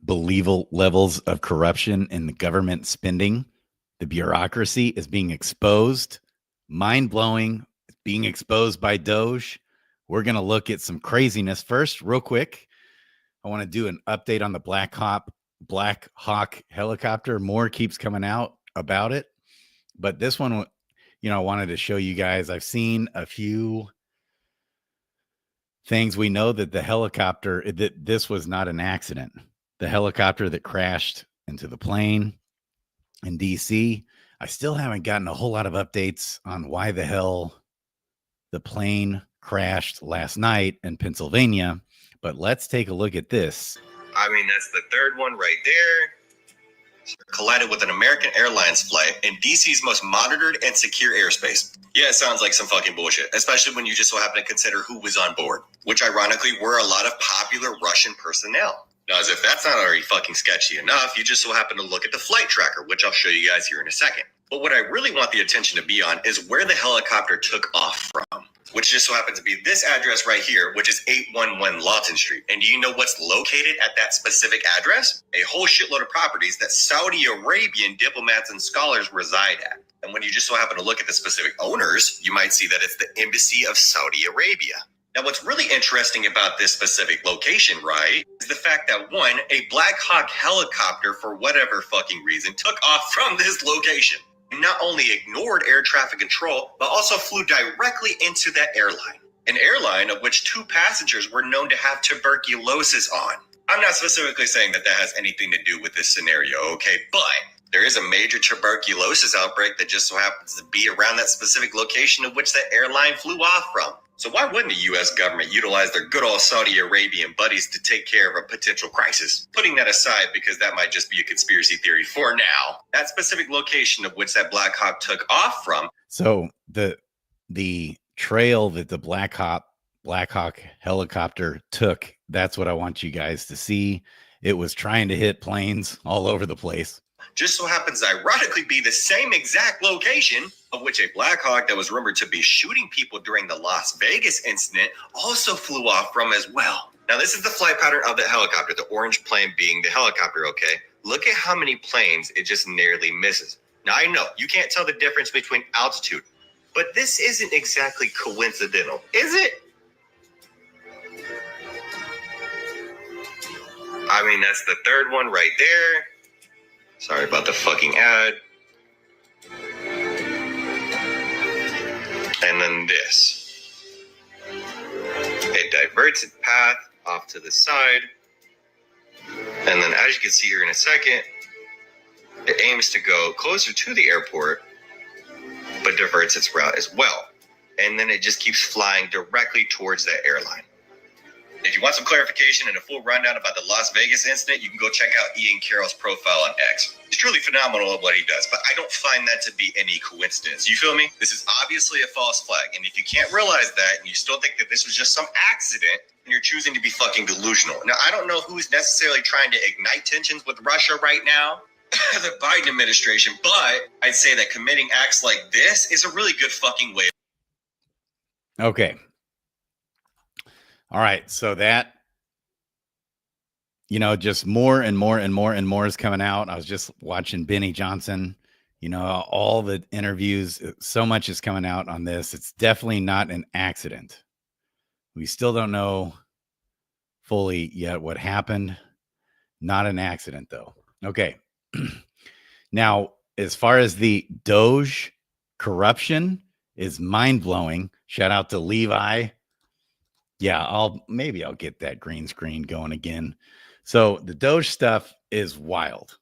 unbelievable levels of corruption in the government spending. The bureaucracy is being exposed, mind-blowing, being exposed by DOGE. We're going to look at some craziness. First, real quick, I want to do an update on the Black Hawk helicopter. More keeps coming out about it. But this one, I wanted to show you guys. I've seen a few things. We know that the helicopter, that this was not an accident. The helicopter that crashed into the plane in DC, I still haven't gotten a whole lot of updates on why the hell the plane crashed last night in Pennsylvania. But let's take a look at this. I mean, that's the third one right there. Collided with an American Airlines flight in DC's most monitored and secure airspace. Yeah, it sounds like some fucking bullshit, especially when you just so happen to consider who was on board, which ironically were a lot of popular Russian personnel. Now, as if that's not already fucking sketchy enough, you just so happen to look at the flight tracker, which I'll show you guys here in a second. But what I really want the attention to be on is where the helicopter took off from, which just so happens to be this address right here, which is 811 Lawton Street. And do you know what's located at that specific address? A whole shitload of properties that Saudi Arabian diplomats and scholars reside at. And when you just so happen to look at the specific owners, you might see that it's the Embassy of Saudi Arabia. Now, what's really interesting about this specific location, right, is the fact that, one, a Black Hawk helicopter, for whatever fucking reason, took off from this location. Not only ignored air traffic control, but also flew directly into that airline. An airline of which 2 passengers were known to have tuberculosis on. I'm not specifically saying that that has anything to do with this scenario, okay? But there is a major tuberculosis outbreak that just so happens to be around that specific location of which that airline flew off from. So why wouldn't the U.S. government utilize their good old Saudi Arabian buddies to take care of a potential crisis? Putting that aside, because that might just be a conspiracy theory for now, that specific location of which that Black Hawk took off from. So the trail that the Black Hawk helicopter took, that's what I want you guys to see. It was trying to hit planes all over the place. Just so happens to ironically be the same exact location of which a Black Hawk that was rumored to be shooting people during the Las Vegas incident also flew off from as well. Now, this is the flight pattern of the helicopter, the orange plane being the helicopter, okay? Look at how many planes it just narrowly misses. Now, I know you can't tell the difference between altitude, but this isn't exactly coincidental, is it? I mean, that's the third one right there. Sorry about the fucking ad. And then this. It diverts its path off to the side. And then as you can see here in a second, it aims to go closer to the airport, but diverts its route as well. And then it just keeps flying directly towards that airline. If you want some clarification and a full rundown about the Las Vegas incident, you can go check out Ian Carroll's profile on X. He's truly phenomenal at what he does, but I don't find that to be any coincidence. You feel me? This is obviously a false flag, and if you can't realize that and you still think that this was just some accident, then you're choosing to be fucking delusional. Now, I don't know who's necessarily trying to ignite tensions with Russia right now, the Biden administration, but I'd say that committing acts like this is a really good fucking way. Okay. All right, so that, just more and more and more and more is coming out. I was just watching Benny Johnson, all the interviews, so much is coming out on this. It's definitely not an accident. We still don't know fully yet what happened. Not an accident, though. Okay. Now, as far as the DOGE corruption is mind-blowing. Shout out to Levi. Yeah, I'll get that green screen going again. So the DOGE stuff is wild.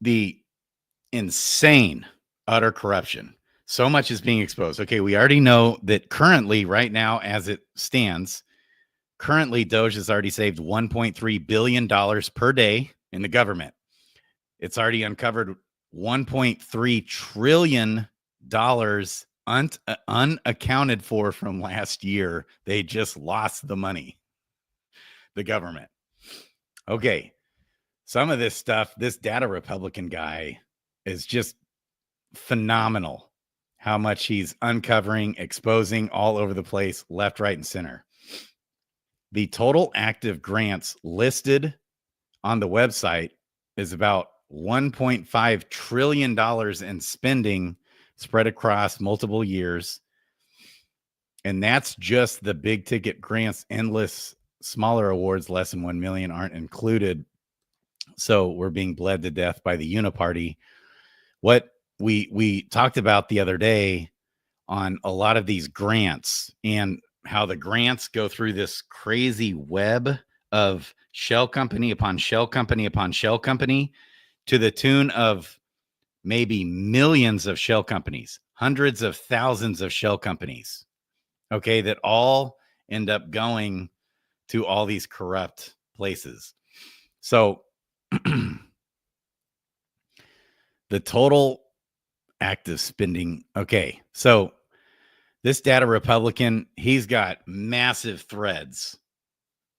The insane, utter corruption. So much is being exposed. Okay, we already know that currently, right now, as it stands, currently DOGE has already saved $1.3 billion per day in the government. It's already uncovered $1.3 trillion unaccounted for from last year. They just lost the money, the government. Okay, some of this stuff, this data Republican guy is just phenomenal. How much he's uncovering, exposing all over the place, left, right, and center. The total active grants listed on the website is about $1.5 trillion in spending spread across multiple years. And that's just the big ticket grants. Endless smaller awards less than 1 million aren't included. So we're being bled to death by the uniparty. What we talked about the other day on a lot of these grants and how the grants go through this crazy web of shell company upon shell company upon shell company to the tune of maybe millions of shell companies, hundreds of thousands of shell companies, okay, that all end up going to all these corrupt places. So the total active spending, okay, so this data Republican, he's got massive threads,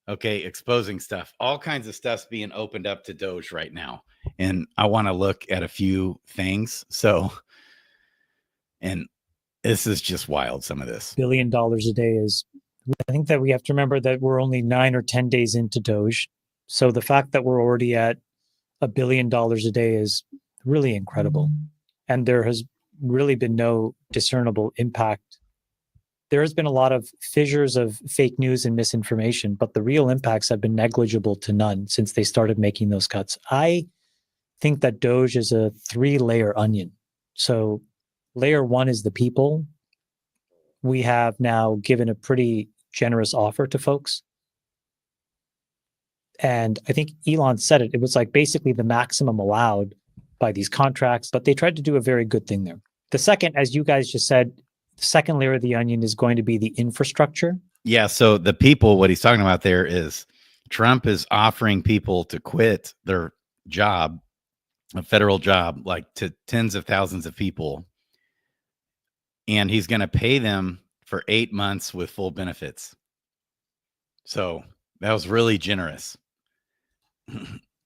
okay, exposing stuff. All kinds of stuff's being opened up to Doge right now. And I want to look at a few things. So, and this is just wild, some of this. $1 billion a day is, I think that we have to remember that we're only 9 or 10 days into Doge. So the fact that we're already at $1 billion a day is really incredible. And there has really been no discernible impact. There has been a lot of fissures of fake news and misinformation, but the real impacts have been negligible to none since they started making those cuts. I think that Doge is a 3-layer onion. So layer 1 is the people. We have now given a pretty generous offer to folks. And I think Elon said it. It was like basically the maximum allowed by these contracts, but they tried to do a very good thing there. The second, as you guys just said, the second layer of the onion is going to be the infrastructure. Yeah. So the people, what he's talking about there is Trump is offering people to quit their job, a federal job, like to tens of thousands of people. And he's going to pay them for 8 months with full benefits. So that was really generous.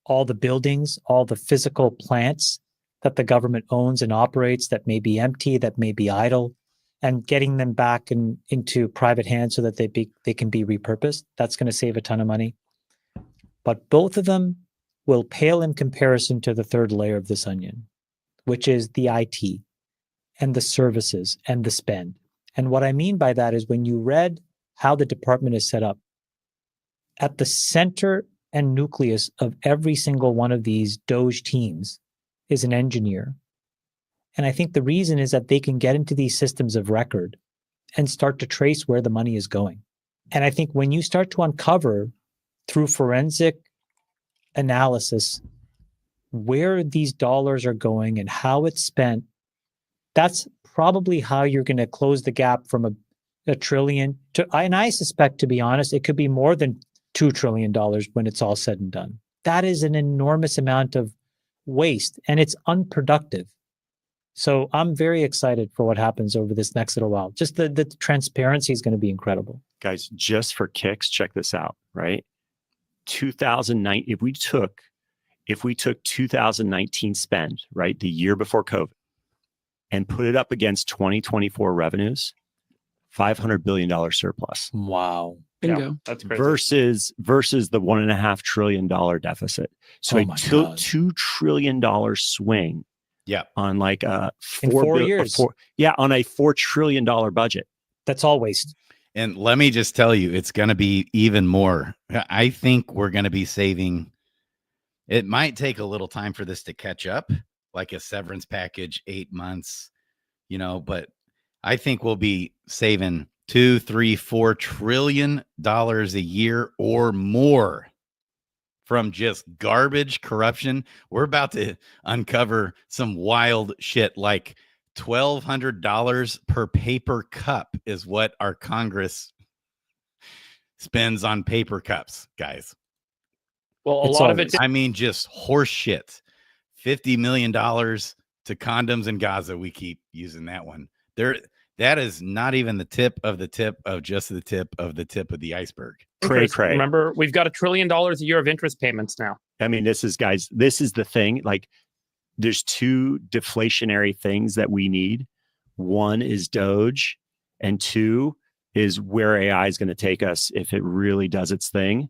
All the buildings, all the physical plants that the government owns and operates that may be empty, that may be idle, and getting them back into private hands so that they can be repurposed. That's going to save a ton of money. But both of them will pale in comparison to the third layer of this onion, which is the IT and the services and the spend. And what I mean by that is when you read how the department is set up, at the center and nucleus of every single one of these Doge teams is an engineer. And I think the reason is that they can get into these systems of record and start to trace where the money is going. And I think when you start to uncover through forensic analysis where these dollars are going and how it's spent, that's probably how you're going to close the gap from a trillion to, and I suspect, to be honest, it could be more than $2 trillion when it's all said and done. That is an enormous amount of waste, and it's unproductive. So I'm very excited for what happens over this next little while. Just the transparency is going to be incredible. Guys, just for kicks, check this out, right? 2009, if we took 2019 spend, right, the year before COVID, and put it up against 2024 revenues, $500 billion surplus. Wow. Bingo. Yeah. That's crazy. Versus the $1.5 trillion deficit. So a $2 trillion swing. Yeah. On like a in 4 years. On a $4 trillion budget. That's all waste. And let me just tell you, it's going to be even more. I think we're going to be saving. It might take a little time for this to catch up, like a severance package, 8 months, but I think we'll be saving $2, $3, $4 trillion a year or more from just garbage corruption. We're about to uncover some wild shit, like $1,200 per paper cup is what our Congress spends on paper cups, guys. Well, a lot of it. I mean, just horse shit. $50 million to condoms in Gaza. We keep using that one. That is not even the tip of the tip of just the tip of the tip of the iceberg. Chris, remember, we've got $1 trillion a year of interest payments now. I mean, this is the thing. Like, there's two deflationary things that we need. One is Doge, and two is where AI is going to take us if it really does its thing.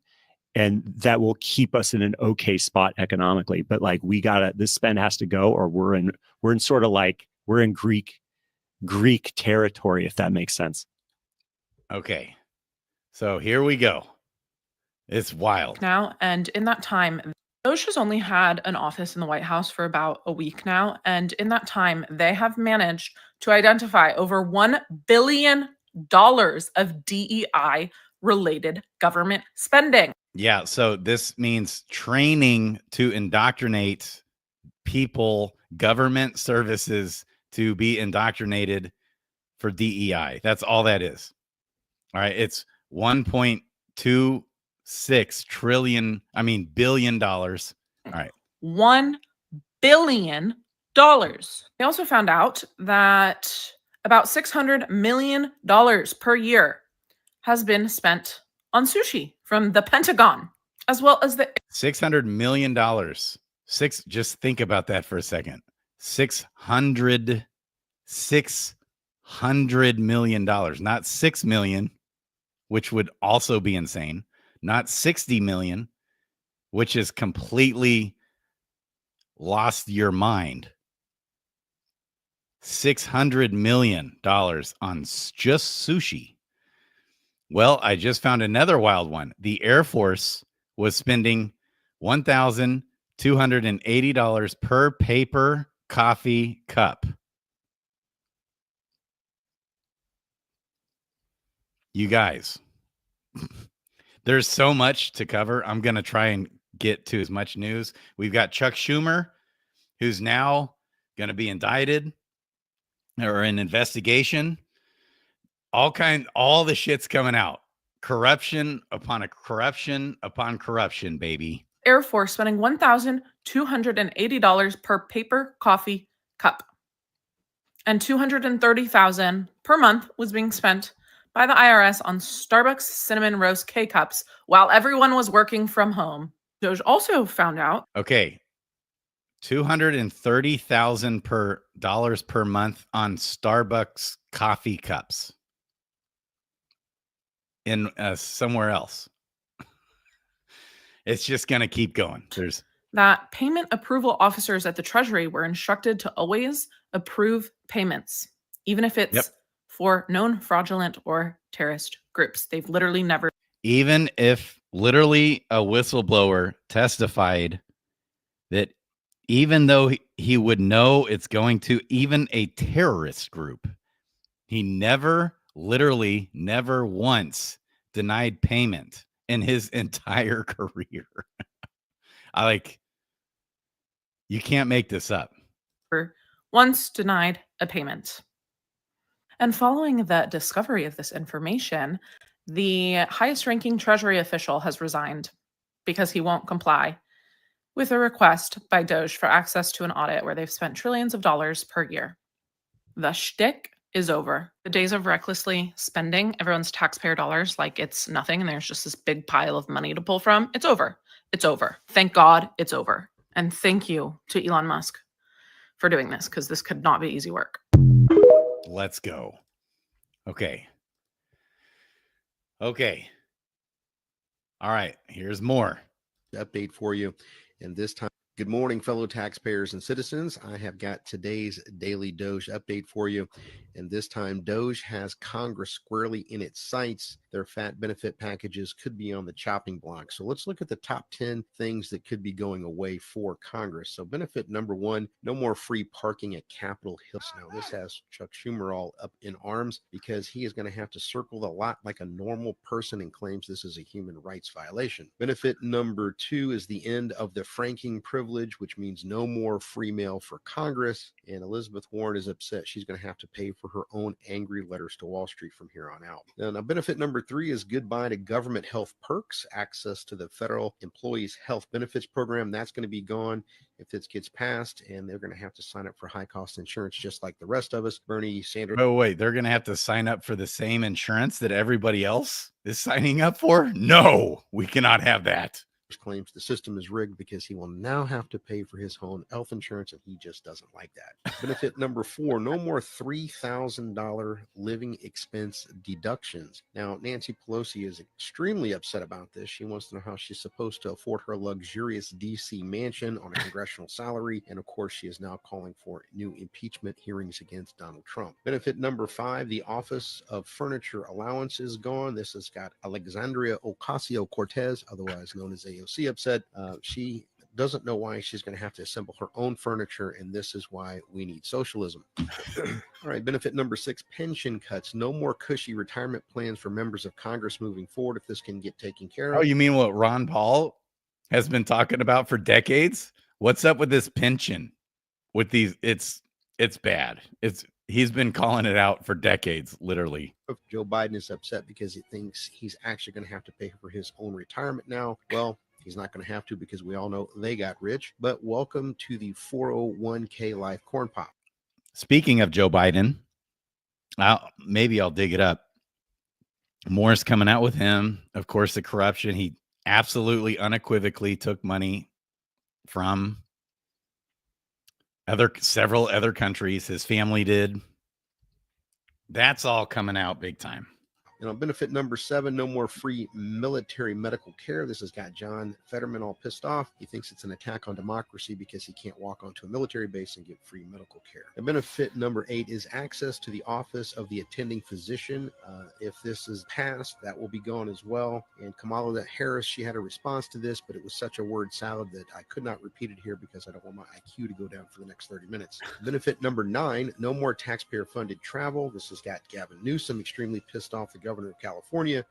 and that will keep us in an okay spot economically. But like this spend has to go, or we're in sort of like we're in Greek territory, if that makes sense. Okay. So here we go. It's wild. Now, and in that time, DOGE has only had an office in the White House for about a week now. And in that time, they have managed to identify over $1 billion of DEI related government spending. Yeah. So this means training to indoctrinate people, government services to be indoctrinated for DEI. That's all that is. All right. It's billion dollars. All right. $1 billion. They also found out that about $600 million per year has been spent on sushi from the Pentagon, as well as the $600 million. Just think about that for a second. $600 million, not 6 million, which would also be insane. Not 60 million, which is completely lost your mind. $600 million on just sushi. Well, I just found another wild one. The Air Force was spending $1,280 per paper coffee cup. You guys, there's so much to cover. I'm going to try and get to as much news. We've got Chuck Schumer, who's now going to be indicted or an investigation. All the shit's coming out. Corruption upon corruption, baby. Air Force spending $1,280 per paper coffee cup. And $230,000 per month was being spent by the IRS on Starbucks cinnamon roast K-Cups while everyone was working from home. DOGE also found out. Okay. $230,000 per month on Starbucks coffee cups in somewhere else. It's just going to keep going. That payment approval officers at the Treasury were instructed to always approve payments, even if it's for known fraudulent or terrorist groups. They've literally never. Even if literally a whistleblower testified that even though he would know it's going to even a terrorist group, he never once denied payment in his entire career. You can't make this up. Once denied a payment. And following the discovery of this information, the highest ranking Treasury official has resigned because he won't comply with a request by DOGE for access to an audit where they've spent trillions of dollars per year. The shtick is over. The days of recklessly spending everyone's taxpayer dollars like it's nothing and there's just this big pile of money to pull from, it's over. It's over. Thank God it's over. And thank you to Elon Musk for doing this, because this could not be easy work. Let's go. Okay. All right. Here's more. Update for you. And this time, good morning, fellow taxpayers and citizens. I have got today's daily DOGE update for you. And this time, DOGE has Congress squarely in its sights. Their fat benefit packages could be on the chopping block. So let's look at the top 10 things that could be going away for Congress. So benefit number one, no more free parking at Capitol Hill. Now, this has Chuck Schumer all up in arms because he is going to have to circle the lot like a normal person and claims this is a human rights violation. Benefit number two is the end of the franking privilege, which means no more free mail for Congress. And Elizabeth Warren is upset. She's going to have to pay for her own angry letters to Wall Street from here on out. Now, benefit number three is goodbye to government health perks, access to the federal employees health benefits program. That's going to be gone if this gets passed, and they're going to have to sign up for high cost insurance just like the rest of us. Bernie Sanders. Oh, wait, they're going to have to sign up for the same insurance that everybody else is signing up for? No, we cannot have that. claims the system is rigged because he will now have to pay for his own health insurance, and he just doesn't like that. Benefit number 4, no more $3,000 living expense deductions. Now, Nancy Pelosi is extremely upset about this. She wants to know how she's supposed to afford her luxurious DC mansion on a congressional salary, and of course, she is now calling for new impeachment hearings against Donald Trump. Benefit number 5, the Office of Furniture Allowance is gone. This has got Alexandria Ocasio-Cortez, otherwise known as AOC, upset. She doesn't know why she's going to have to assemble her own furniture, and this is why we need socialism. All right, benefit number 6, pension cuts. No more cushy retirement plans for members of Congress moving forward if this can get taken care of. Oh, you mean what Ron Paul has been talking about for decades? What's up with this pension? With these, it's bad. He's been calling it out for decades, literally. Joe Biden is upset because he thinks he's actually going to have to pay for his own retirement now. Well, he's not going to have to because we all know they got rich. But welcome to the 401k Life Corn Pop. Speaking of Joe Biden, maybe I'll dig it up. More's coming out with him. Of course, the corruption. He absolutely unequivocally took money from several other countries. His family did. That's all coming out big time. Benefit number 7, no more free military medical care. This has got John Fetterman all pissed off. He thinks it's an attack on democracy because he can't walk onto a military base and get free medical care. And benefit number 8 is access to the office of the attending physician. If this is passed, that will be gone as well. And Kamala Harris, she had a response to this, but it was such a word salad that I could not repeat it here because I don't want my IQ to go down for the next 30 minutes. Benefit number 9, no more taxpayer-funded travel. This has got Gavin Newsom extremely pissed off the governor of California.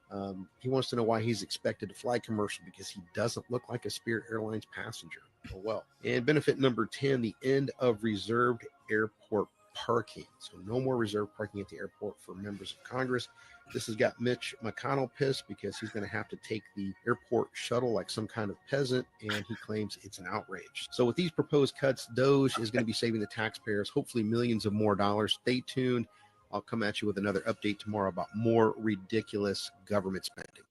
He wants to know why he's expected to fly commercial because he doesn't look like a Spirit Airlines passenger. Oh well. And benefit number 10, the end of reserved airport parking. So no more reserved parking at the airport for members of Congress. This has got Mitch McConnell pissed because he's going to have to take the airport shuttle like some kind of peasant, and he claims it's an outrage. So with these proposed cuts, DOGE is going to be saving the taxpayers hopefully millions of more dollars. Stay tuned. I'll come at you with another update tomorrow about more ridiculous government spending.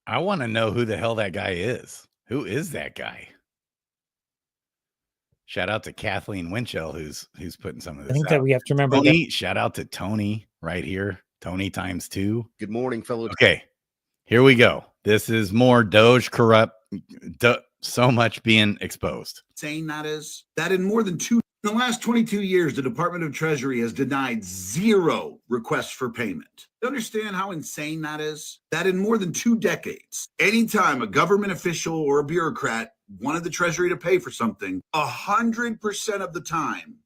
I want to know who the hell that guy is. Who is that guy? Shout out to Kathleen Winchell, who's putting some of this I think out. that we have to remember Tony, shout out to Tony right here. Tony times 2. Good morning, fellow. Okay, here we go. This is more Doge corrupt. So much being exposed. Saying that is that in the last 22 years, the Department of Treasury has denied 0 requests for payment. You understand how insane that is? That in more than 2 decades, anytime a government official or a bureaucrat wanted the Treasury to pay for something, 100% of the time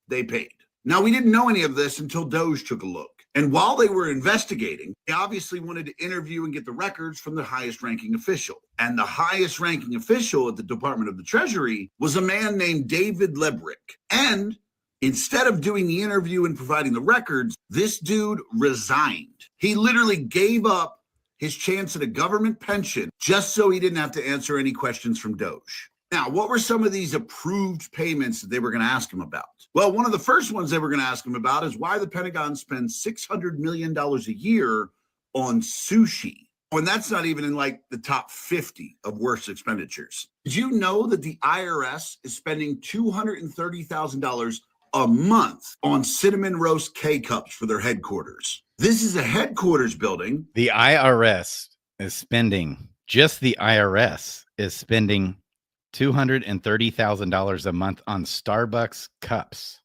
they paid. Now, we didn't know any of this until DOGE took a look. And while they were investigating, they obviously wanted to interview and get the records from the highest ranking official. And the highest ranking official at the Department of the Treasury was a man named David Lebrick. And instead of doing the interview and providing the records, this dude resigned. He literally gave up his chance at a government pension just so he didn't have to answer any questions from DOGE. Now, what were some of these approved payments that they were going to ask him about? Well, one of the first ones they were going to ask him about is why the Pentagon spends $600 million a year on sushi. And that's not even in like the top 50 of worst expenditures. Did you know that the IRS is spending $230,000 a month on cinnamon roast K-cups for their headquarters? This is a headquarters building. The IRS is spending, just the IRS is spending $230,000 a month on Starbucks cups.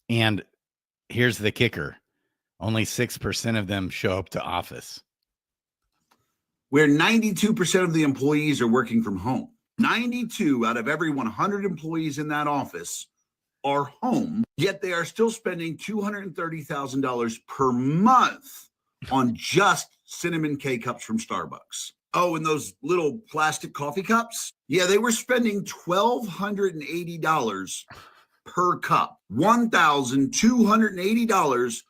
And here's the kicker. Only 6% of them show up to office. Where 92% of the employees are working from home. 92 out of every 100 employees in that office are home, yet they are still spending $230,000 per month on just cinnamon K-cups from Starbucks. Oh, and those little plastic coffee cups? Yeah, they were spending $1,280 per cup. $1,280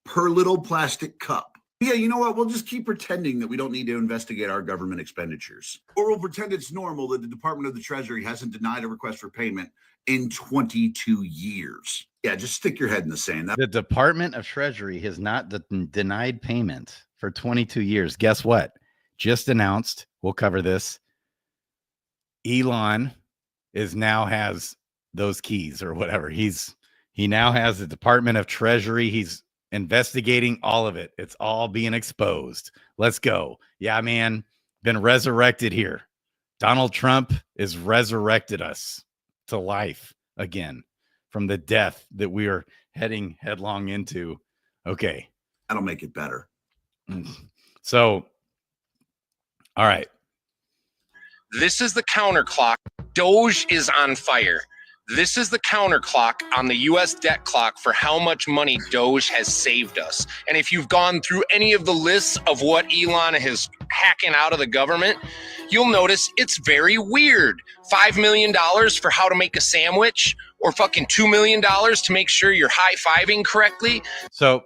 per little plastic cup. Yeah, you know what? We'll just keep pretending that we don't need to investigate our government expenditures. Or we'll pretend it's normal that the Department of the Treasury hasn't denied a request for payment in 22 years. Yeah, just stick your head in the sand. The Department of Treasury has not denied payment for 22 years. Guess what? just announced, we'll cover this, Elon now has those keys or whatever. He now has the Department of Treasury. He's investigating all of it. It's all being exposed. Let's go. Yeah, man, been resurrected here. Donald Trump is resurrected us to life again from the death that we are heading headlong into. Okay. That'll make it better. So, all right. This is the counter clock. Doge is on fire. This is the counter clock on the U.S. debt clock for how much money Doge has saved us. And if you've gone through any of the lists of what Elon is hacking out of the government, you'll notice it's very weird. $5 million for how to make a sandwich, or fucking $2 million to make sure you're high-fiving correctly. So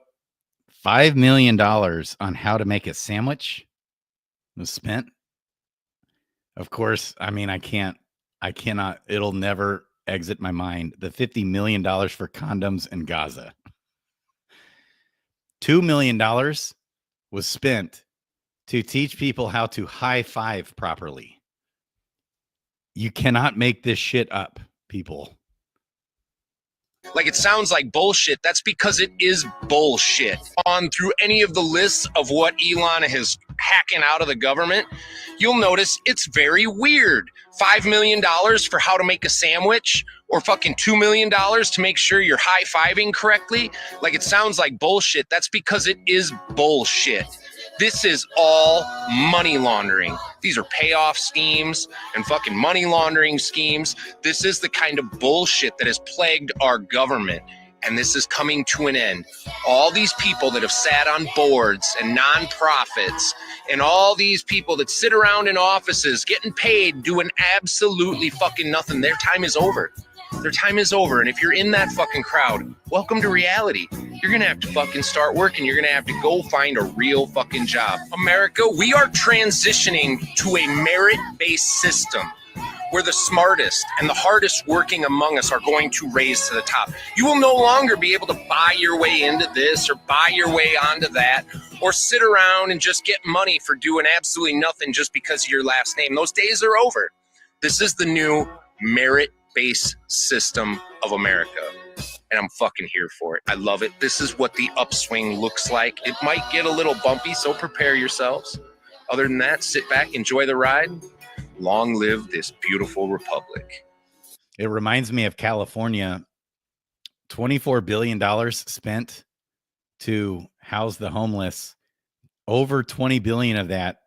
$5 million on how to make a sandwich was spent. Of course, I mean, I cannot, it'll never exit my mind. The $50 million for condoms in Gaza. $2 million was spent to teach people how to high five properly. You cannot make this shit up, people. Like, it sounds like bullshit. That's because it is bullshit. On through any of the lists of what Elon is hacking out of the government, you'll notice it's very weird. $5 million for how to make a sandwich, or fucking $2 million to make sure you're high-fiving correctly. Like, it sounds like bullshit. That's because it is bullshit. This is all money laundering. These are payoff schemes and fucking money laundering schemes. This is the kind of bullshit that has plagued our government. And this is coming to an end. All these people that have sat on boards and nonprofits, and all these people that sit around in offices getting paid, doing absolutely fucking nothing, their time is over. Their time is over. And if you're in that fucking crowd, welcome to reality. You're going to have to fucking start working. You're going to have to go find a real fucking job. America, we are transitioning to a merit-based system where the smartest and the hardest working among us are going to raise to the top. You will no longer be able to buy your way into this or buy your way onto that, or sit around and just get money for doing absolutely nothing just because of your last name. Those days are over. This is the new merit-based system of America, and I'm fucking here for it. I love it. This is what the upswing looks like. It might get a little bumpy, so prepare yourselves. Other than that, sit back, enjoy the ride. Long live this beautiful republic. It reminds me of California. $24 billion spent to house the homeless. Over 20 billion of that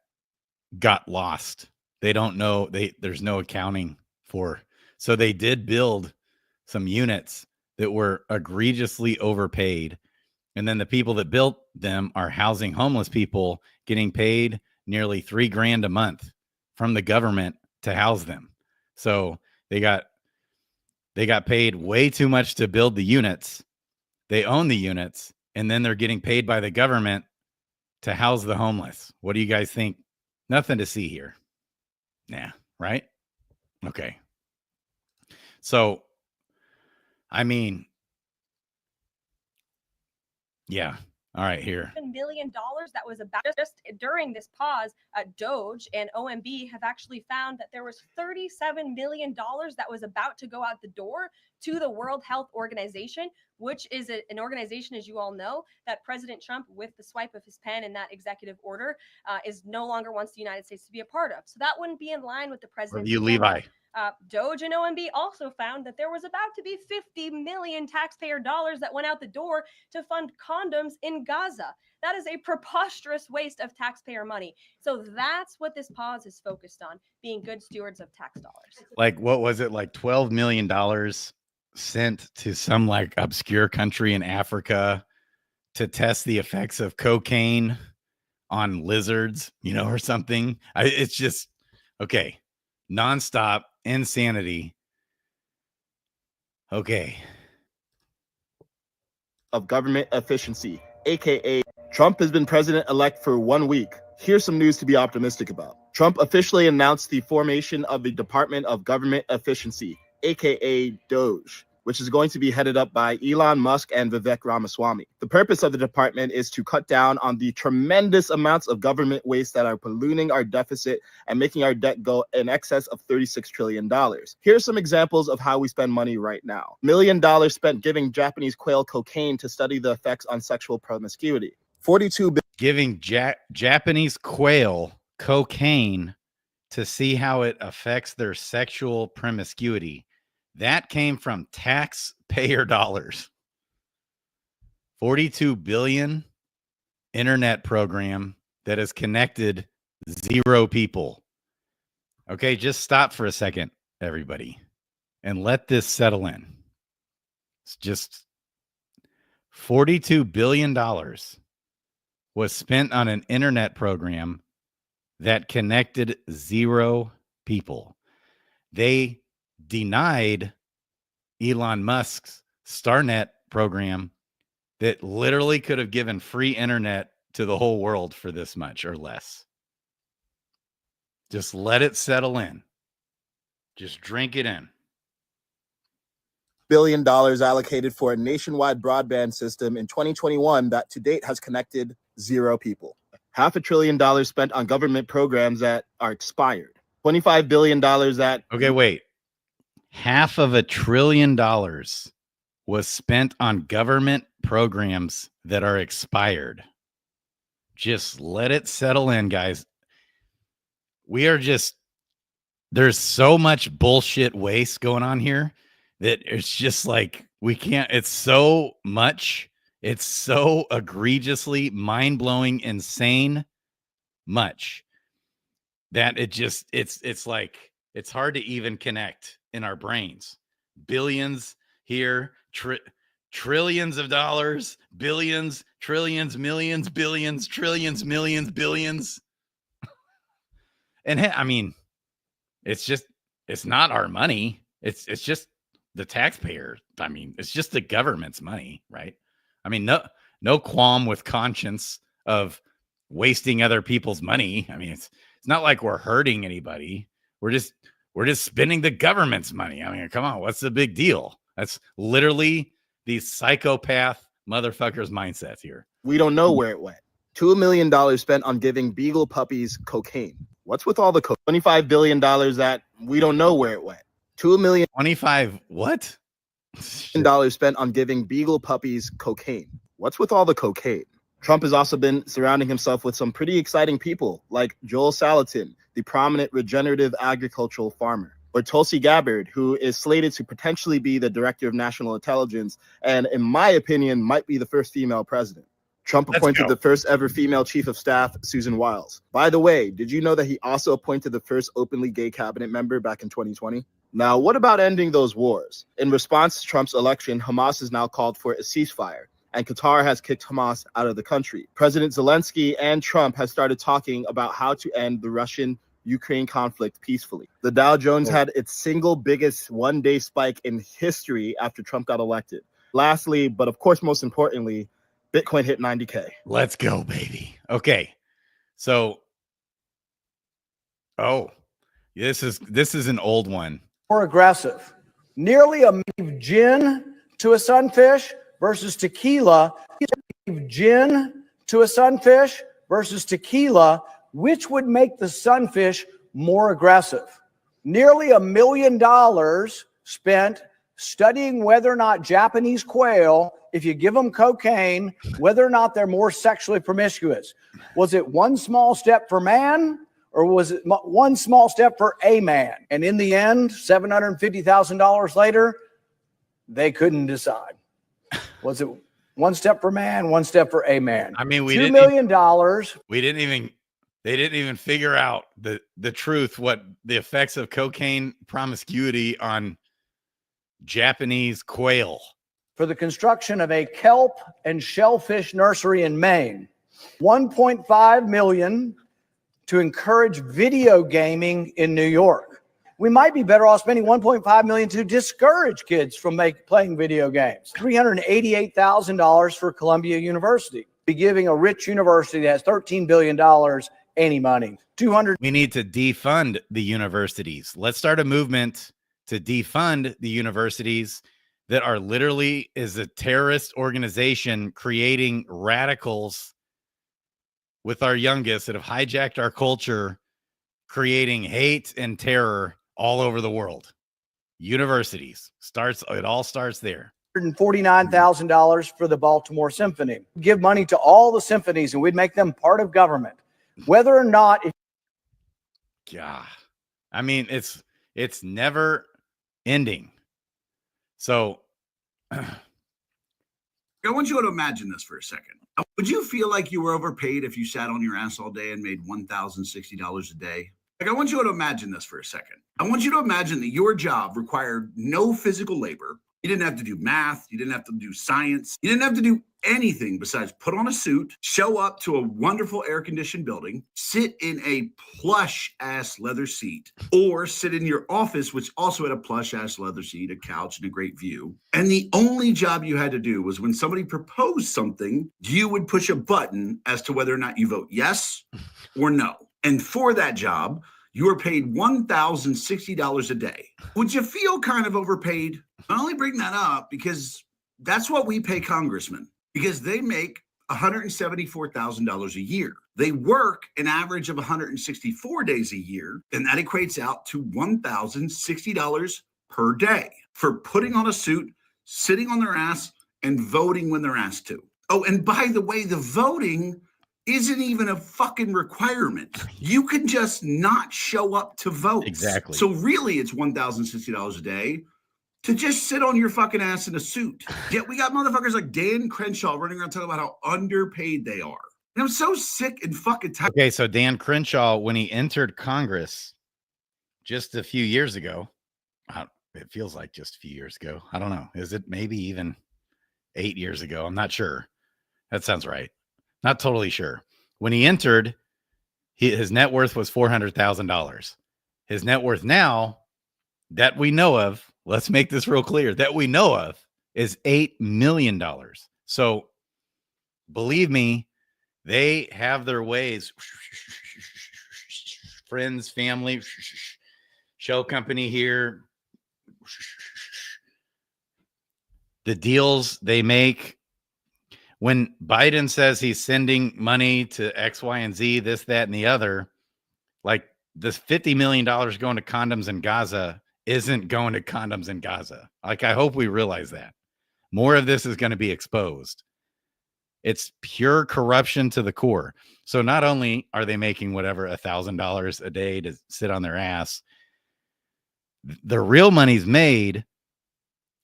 got lost. They don't know. There's no accounting for. So they did build some units that were egregiously overpaid. And then the people that built them are housing homeless people, getting paid nearly $3,000 a month from the government to house them. So they got paid way too much to build the units. They own the units, and then they're getting paid by the government to house the homeless. What do you guys think? Nothing to see here. Nah, right? Okay. So, I mean, yeah. All right, here. $1 million that was about just during this pause, DOGE and OMB have actually found that there was $37 million that was about to go out the door to the World Health Organization, which is an organization, as you all know, that President Trump, with the swipe of his pen in that executive order, is no longer wants the United States to be a part of. So that wouldn't be in line with the president's Review Levi. DOGE and OMB also found that there was about to be 50 million taxpayer dollars that went out the door to fund condoms in Gaza. That is a preposterous waste of taxpayer money. So that's what this pause is focused on, being good stewards of tax dollars. Like, what was it? Like $12 million sent to some like obscure country in Africa to test the effects of cocaine on lizards, or something. It's just, okay. Nonstop insanity. Okay. Of government efficiency, aka Trump has been president-elect for 1 week. Here's some news to be optimistic about. Trump officially announced the formation of the Department of Government Efficiency, aka DOGE. which is going to be headed up by Elon Musk and Vivek Ramaswamy. The purpose of the department is to cut down on the tremendous amounts of government waste that are polluting our deficit and making our debt go in excess of $36 trillion. Here's some examples of how we spend money right now. $1 million spent giving Japanese quail cocaine to study the effects on sexual promiscuity. 42 Giving Japanese quail cocaine to see how it affects their sexual promiscuity. That came from taxpayer dollars. 42 billion internet program that has connected 0 people. Okay, just stop for a second, everybody, and let this settle in. It's just $42 billion was spent on an internet program that connected 0 people. They denied Elon Musk's StarNet program that literally could have given free internet to the whole world for this much or less. Just let it settle in. Just drink it in. $1 billion allocated for a nationwide broadband system in 2021 that to date has connected 0 people. $500 billion spent on government programs that are expired. $25 billion that... Okay, wait. $500 billion was spent on government programs that are expired. Just let it settle in, guys. There's so much bullshit waste going on here that it's just like, it's so much. It's so egregiously mind-blowing, insane much that it's like, it's hard to even connect in our brains. Billions here, trillions of dollars, billions, trillions, millions, billions, trillions, millions, billions. And I mean, it's not our money. It's just the taxpayer. I mean, it's just the government's money, right? I mean, no qualm with conscience of wasting other people's money. I mean, it's not like we're hurting anybody. We're just spending the government's money. I mean, come on, what's the big deal? That's literally these psychopath motherfuckers' mindsets here. We don't know where it went. $2 million spent on giving beagle puppies cocaine. What's with all the $25 billion that we don't know where it went? $2 million. 25 what? Dollars spent on giving beagle puppies cocaine. What's with all the cocaine? Trump has also been surrounding himself with some pretty exciting people like Joel Salatin, the prominent regenerative agricultural farmer, or Tulsi Gabbard, who is slated to potentially be the director of national intelligence and, in my opinion, might be the first female president. Trump appointed the first ever female chief of staff, Susan Wiles. By the way, did you know that he also appointed the first openly gay cabinet member back in 2020? Now, what about ending those wars? In response to Trump's election, Hamas has now called for a ceasefire, and Qatar has kicked Hamas out of the country. President Zelensky and Trump have started talking about how to end the Russian-Ukraine conflict peacefully. The Dow Jones had its single biggest one-day spike in history after Trump got elected. Lastly, but of course most importantly, Bitcoin hit 90K. Let's go, baby. Okay. So, this is an old one. More aggressive. Nearly a gin to a sunfish versus tequila. Gin to a sunfish versus tequila. Which would make the sunfish more aggressive? Nearly $1 million spent studying whether or not Japanese quail, if you give them cocaine, whether or not they're more sexually promiscuous. Was it one small step for man, or was it one small step for a man? And in the end, $750,000 later, they couldn't decide. Was it one step for man, one step for a man? I mean, $2 million. They didn't even figure out the truth, what the effects of cocaine promiscuity on Japanese quail. For the construction of a kelp and shellfish nursery in Maine. $1.5 million to encourage video gaming in New York. We might be better off spending $1.5 million to discourage kids from playing video games. $388,000 for Columbia University. Be giving a rich university that has $13 billion any money. We need to defund the universities. Let's start a movement to defund the universities, that are literally is a terrorist organization creating radicals with our youngest that have hijacked our culture, creating hate and terror all over the world. Universities it all starts there. $149,000 for the Baltimore Symphony. Give money to all the symphonies and we'd make them part of government. Whether or not God, I mean, it's never ending. So I want you to imagine this for a second. Would you feel like you were overpaid if you sat on your ass all day and made $1,060 a day? Like, I want you to imagine this for a second. I want you to imagine that your job required no physical labor. You didn't have to do math. You didn't have to do science. You didn't have to do anything besides put on a suit, show up to a wonderful air-conditioned building, sit in a plush-ass leather seat, or sit in your office, which also had a plush-ass leather seat, a couch, and a great view. And the only job you had to do was when somebody proposed something, you would push a button as to whether or not you vote yes or no. And for that job, you were paid $1,060 a day. Would you feel kind of overpaid? I only bring that up because that's what we pay congressmen, because they make $174,000 a year. They work an average of 164 days a year, and that equates out to $1,060 per day for putting on a suit, sitting on their ass, and voting when they're asked to. Oh, and by the way, the voting isn't even a fucking requirement. You can just not show up to vote. Exactly. So really, it's $1,060 a day to just sit on your fucking ass in a suit. Yet we got motherfuckers like Dan Crenshaw running around talking about how underpaid they are. And I'm so sick and fucking tired. Okay, so Dan Crenshaw, when he entered Congress just a few years ago, it feels like just a few years ago. I don't know. Is it maybe even 8 years ago? I'm not sure. That sounds right. Not totally sure. When he entered, his net worth was $400,000. His net worth now that we know of, let's make this real clear, that we know of is $8 million. So believe me, they have their ways. Friends, family, show company here. The deals they make. When Biden says he's sending money to X, Y, and Z, this, that, and the other, like this $50 million going to condoms in Gaza isn't going to condoms in Gaza. Like, I hope we realize that. More of this is going to be exposed. It's pure corruption to the core. So not only are they making whatever $1,000 a day to sit on their ass, the real money's made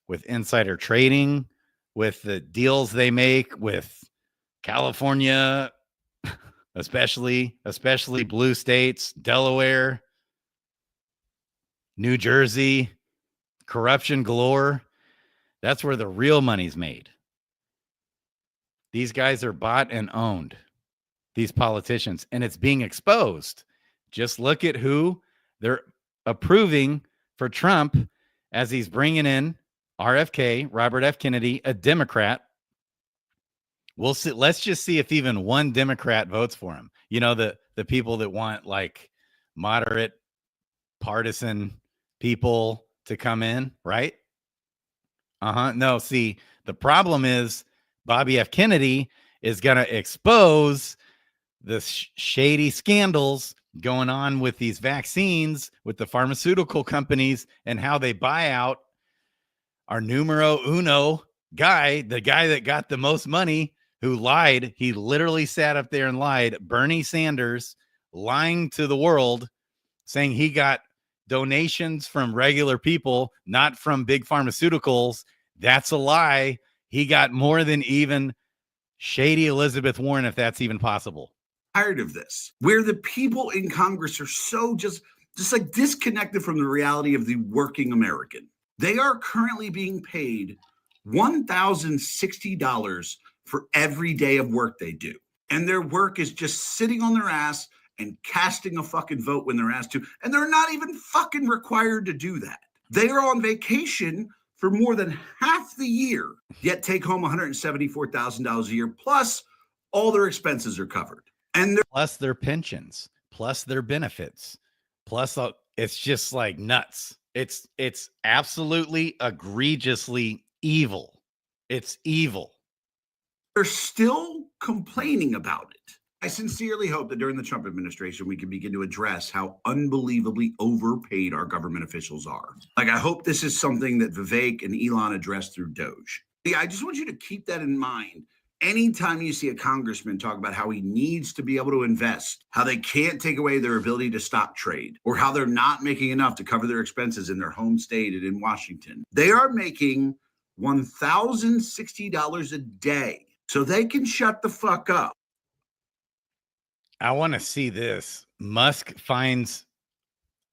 with insider trading, with the deals they make with California, especially blue states, Delaware, New Jersey, corruption galore. That's where the real money's made. These guys are bought and owned, these politicians, and it's being exposed. Just look at who they're approving for Trump as he's bringing in RFK, Robert F. Kennedy, a Democrat. We'll see. Let's just see if even one Democrat votes for him. You know, the people that want like moderate partisan people to come in, right? No, see, the problem is Bobby F. Kennedy is going to expose the shady scandals going on with these vaccines, with the pharmaceutical companies, and how they buy out our numero uno guy, the guy that got the most money, who lied. He literally sat up there and lied. Bernie Sanders lying to the world, saying he got donations from regular people, not from big pharmaceuticals. That's a lie. He got more than even shady Elizabeth Warren, if that's even possible. Tired of this, where the people in Congress are so just like disconnected from the reality of the working American. They are currently being paid $1,060 for every day of work they do. And their work is just sitting on their ass and casting a fucking vote when they're asked to. And they're not even fucking required to do that. They are on vacation for more than half the year, yet take home $174,000 a year, plus all their expenses are covered. And plus their pensions, plus their benefits, plus it's just like nuts. It's absolutely egregiously evil. It's evil. They're still complaining about it. I sincerely hope that during the Trump administration, we can begin to address how unbelievably overpaid our government officials are. Like, I hope this is something that Vivek and Elon address through DOGE. Yeah, I just want you to keep that in mind. Anytime you see a congressman talk about how he needs to be able to invest, how they can't take away their ability to stock trade, or how they're not making enough to cover their expenses in their home state and in Washington, they are making $1,060 a day. So they can shut the fuck up. I want to see this. Musk finds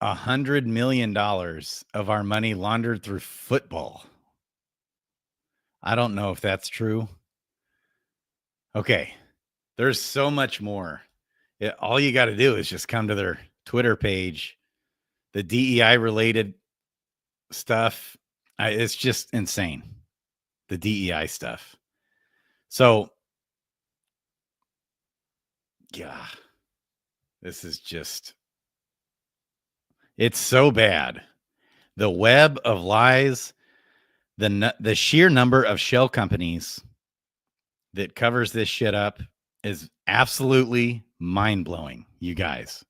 $100 million of our money laundered through football. I don't know if that's true. Okay. There's so much more. All you got to do is just come to their Twitter page, the DEI related stuff. It's just insane. The DEI stuff. So, yeah, this is just, it's so bad. The web of lies, the sheer number of shell companies that covers this shit up is absolutely mind-blowing, you guys.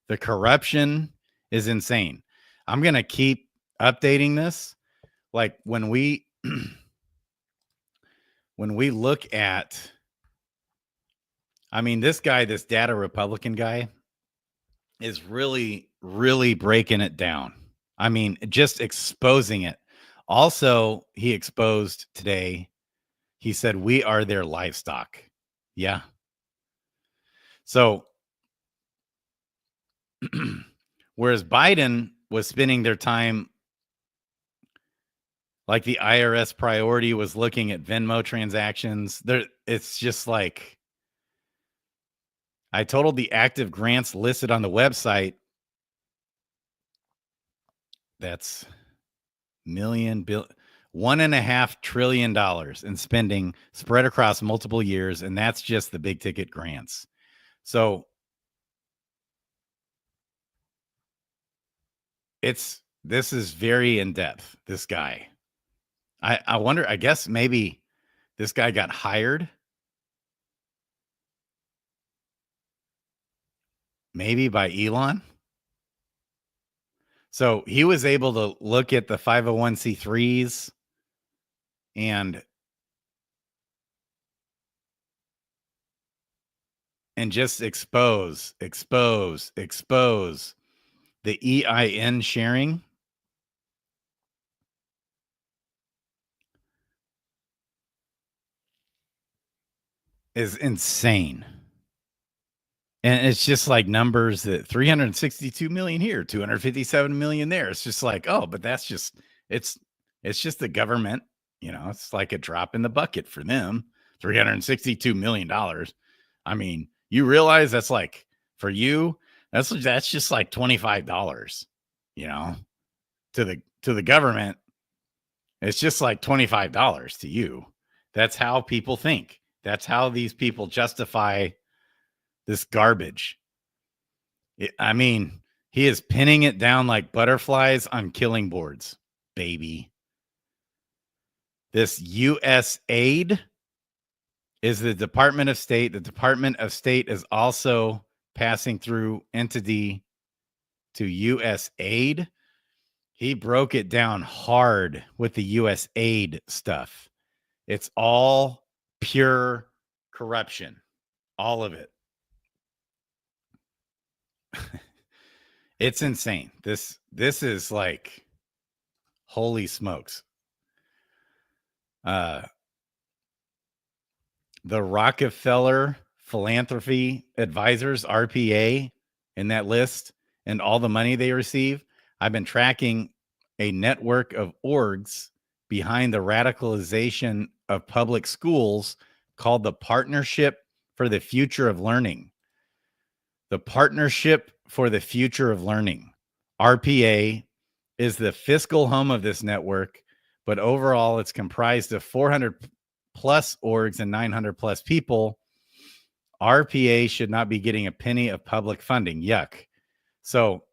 The corruption is insane. I'm going to keep updating this. Like when we look at, I mean, this guy, this data Republican guy is really, really breaking it down. I mean, just exposing it. Also, he exposed today, he said, we are their livestock. Yeah. So, whereas Biden was spending their time, like the IRS priority was looking at Venmo transactions, it's just like, I totaled the active grants listed on the website. That's $1.5 trillion in spending spread across multiple years. And that's just the big ticket grants. So this is very in depth, this guy. I wonder, I guess maybe this guy got hired. Maybe by Elon. So he was able to look at the 501c3s and just expose the EIN sharing. Is insane. And it's just like numbers that 362 million here, 257 million there. It's just like, oh, but that's just, it's just the government, it's like a drop in the bucket for them. $362 million. I mean, you realize that's like, for you, that's just like $25, to the government. It's just like $25 to you. That's how people think. That's how these people justify this garbage. I mean, he is pinning it down like butterflies on killing boards, baby. This U.S. aid is the Department of State. The Department of State is also passing through entity to U.S. aid. He broke it down hard with the U.S. aid stuff. It's all pure corruption. All of it. It's insane. This is like, holy smokes. The Rockefeller Philanthropy Advisors, RPA, in that list, and all the money they receive. I've been tracking a network of orgs behind the radicalization of public schools called the Partnership for the Future of Learning. The Partnership for the Future of Learning, RPA, is the fiscal home of this network, but overall it's comprised of 400 plus orgs and 900 plus people. RPA should not be getting a penny of public funding. Yuck. So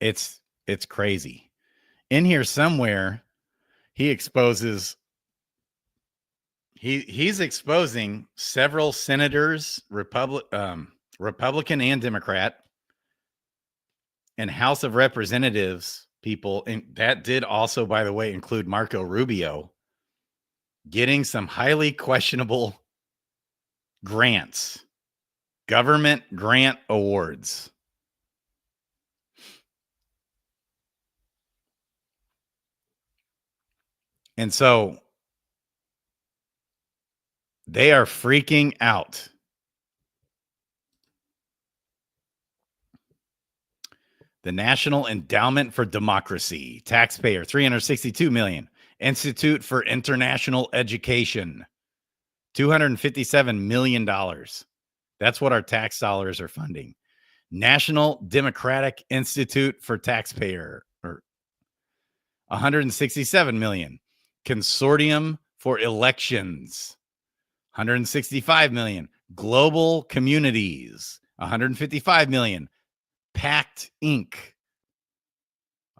It's crazy. In here somewhere, he exposes he's exposing several senators, Republican and Democrat, and House of Representatives people, and that did also, by the way, include Marco Rubio, getting some highly questionable grants, government grant awards. And so they are freaking out. The National Endowment for Democracy, taxpayer, $362 million. Institute for International Education, $257 million. That's what our tax dollars are funding. National Democratic Institute for Taxpayer, or $167 million. Consortium for Elections, $165 million. Global Communities, $155 million. PACT Inc.,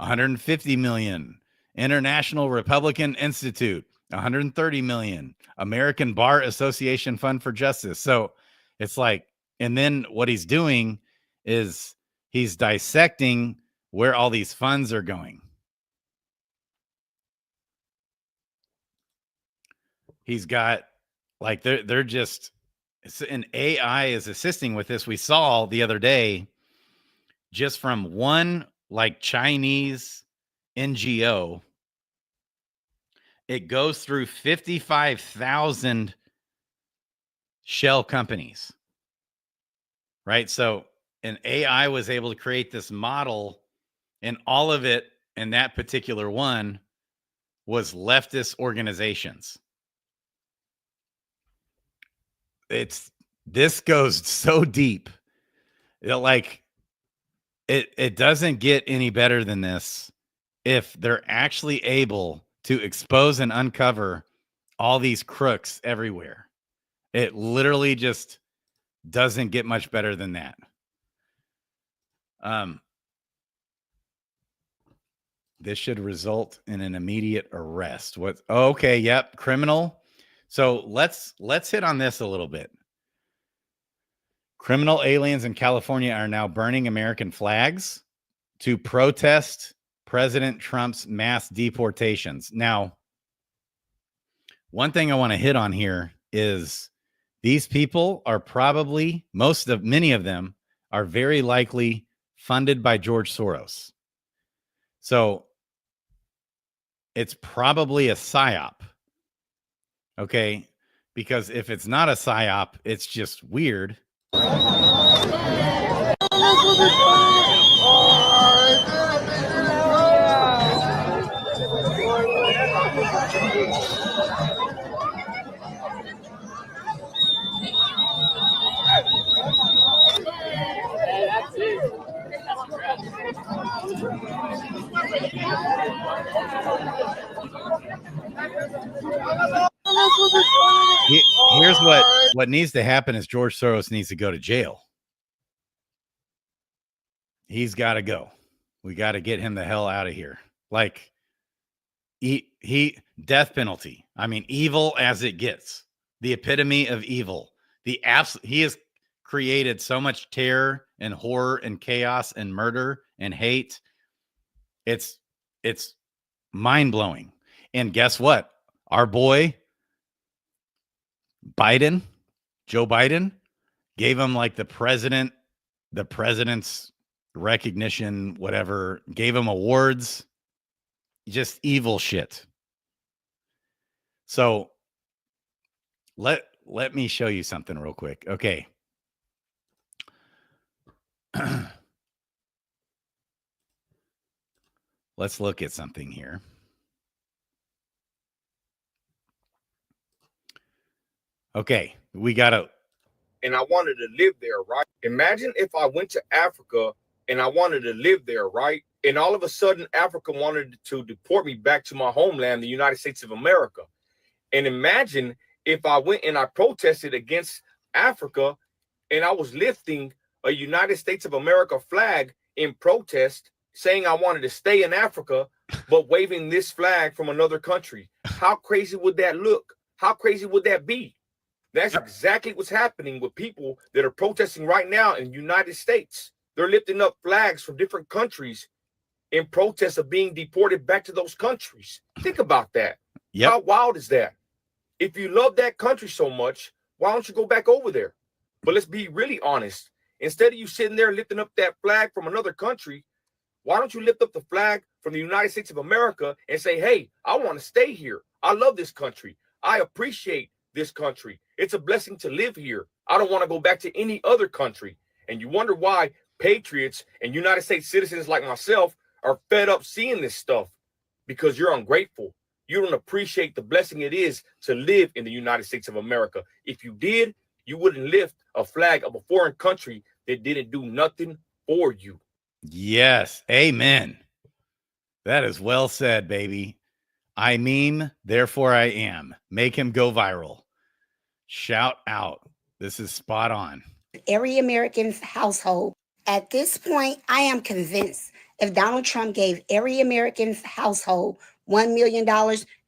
$150 million. International Republican Institute, $130 million. American Bar Association Fund for Justice. So it's like, and then what he's doing is he's dissecting where all these funds are going. He's got, like, they're just, and AI is assisting with this. We saw the other day, just from one like Chinese NGO, it goes through 55,000 shell companies, right? So an AI was able to create this model, and all of it in that particular one was leftist organizations. This goes so deep. It doesn't get any better than this if they're actually able to expose and uncover all these crooks everywhere. It literally just doesn't get much better than that. This should result in an immediate arrest. What? Oh, okay, yep, criminal. So let's hit on this a little bit. Criminal aliens in California are now burning American flags to protest President Trump's mass deportations. Now, one thing I want to hit on here is these people are probably, many of them are very likely funded by George Soros. So it's probably a psyop. Okay. Because if it's not a psyop, it's just weird. Here's what needs to happen is George Soros needs to go to jail. He's got to go. We got to get him the hell out of here. Like, he death penalty. I mean, evil as it gets. The epitome of evil. He has created so much terror and horror and chaos and murder and hate. It's mind-blowing. And guess what? Our boy Biden, Joe Biden, gave him like the president's recognition, whatever, gave him awards, just evil shit. So let me show you something real quick. Okay. Let's look at something here. Okay, we got to. And I wanted to live there, right? Imagine if I went to Africa and I wanted to live there, right? And all of a sudden, Africa wanted to deport me back to my homeland, the United States of America. And imagine if I went and I protested against Africa and I was lifting a United States of America flag in protest saying I wanted to stay in Africa, but waving this flag from another country. How crazy would that look? How crazy would that be? That's exactly what's happening with people that are protesting right now in the United States. They're lifting up flags from different countries in protest of being deported back to those countries. Think about that. Yep. How wild is that? If you love that country so much, why don't you go back over there? But let's be really honest. Instead of you sitting there lifting up that flag from another country, why don't you lift up the flag from the United States of America and say, hey, I want to stay here. I love this country. I appreciate this country. It's a blessing to live here. I don't want to go back to any other country. And you wonder why patriots and United States citizens like myself are fed up seeing this stuff, because you're ungrateful. You don't appreciate the blessing it is to live in the United States of America. If you did, you wouldn't lift a flag of a foreign country that didn't do nothing for you. Yes. Amen. That is well said, baby. I meme, therefore I am. Make him go viral. Shout out. This is spot on. Every American's household. At this point, I am convinced if Donald Trump gave every American's household $1 million,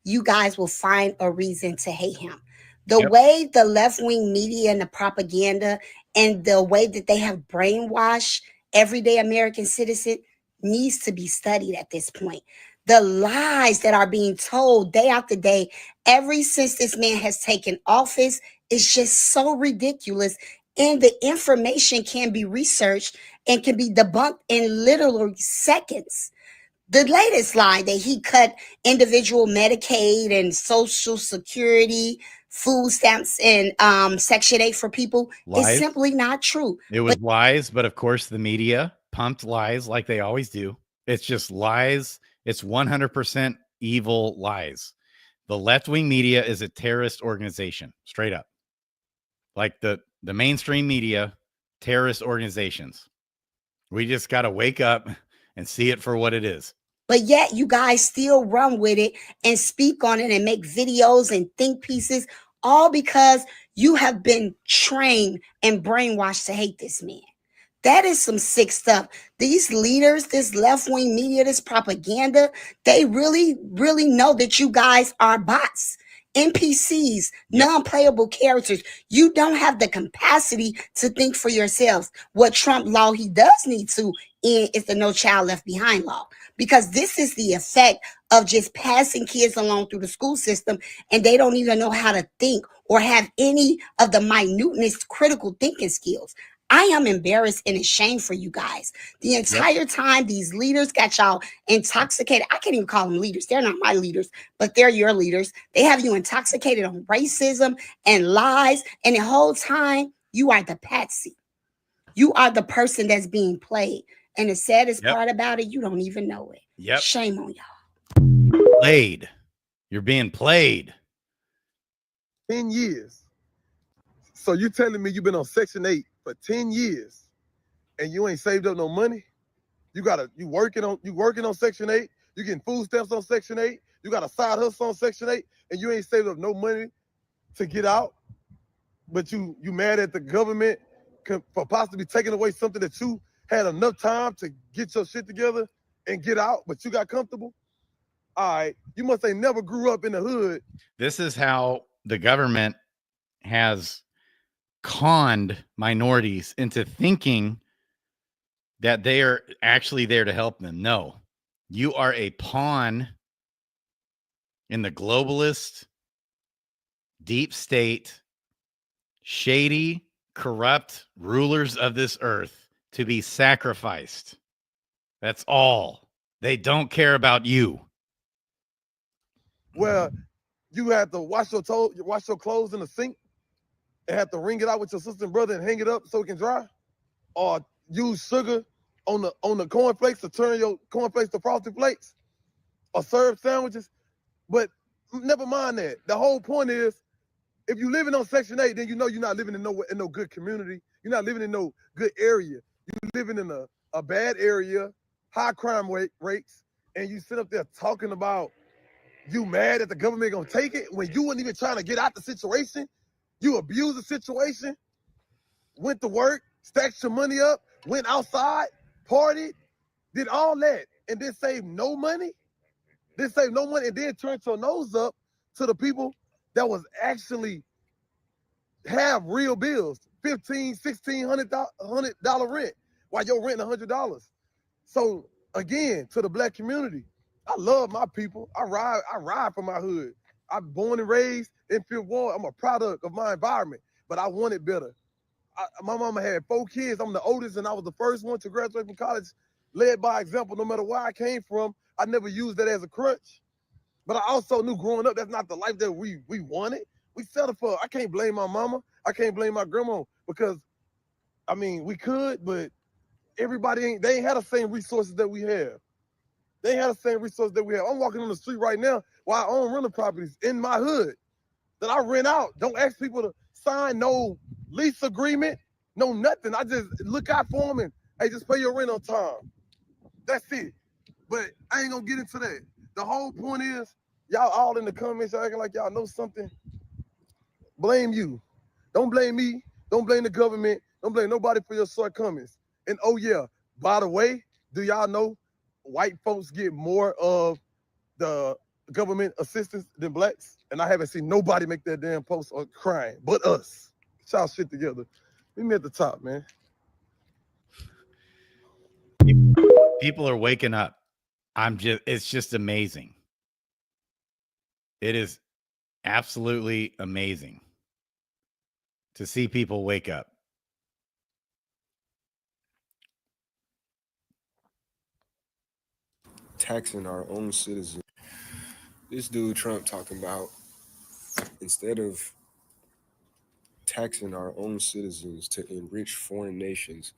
you guys will find a reason to hate him. The way the left-wing media and the propaganda and the way that they have brainwashed everyday American citizen needs to be studied at this point. The lies that are being told day after day, ever since this man has taken office, is just so ridiculous. And the information can be researched and can be debunked in literally seconds. The latest lie that he cut individual Medicaid and Social Security, food stamps, and Section 8 for people is simply not true. It was lies, but of course the media pumped lies like they always do. It's just lies. It's 100% evil lies. The left-wing media is a terrorist organization, straight up. Like the mainstream media, terrorist organizations. We just got to wake up and see it for what it is. But yet you guys still run with it and speak on it and make videos and think pieces, all because you have been trained and brainwashed to hate this man. That is some sick stuff. These leaders, this left-wing media, this propaganda, they really, really know that you guys are bots, NPCs, non-playable characters. You don't have the capacity to think for yourselves. What Trump law he does need to end is the No Child Left Behind law, because this is the effect of just passing kids along through the school system, and they don't even know how to think or have any of the minuteness critical thinking skills. I am embarrassed and ashamed for you guys. The entire time these leaders got y'all intoxicated. I can't even call them leaders. They're not my leaders, but they're your leaders. They have you intoxicated on racism and lies. And the whole time you are the patsy. You are the person that's being played. And the saddest part about it, you don't even know it. Shame on y'all. Played. You're being played. 10 years. So you telling me you've been on Section 8 for 10 years and you ain't saved up no money? You working on Section 8, you getting food stamps on Section 8, you got a side hustle on Section 8, and you ain't saved up no money to get out, but you mad at the government for possibly taking away something that you had enough time to get your shit together and get out, but you got comfortable? All right, you must ain't never grew up in the hood. This is how the government has conned minorities into thinking that they are actually there to help them. No, you are a pawn in the globalist, deep state, shady, corrupt rulers of this earth to be sacrificed. That's all. They don't care about you. Well, you have to wash your clothes in the sink and have to wring it out with your sister and brother and hang it up so it can dry, or use sugar on the cornflakes to turn your cornflakes to frosted flakes, or serve sandwiches. But never mind that. The whole point is, if you're living on Section 8, then you know you're not living in no good community. You're not living in no good area. You're living in a bad area, high crime rates, and you sit up there talking about you mad that the government gonna take it when you weren't even trying to get out the situation. You abused the situation, went to work, stacked your money up, went outside, partied, did all that, and then save no money? And then turn your nose up to the people that was actually have real bills, $1,500, $1,600 rent, while you're renting $100. So again, to the black community, I love my people. I ride for my hood. I'm born and raised in Fifth Ward. I'm a product of my environment, but I want it better. My mama had 4 kids. I'm the oldest, and I was the first one to graduate from college, led by example. No matter where I came from, I never used that as a crutch. But I also knew growing up, that's not the life that we wanted. We settled for. I can't blame my mama. I can't blame my grandma because, I mean, we could, but everybody they ain't had the same resources that we have. They ain't had the same resources that we have. I'm walking on the street right now while I own rental properties in my hood that I rent out. Don't ask people to sign no lease agreement, no nothing. I just look out for them and, hey, just pay your rent on time. That's it. But I ain't gonna get into that. The whole point is, y'all all in the comments acting like y'all know something. Blame you. Don't blame me. Don't blame the government. Don't blame nobody for your shortcomings. And oh yeah, by the way, do y'all know white folks get more of the government assistance than blacks? And I haven't seen nobody make that damn post or crying but us. Get y'all shit together. Meet me at the top, man. People are waking up. It's just amazing. It is absolutely amazing to see people wake up. Taxing our own citizens. This dude Trump talking about instead of taxing our own citizens to enrich foreign nations,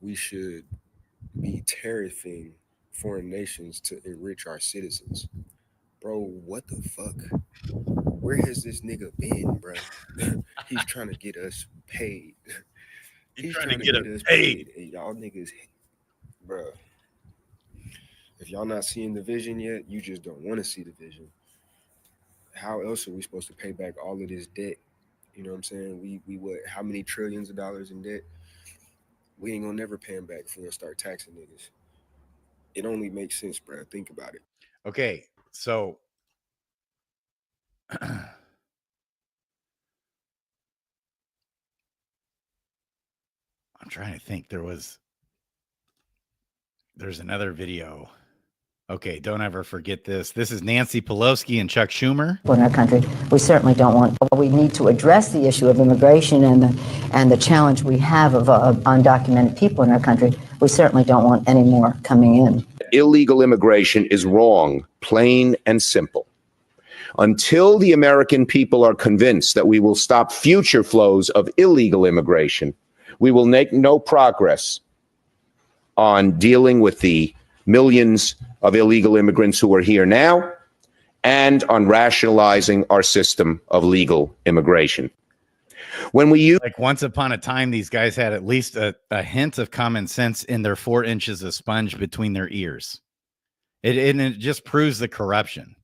we should be tariffing foreign nations to enrich our citizens. Bro, what the fuck? Where has this nigga been, bro? He's trying to get us paid. He's trying to get us paid. And y'all niggas, bro. If y'all not seeing the vision yet, you just don't want to see the vision. How else are we supposed to pay back all of this debt? You know what I'm saying? We what? How many trillions of dollars in debt? We ain't gonna never pay them back if we don't start taxing niggas. It only makes sense, bro. Think about it. Okay, so I'm trying to think. There's another video. Okay, don't ever forget this. This is Nancy Pelosi and Chuck Schumer. In our country, we certainly don't want. We need to address the issue of immigration and the challenge we have of undocumented people in our country. We certainly don't want any more coming in. Illegal immigration is wrong, plain and simple. Until the American people are convinced that we will stop future flows of illegal immigration, we will make no progress on dealing with the millions of illegal immigrants who are here now and on rationalizing our system of legal immigration. When we use, like, once upon a time, these guys had at least a hint of common sense in their 4 inches of sponge between their ears. It just proves the corruption.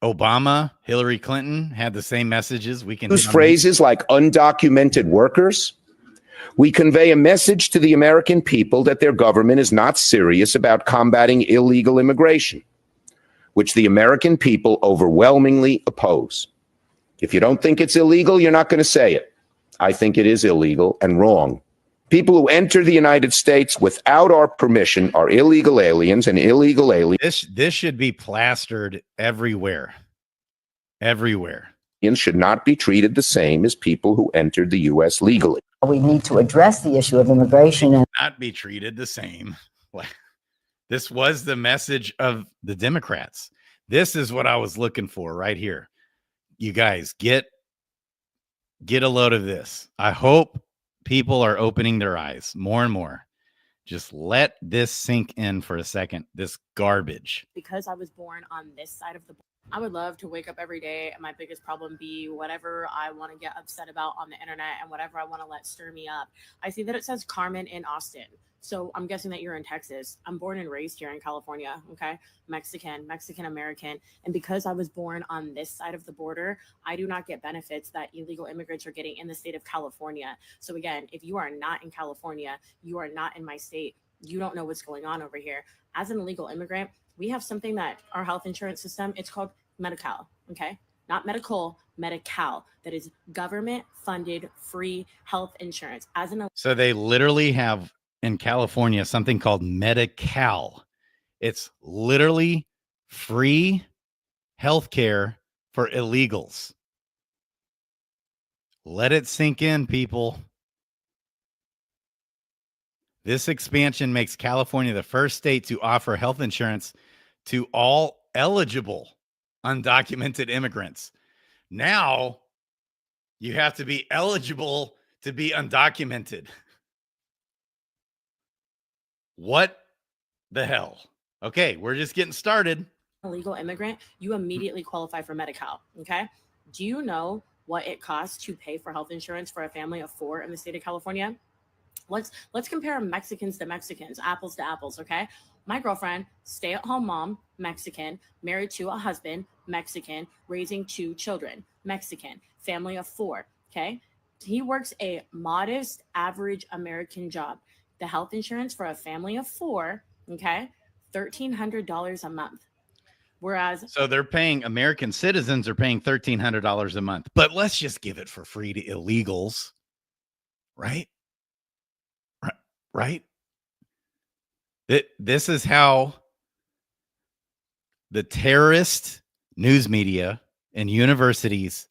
Obama, Hillary Clinton had the same messages. We can use phrases like undocumented workers. We convey a message to the American people that their government is not serious about combating illegal immigration, which the American people overwhelmingly oppose. If you don't think it's illegal, you're not going to say it. I think it is illegal and wrong. People who enter the United States without our permission are illegal aliens, and illegal aliens. This should be plastered everywhere. Everywhere. Should not be treated the same as people who entered the U.S. legally. We need to address the issue of immigration and not be treated the same. This was the message of the Democrats. This is what I was looking for right here. You guys get a load of this. I hope people are opening their eyes more and more. Just let this sink in for a second. This garbage. Because I was born on this side of the I would love to wake up every day and my biggest problem be whatever I want to get upset about on the internet and whatever I want to let stir me up. I see that it says Carmen in Austin. So I'm guessing that you're in Texas. I'm born and raised here in California, okay? Mexican American. And because I was born on this side of the border, I do not get benefits that illegal immigrants are getting in the state of California. So again, if you are not in California, you are not in my state. You don't know what's going on over here. As an illegal immigrant, we have something that our health insurance system, it's called Medi-Cal, okay? Not medical, Medi-Cal. That is government funded free health insurance. So they literally have in California something called Medi-Cal. It's literally free healthcare for illegals. Let it sink in, people. This expansion makes California the first state to offer health insurance to all eligible undocumented immigrants. Now you have to be eligible to be undocumented. What the hell? Okay, we're just getting started. Illegal immigrant, you immediately qualify for Medi-Cal, okay? Do you know what it costs to pay for health insurance for a family of 4 in the state of California? Let's compare Mexicans to Mexicans, apples to apples, okay? My girlfriend, stay-at-home mom, Mexican, married to a husband, Mexican, raising 2 children, Mexican, family of 4, okay? He works a modest average American job. The health insurance for a family of 4, okay, $1,300 a month. Whereas, so they're paying, American citizens are paying $1,300 a month, but let's just give it for free to illegals, right? Right? This is how the terrorist news media and universities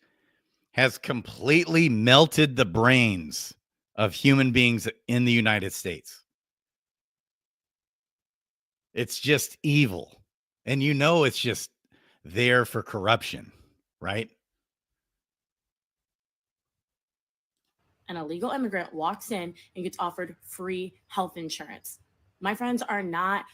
has completely melted the brains of human beings in the United States. It's just evil. And you know it's just there for corruption, right? an illegal immigrant walks in and gets offered free health insurance. My friends are not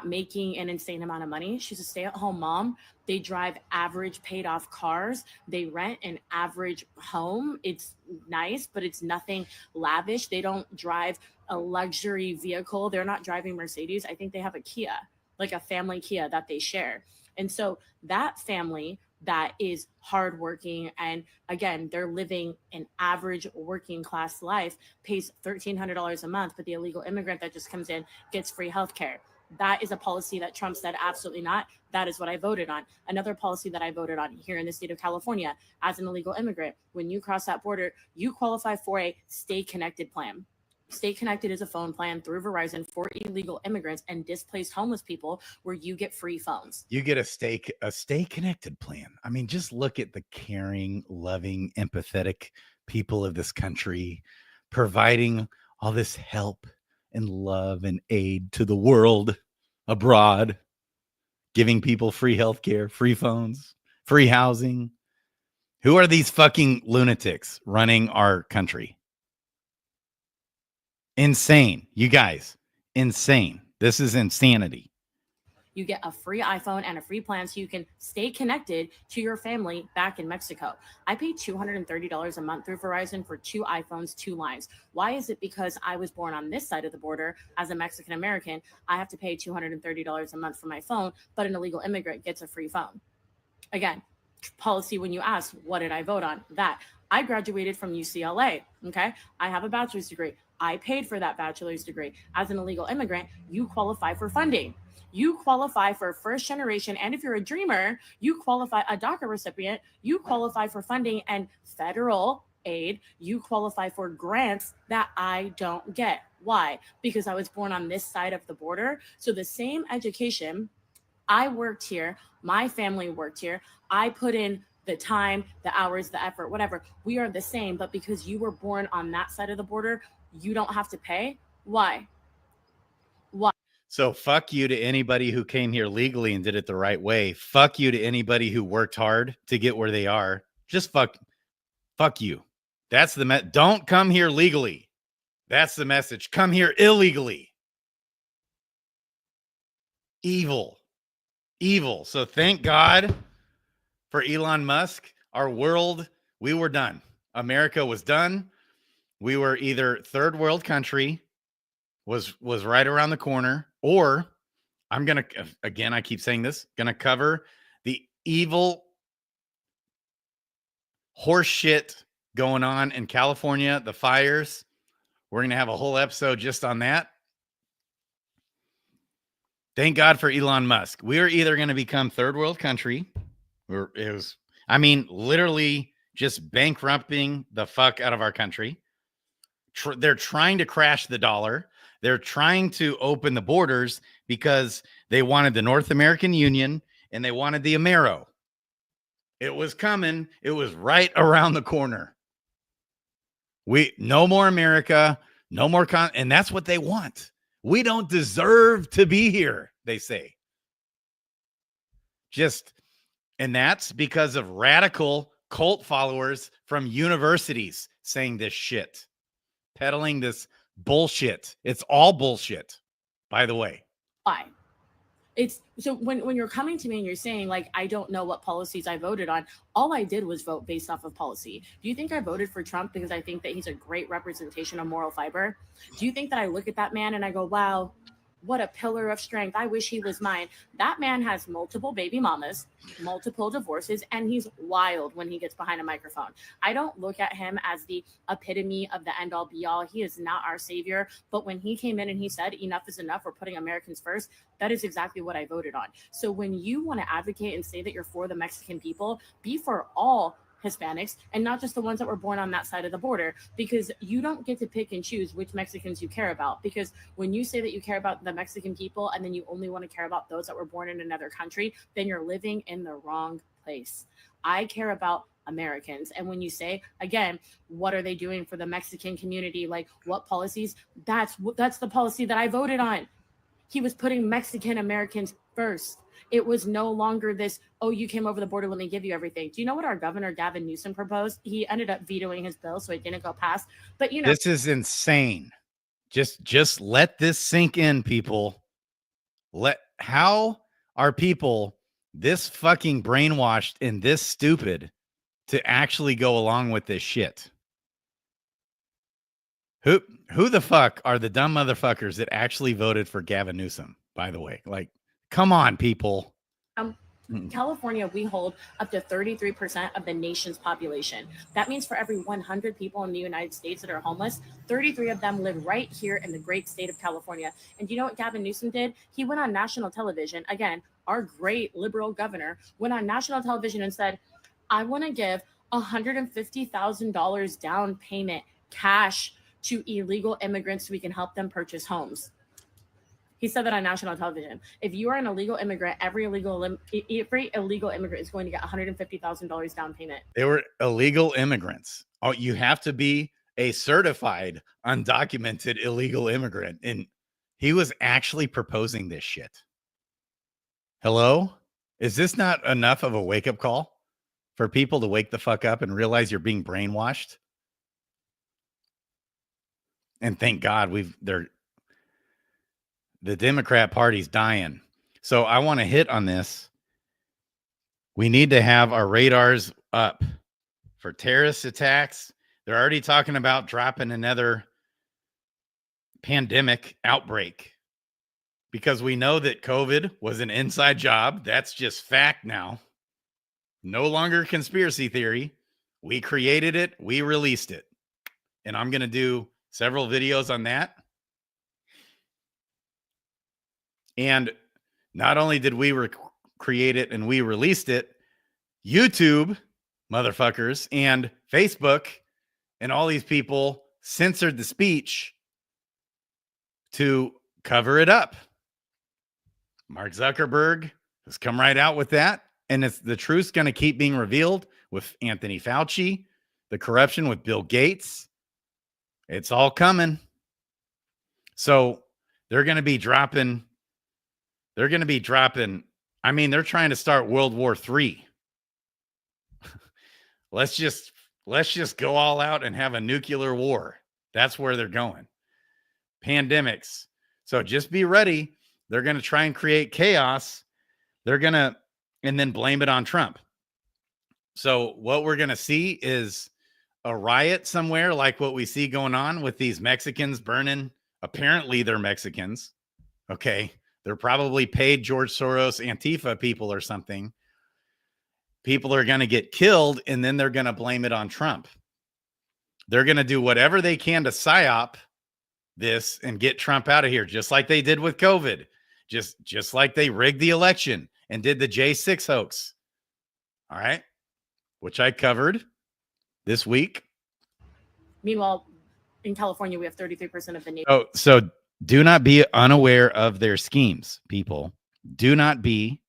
making an insane amount of money. She's a stay-at-home mom. They drive average paid off cars. They rent an average home. It's nice, but it's nothing lavish. They don't drive a luxury vehicle. They're not driving Mercedes. I think they have a Kia, like a family Kia that they share. And so that family that is hardworking and again, they're living an average working class life, pays $1,300 a month, but the illegal immigrant that just comes in gets free healthcare. That is a policy that Trump said absolutely not. That is what I voted on. Another policy that I voted on here in the state of California, as an illegal immigrant, when you cross that border, you qualify for a Stay Connected plan. Stay Connected is a phone plan through Verizon for illegal immigrants and displaced homeless people where you get free phones. You get a Stay Connected plan. I mean, just look at the caring, loving, empathetic people of this country providing all this help and love and aid to the world abroad, giving people free healthcare, free phones, free housing. Who are these fucking lunatics running our country? Insane. You guys, insane. This is insanity. You get a free iPhone and a free plan so you can stay connected to your family back in Mexico. I pay $230 a month through Verizon for 2 iPhones, 2 lines. Why is it because I was born on this side of the border as a Mexican American, I have to pay $230 a month for my phone, but an illegal immigrant gets a free phone? Again, policy when you ask, what did I vote on? That. I graduated from UCLA, okay? I have a bachelor's degree. I paid for that bachelor's degree. As an illegal immigrant, you qualify for funding. You qualify for first generation. And if you're a dreamer, you qualify, a DACA recipient, you qualify for funding and federal aid. You qualify for grants that I don't get. Why? Because I was born on this side of the border. So the same education, I worked here, my family worked here, I put in the time, the hours, the effort, whatever. We are the same, but because you were born on that side of the border, you don't have to pay. Why? Why? So fuck you to anybody who came here legally and did it the right way. Fuck you to anybody who worked hard to get where they are. Just fuck you. That's the don't come here legally. That's the message. Come here illegally. Evil. So thank God for Elon Musk. Our world, we were done. America was done. We were either third world country, was right around the corner, or I'm going to, again, I keep saying this, going to cover the evil horse shit going on in California, the fires. We're going to have a whole episode just on that. Thank God for Elon Musk. We are either going to become third world country, or literally just bankrupting the fuck out of our country. They're trying to crash the dollar. They're trying to open the borders because they wanted the North American Union and they wanted the Amero. It was coming. It was right around the corner. No more America, no more and that's what they want. We don't deserve to be here, they say. And that's because of radical cult followers from universities saying this shit, peddling this bullshit. It's all bullshit, by the way. Why? It's so when you're coming to me and you're saying, like, I don't know what policies I voted on, all I did was vote based off of policy. Do you think I voted for Trump because I think that he's a great representation of moral fiber? Do you think that I look at that man and I go, wow, what a pillar of strength. I wish he was mine. That man has multiple baby mamas, multiple divorces, and he's wild when he gets behind a microphone. I don't look at him as the epitome of the end all be all. He is not our savior. But when he came in and he said, enough is enough, we're putting Americans first, that is exactly what I voted on. So when you want to advocate and say that you're for the Mexican people, be for all Hispanics and not just the ones that were born on that side of the border, because you don't get to pick and choose which Mexicans you care about. Because when you say that you care about the Mexican people and then you only want to care about those that were born in another country, then you're living in the wrong place. I care about Americans. And when you say, again, what are they doing for the Mexican community? Like, what policies? That's the policy that I voted on. He was putting Mexican Americans first. It was no longer this, oh, you came over the border, let me give you everything. Do you know what our governor, Gavin Newsom, proposed? He ended up vetoing his bill, so it didn't go past. But, this is insane. Just let this sink in, people. How are people this fucking brainwashed and this stupid to actually go along with this shit? Who the fuck are the dumb motherfuckers that actually voted for Gavin Newsom, by the way? Like, come on, people. California, we hold up to 33% of the nation's population. That means for every 100 people in the United States that are homeless, 33 of them live right here in the great state of California. And you know what Gavin Newsom did? He went on national television. Again, our great liberal governor went on national television and said, I want to give $150,000 down payment cash to illegal immigrants so we can help them purchase homes. He said that on national television. If you are an illegal immigrant, every illegal immigrant is going to get $150,000 down payment. They were illegal immigrants. Oh, you have to be a certified undocumented illegal immigrant. And he was actually proposing this shit. Hello? Is this not enough of a wake-up call for people to wake the fuck up and realize you're being brainwashed? And thank God the Democrat Party's dying. So I want to hit on this. We need to have our radars up for terrorist attacks. They're already talking about dropping another pandemic outbreak because we know that COVID was an inside job. That's just fact now. No longer conspiracy theory. We created it. We released it. And I'm going to do several videos on that. And not only did we create it and we released it, YouTube, motherfuckers, and Facebook and all these people censored the speech to cover it up. Mark Zuckerberg has come right out with that. And the truth's going to keep being revealed with Anthony Fauci, the corruption with Bill Gates. It's all coming. So they're going to be dropping. I mean, they're trying to start World War III. Let's just go all out and have a nuclear war. That's where they're going. Pandemics. So just be ready. They're going to try and create chaos. And then blame it on Trump. So what we're going to see is a riot somewhere like what we see going on with these Mexicans burning. Apparently they're Mexicans. Okay. They're probably paid George Soros Antifa people or something. People are going to get killed and then they're going to blame it on Trump. They're going to do whatever they can to psyop this and get Trump out of here, just like they did with COVID, just like they rigged the election and did the J6 hoax. All right, which I covered this week. Meanwhile, in California, we have 33% of the nation. Oh, so do not be unaware of their schemes, people. Do not be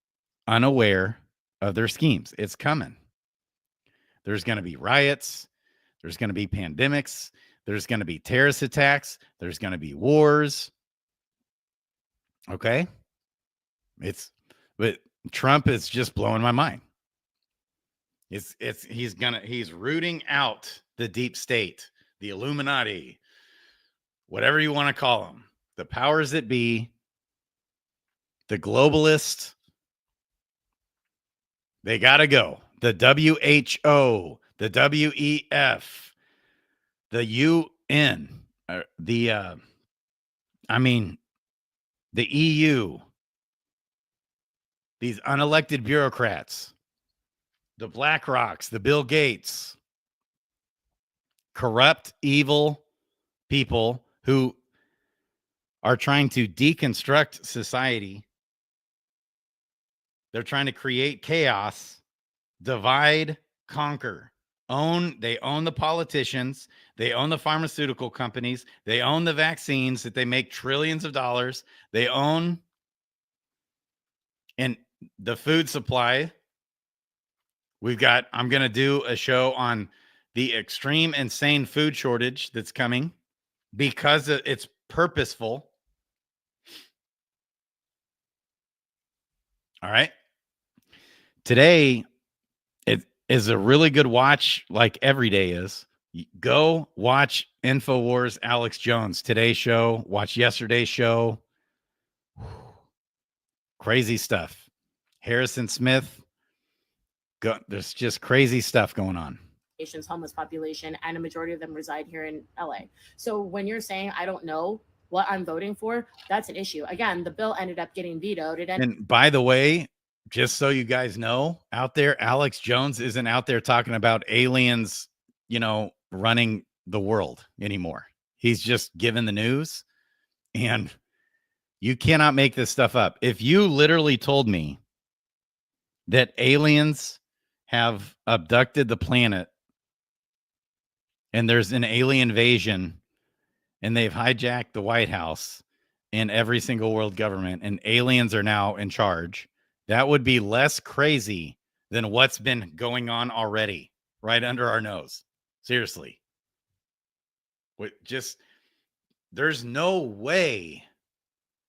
unaware of their schemes. It's coming. There's going to be riots. There's going to be pandemics. There's going to be terrorist attacks. There's going to be wars. Okay. But Trump is just blowing my mind. He's rooting out the deep state, the Illuminati, whatever you want to call them, the powers that be, the globalists. They got to go. The WHO, the WEF, the UN, the EU, these unelected bureaucrats, the BlackRocks, the Bill Gates, corrupt, evil people who are trying to deconstruct society. They're trying to create chaos, divide, conquer. They own the politicians. They own the pharmaceutical companies. They own the vaccines that they make trillions of dollars. They own and the food supply. I'm going to do a show on the extreme, insane food shortage that's coming because it's purposeful. All right. Today, it is a really good watch, like every day is. Go watch InfoWars Alex Jones, today's show. Watch yesterday's show. Crazy stuff. Harrison Smith. There's just crazy stuff going on. Nation's homeless population, and a majority of them reside here in LA. So when you're saying I don't know what I'm voting for, that's an issue. Again, the bill ended up getting vetoed. And by the way, just so you guys know out there, Alex Jones isn't out there talking about aliens, running the world anymore. He's just given the news, and you cannot make this stuff up. If you literally told me that aliens have abducted the planet and there's an alien invasion and they've hijacked the White House and every single world government and aliens are now in charge, that would be less crazy than what's been going on already right under our nose. Seriously. There's no way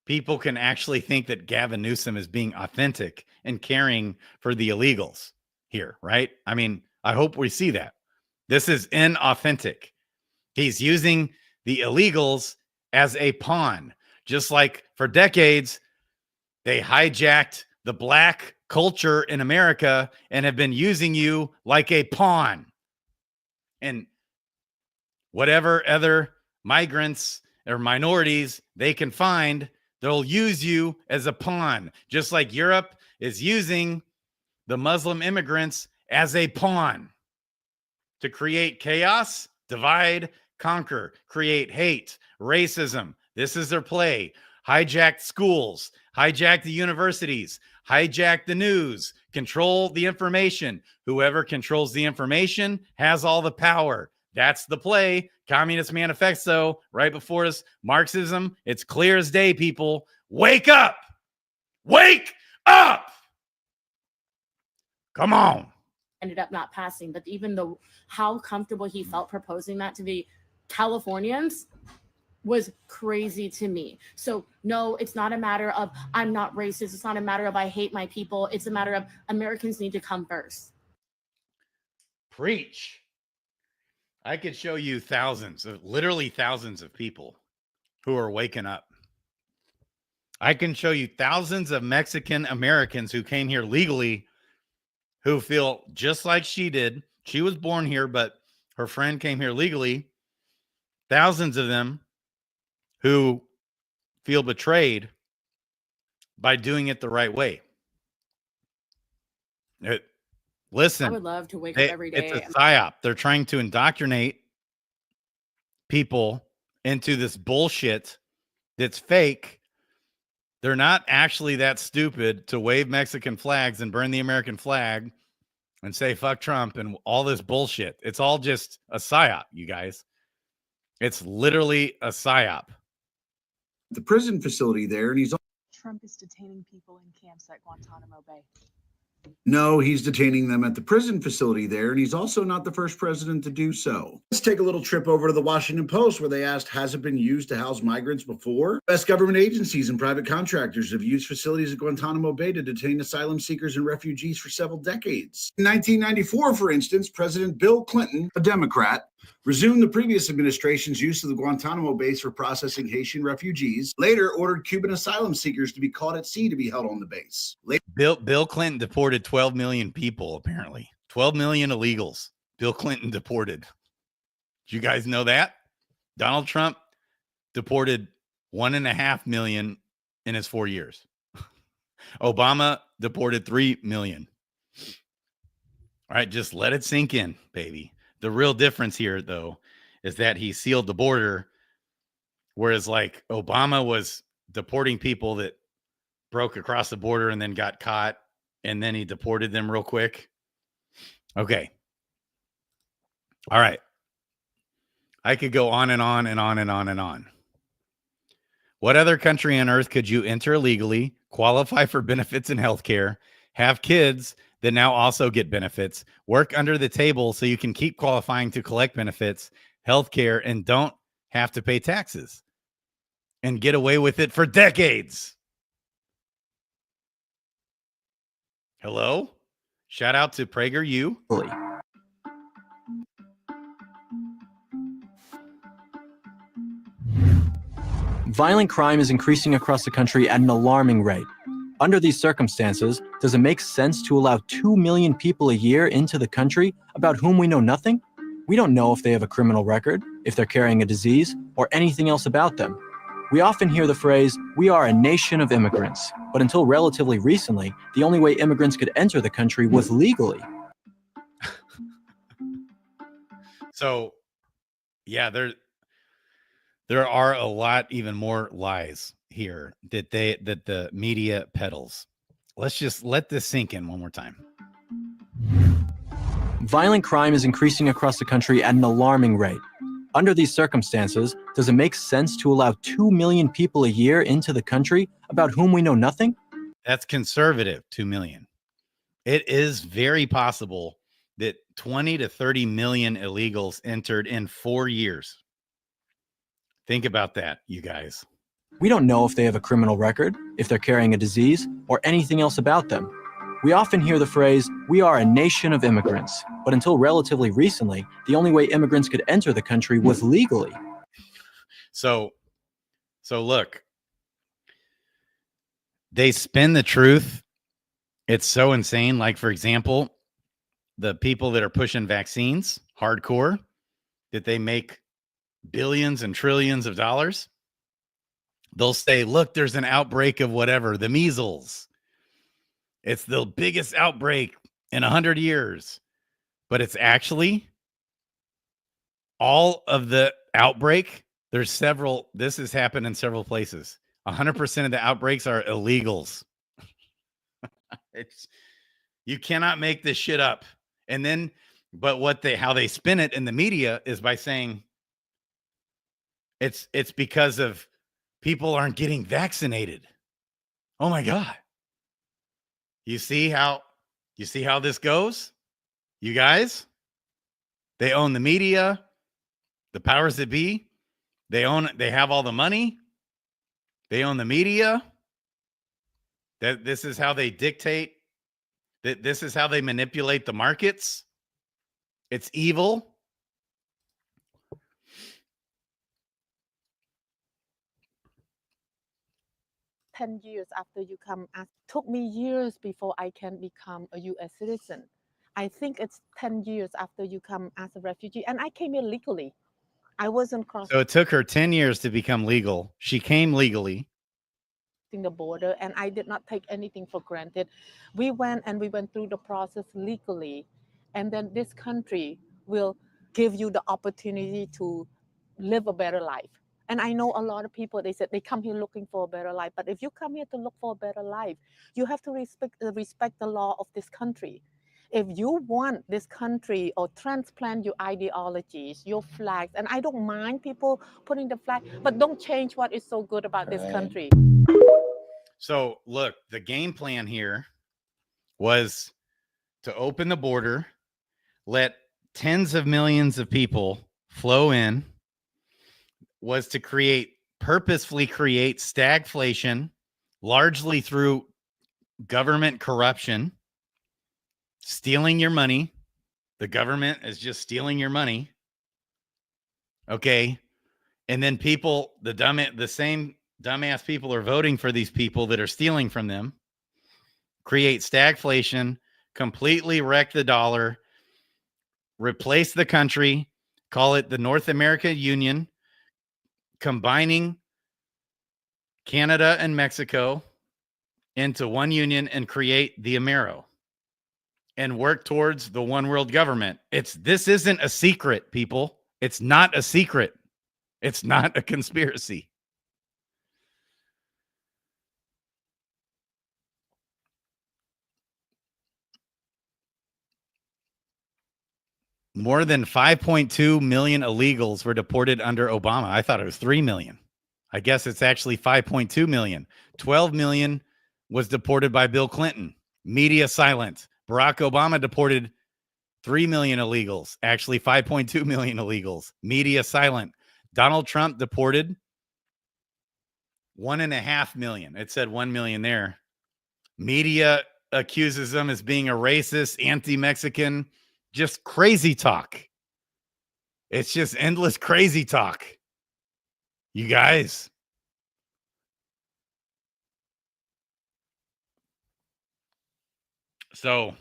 people can actually think that Gavin Newsom is being authentic and caring for the illegals here, right? I mean, I hope we see that. This is inauthentic. He's using the illegals as a pawn, just like for decades, they hijacked the black culture in America and have been using you like a pawn. And whatever other migrants or minorities they can find, they'll use you as a pawn, just like Europe is using the Muslim immigrants as a pawn to create chaos, divide, conquer, create hate, racism. This is their play. Hijack schools, hijack the universities, hijack the news, control the information. Whoever controls the information has all the power. That's the play. Communist Manifesto, right before us, Marxism. It's clear as day, people. Wake up! Wake up! Come on. Ended up not passing, but even though how comfortable he felt proposing that to the Californians was crazy to me. So no, it's not a matter of I'm not racist. It's not a matter of I hate my people. It's a matter of Americans need to come first. Preach. I could show you literally thousands of people who are waking up. I can show you thousands of Mexican Americans who came here legally who feel just like she did. She was born here, but her friend came here legally. Thousands of them who feel betrayed by doing it the right way. Listen, I would love to wake up every day. It's a psyop. They're trying to indoctrinate people into this bullshit that's fake, They're not actually that stupid to wave Mexican flags and burn the American flag and say fuck Trump and all this bullshit. It's all just a psyop, you guys. It's literally a psyop. The prison facility there, and he's Trump is detaining people in camps at Guantanamo Bay. No, he's detaining them at the prison facility there, and he's also not the first president to do so. Let's take a little trip over to the Washington Post, where they asked, has it been used to house migrants before? Best government agencies and private contractors have used facilities at Guantanamo Bay to detain asylum seekers and refugees for several decades. In 1994, for instance, President Bill Clinton, a Democrat, resumed the previous administration's use of the Guantanamo base for processing Haitian refugees, later ordered Cuban asylum seekers to be caught at sea to be held on the base. Bill Clinton deported 12 million people, apparently. 12 million illegals. Bill Clinton deported. Did you guys know that? Donald Trump deported 1.5 million in his 4 years. Obama deported 3 million. All right, just let it sink in, baby. The real difference here, though, is that he sealed the border, whereas like Obama was deporting people that broke across the border and then got caught, and then he deported them real quick. Okay. All right. I could go on and on and on and on and on. What other country on earth could you enter illegally, qualify for benefits and healthcare, have kids that now also get benefits, work under the table so you can keep qualifying to collect benefits, healthcare, and don't have to pay taxes, and get away with it for decades? Hello? Shout out to PragerU. Violent crime is increasing across the country at an alarming rate. Under these circumstances, does it make sense to allow 2 million people a year into the country about whom we know nothing? We don't know if they have a criminal record, if they're carrying a disease, or anything else about them. We often hear the phrase, we are a nation of immigrants, but until relatively recently, the only way immigrants could enter the country was legally. So, yeah, there are a lot even more lies here that the media peddles. Let's just let this sink in one more time. Violent crime is increasing across the country at an alarming rate. Under these circumstances, does it make sense to allow 2 million people a year into the country about whom we know nothing? That's conservative, 2 million. It is very possible that 20 to 30 million illegals entered in 4 years. Think about that, you guys. We don't know if they have a criminal record, if they're carrying a disease, or anything else about them. We often hear the phrase, we are a nation of immigrants, but until relatively recently, the only way immigrants could enter the country was legally. So look, they spin the truth. It's so insane. Like, for example, the people that are pushing vaccines hardcore, that they make billions and trillions of dollars. They'll say, look, there's an outbreak of whatever, the measles. It's the biggest outbreak in 100 years. But it's actually all of the outbreak. There's several. This has happened in several places. 100% of the outbreaks are illegals. You cannot make this shit up. And then, but how they spin it in the media is by saying it's because of people aren't getting vaccinated. Oh my God. You see how this goes? You guys? They own the media, the powers that be. They have all the money. They own the media. That this is how they dictate. That this is how they manipulate the markets. It's evil. Ten years after you come, took me years before I can become a U.S. citizen. I think it's 10 years after you come as a refugee, and I came here legally. I wasn't crossing. So it took her 10 years to become legal. She came legally. The border, and I did not take anything for granted. We went through the process legally, and then this country will give you the opportunity to live a better life. And I know a lot of people, they said they come here looking for a better life. But if you come here to look for a better life, you have to respect the law of this country. If you want this country or transplant your ideologies, your flags, and I don't mind people putting the flag, but don't change what is so good about this country. So look, the game plan here was to open the border, let tens of millions of people flow in, was to purposefully create stagflation, largely through government corruption, stealing your money. The government is just stealing your money. Okay. And then people, the same dumbass people are voting for these people that are stealing from them, create stagflation, completely wreck the dollar, replace the country, call it the North America Union, combining Canada and Mexico into one union and create the Amero and work towards the one world government. This isn't a secret, people. It's not a secret. It's not a conspiracy. More than 5.2 million illegals were deported under Obama. I thought it was 3 million. I guess it's actually 5.2 million. 12 million was deported by Bill Clinton. Media silent. Barack Obama deported 3 million illegals. Actually, 5.2 million illegals. Media silent. Donald Trump deported 1.5 million. It said 1 million there. Media accuses him as being a racist, anti-Mexican, just crazy talk. It's just endless crazy talk. You guys. So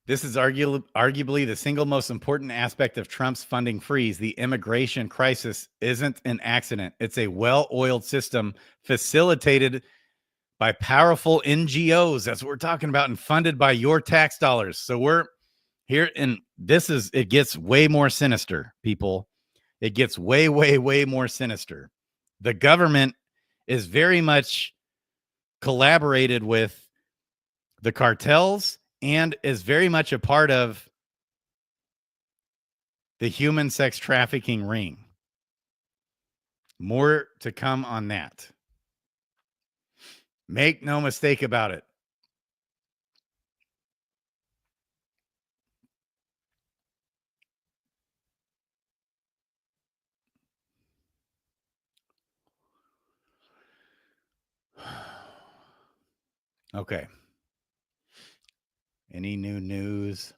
this is arguably the single most important aspect of Trump's funding freeze. The immigration crisis isn't an accident. It's a well-oiled system facilitated by powerful NGOs. That's what we're talking about, and funded by your tax dollars. So we're here, and it gets way more sinister, people. It gets way, way, way more sinister. The government is very much collaborated with the cartels and is very much a part of the human sex trafficking ring. More to come on that. Make no mistake about it. Okay. Any new news?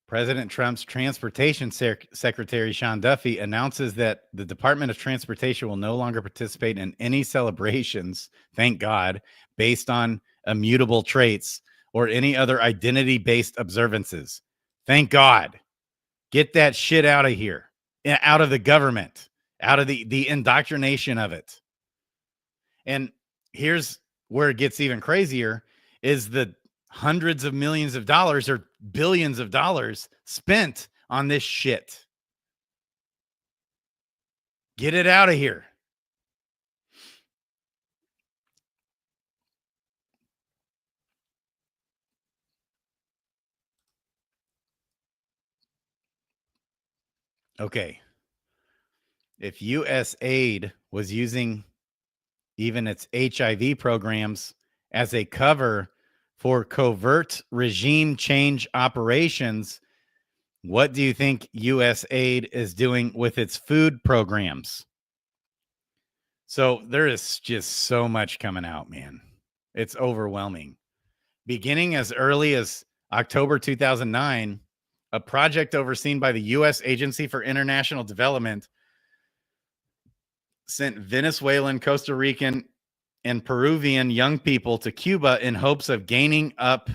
President Trump's Transportation Secretary Sean Duffy announces that the Department of Transportation will no longer participate in any celebrations, thank God, based on immutable traits or any other identity-based observances. Thank God. Get that shit out of here, out of the government, out of the indoctrination of it. And here's where it gets even crazier is the hundreds of millions of dollars or billions of dollars spent on this shit. Get it out of here. Okay. If U.S. aid was using even its HIV programs as a cover for covert regime change operations, what do you think U.S. aid is doing with its food programs? So there is just so much coming out, man. It's overwhelming. Beginning as early as October 2009, a project overseen by the U.S. Agency for International Development sent Venezuelan, Costa Rican, and Peruvian young people to Cuba in hopes of gaining up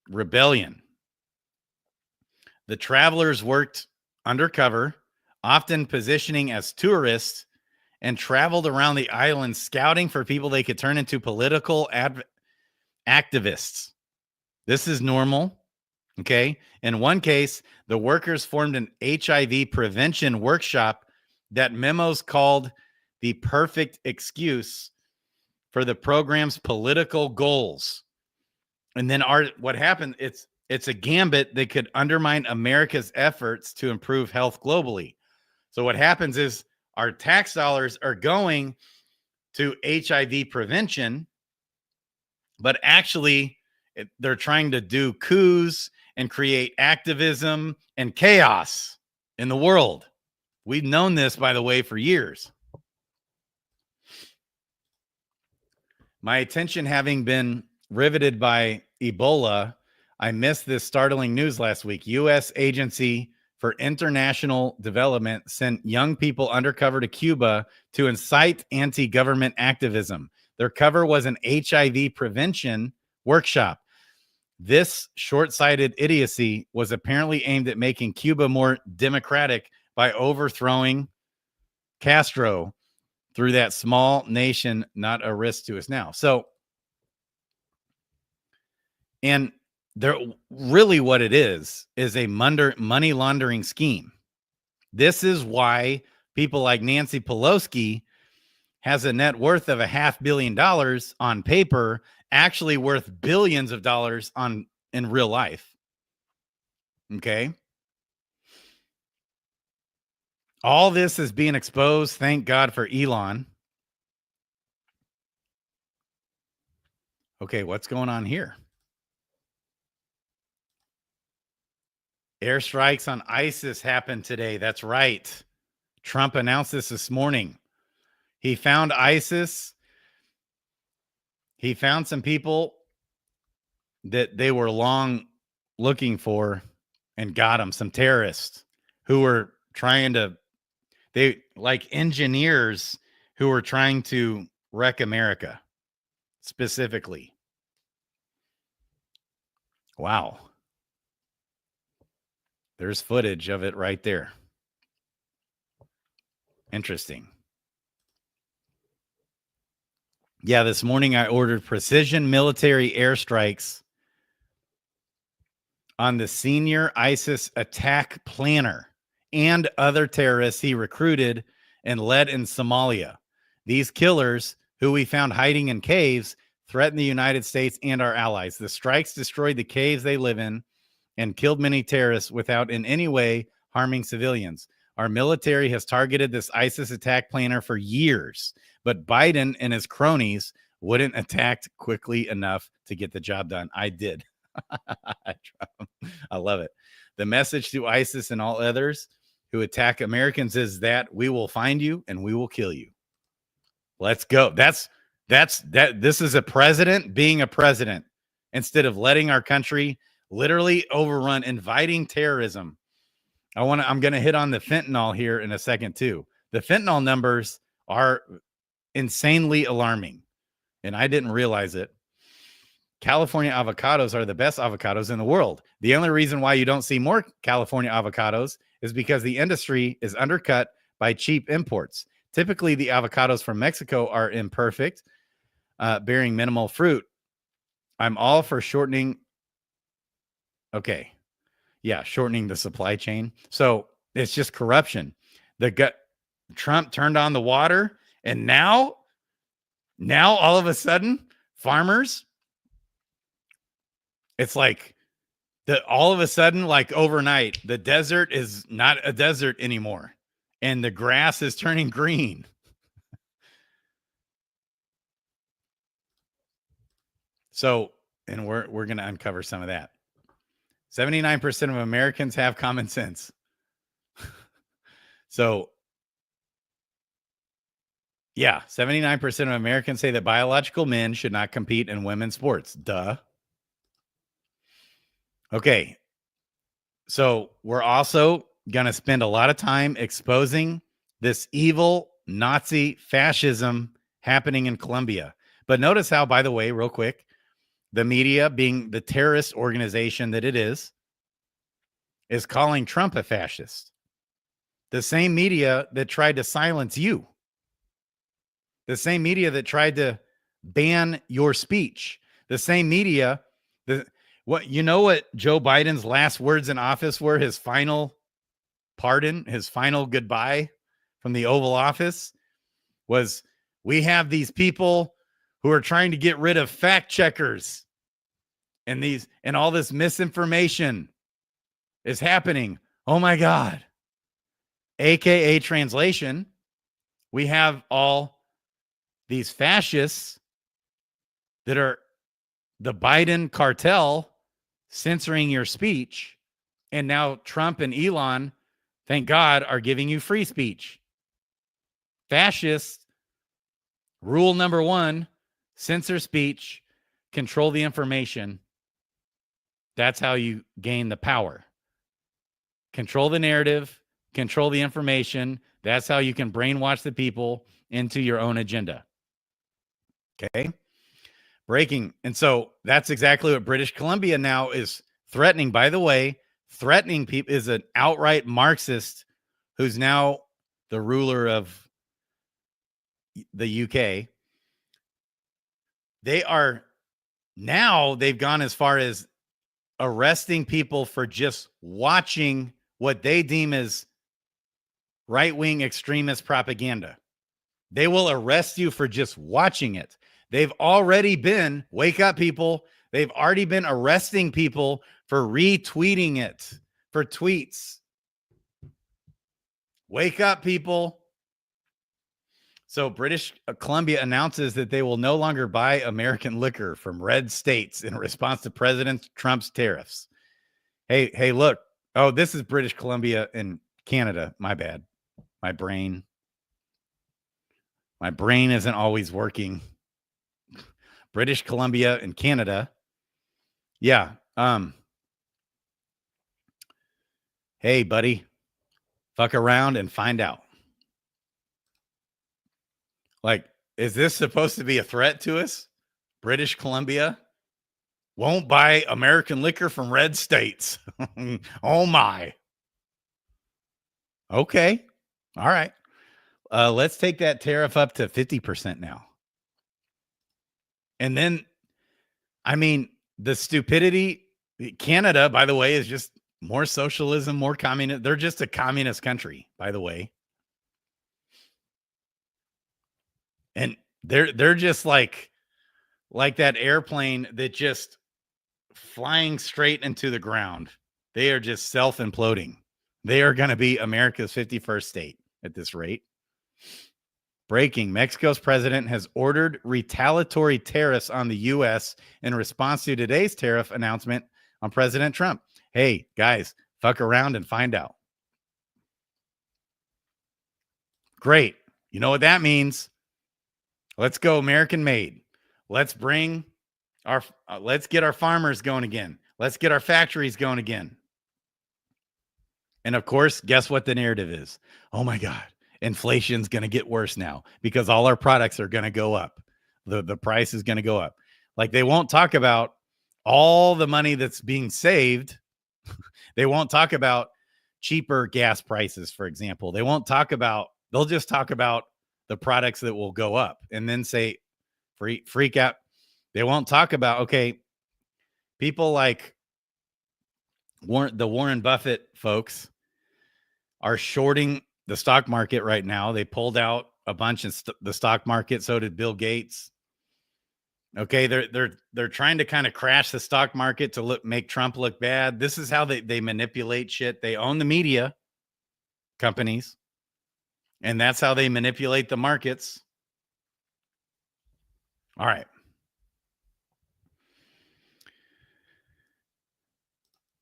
rebellion. The travelers worked undercover, often positioning as tourists, and traveled around the island scouting for people they could turn into political activists. This is normal. Okay. In one case, the workers formed an HIV prevention workshop that memos called the perfect excuse for the program's political goals. And then what happened, it's a gambit that could undermine America's efforts to improve health globally. So what happens is our tax dollars are going to HIV prevention, but actually they're trying to do coups and create activism and chaos in the world. We've known this, by the way, for years. My attention having been riveted by Ebola, I missed this startling news last week. U.S. Agency for International Development sent young people undercover to Cuba to incite anti-government activism. Their cover was an HIV prevention workshop. This short-sighted idiocy was apparently aimed at making Cuba more democratic by overthrowing Castro through that small nation, not a risk to us now. So, and there really what it is a money laundering scheme. This is why people like Nancy Pelosi has a net worth of $500 million on paper, actually worth billions of dollars in real life. Okay. All this is being exposed. Thank God for Elon. Okay, what's going on here? Airstrikes on ISIS happened today. That's right. Trump announced this morning. He found ISIS. He found some people that they were long looking for and got them, some terrorists who were trying to, they like engineers who were trying to wreck America specifically. Wow. There's footage of it right there. Interesting. Yeah, this morning I ordered precision military airstrikes on the senior ISIS attack planner and other terrorists he recruited and led in Somalia. These killers, who we found hiding in caves, threaten the United States and our allies. The strikes destroyed the caves they live in and killed many terrorists without in any way harming civilians. Our military has targeted this ISIS attack planner for years, but Biden and his cronies wouldn't attack quickly enough to get the job done. I did. I love it. The message to ISIS and all others who attack Americans is that we will find you and we will kill you. Let's go. That's this is a president being a president instead of letting our country literally overrun, inviting terrorism. I'm going to hit on the fentanyl here in a second too. The fentanyl numbers are insanely alarming, and I didn't realize it. California avocados are the best avocados in the world. The only reason why you don't see more California avocados is because the industry is undercut by cheap imports. Typically, the avocados from Mexico are imperfect, bearing minimal fruit. I'm all for shortening. Okay. Yeah, shortening the supply chain. So it's just corruption. Trump turned on the water, and now all of a sudden, farmers, it's like all of a sudden, like overnight, the desert is not a desert anymore, and the grass is turning green. So, and we're going to uncover some of that. 79% of Americans have common sense. So, yeah, 79% of Americans say that biological men should not compete in women's sports. Duh. Okay. So, we're also going to spend a lot of time exposing this evil Nazi fascism happening in Colombia. But notice how, by the way, real quick, the media, being the terrorist organization that it is calling Trump a fascist. The same media that tried to silence you. The same media that tried to ban your speech. The same media that What Joe Biden's last words in office were? His final pardon, his final goodbye from the Oval Office was, we have these people who are trying to get rid of fact checkers, and all this misinformation is happening. Oh my God. AKA translation, we have all these fascists that are the Biden cartel censoring your speech. And now Trump and Elon, thank God, are giving you free speech. Fascists, rule number 1, censor speech, control the information. That's how you gain the power. Control the narrative, control the information. That's how you can brainwash the people into your own agenda. Okay? Breaking. And so that's exactly what British Columbia now is threatening. By the way, threatening people is an outright Marxist who's now the ruler of the UK. They've gone as far as arresting people for just watching what they deem as right-wing extremist propaganda. They will arrest you for just watching it. They've already been, wake up people, they've already been arresting people for retweeting it, for tweets. Wake up people. So British Columbia announces that they will no longer buy American liquor from red states in response to President Trump's tariffs. Hey, look. Oh, this is British Columbia and Canada. My bad. My brain isn't always working. British Columbia and Canada. Yeah. Hey, buddy. Fuck around and find out. Like, is this supposed to be a threat to us? British Columbia won't buy American liquor from red states. Oh my. Okay. All right. Let's take that tariff up to 50% now. And then, I mean, the stupidity, Canada, by the way, is just more socialism, more communist. They're just a communist country, by the way. And they're just like that airplane that just flying straight into the ground. They are just self-imploding. They are going to be America's 51st state at this rate. Breaking. Mexico's president has ordered retaliatory tariffs on the U.S. in response to today's tariff announcement on President Trump. Hey, guys, fuck around and find out. Great. You know what that means? Let's go American made. Let's bring let's get our farmers going again. Let's get our factories going again. And of course, guess what the narrative is? Oh my God, inflation's going to get worse now because all our products are going to go up. The price is going to go up. Like, they won't talk about all the money that's being saved. They won't talk about cheaper gas prices, for example. They'll just talk about the products that will go up and then say freak out. They won't talk about, okay, people like the Warren Buffett folks are shorting the stock market right now. They pulled out a bunch of the stock market. So did Bill Gates. Okay, they're trying to kind of crash the stock market to make Trump look bad. This is how they manipulate shit. They own the media companies, and that's how they manipulate the markets. All right.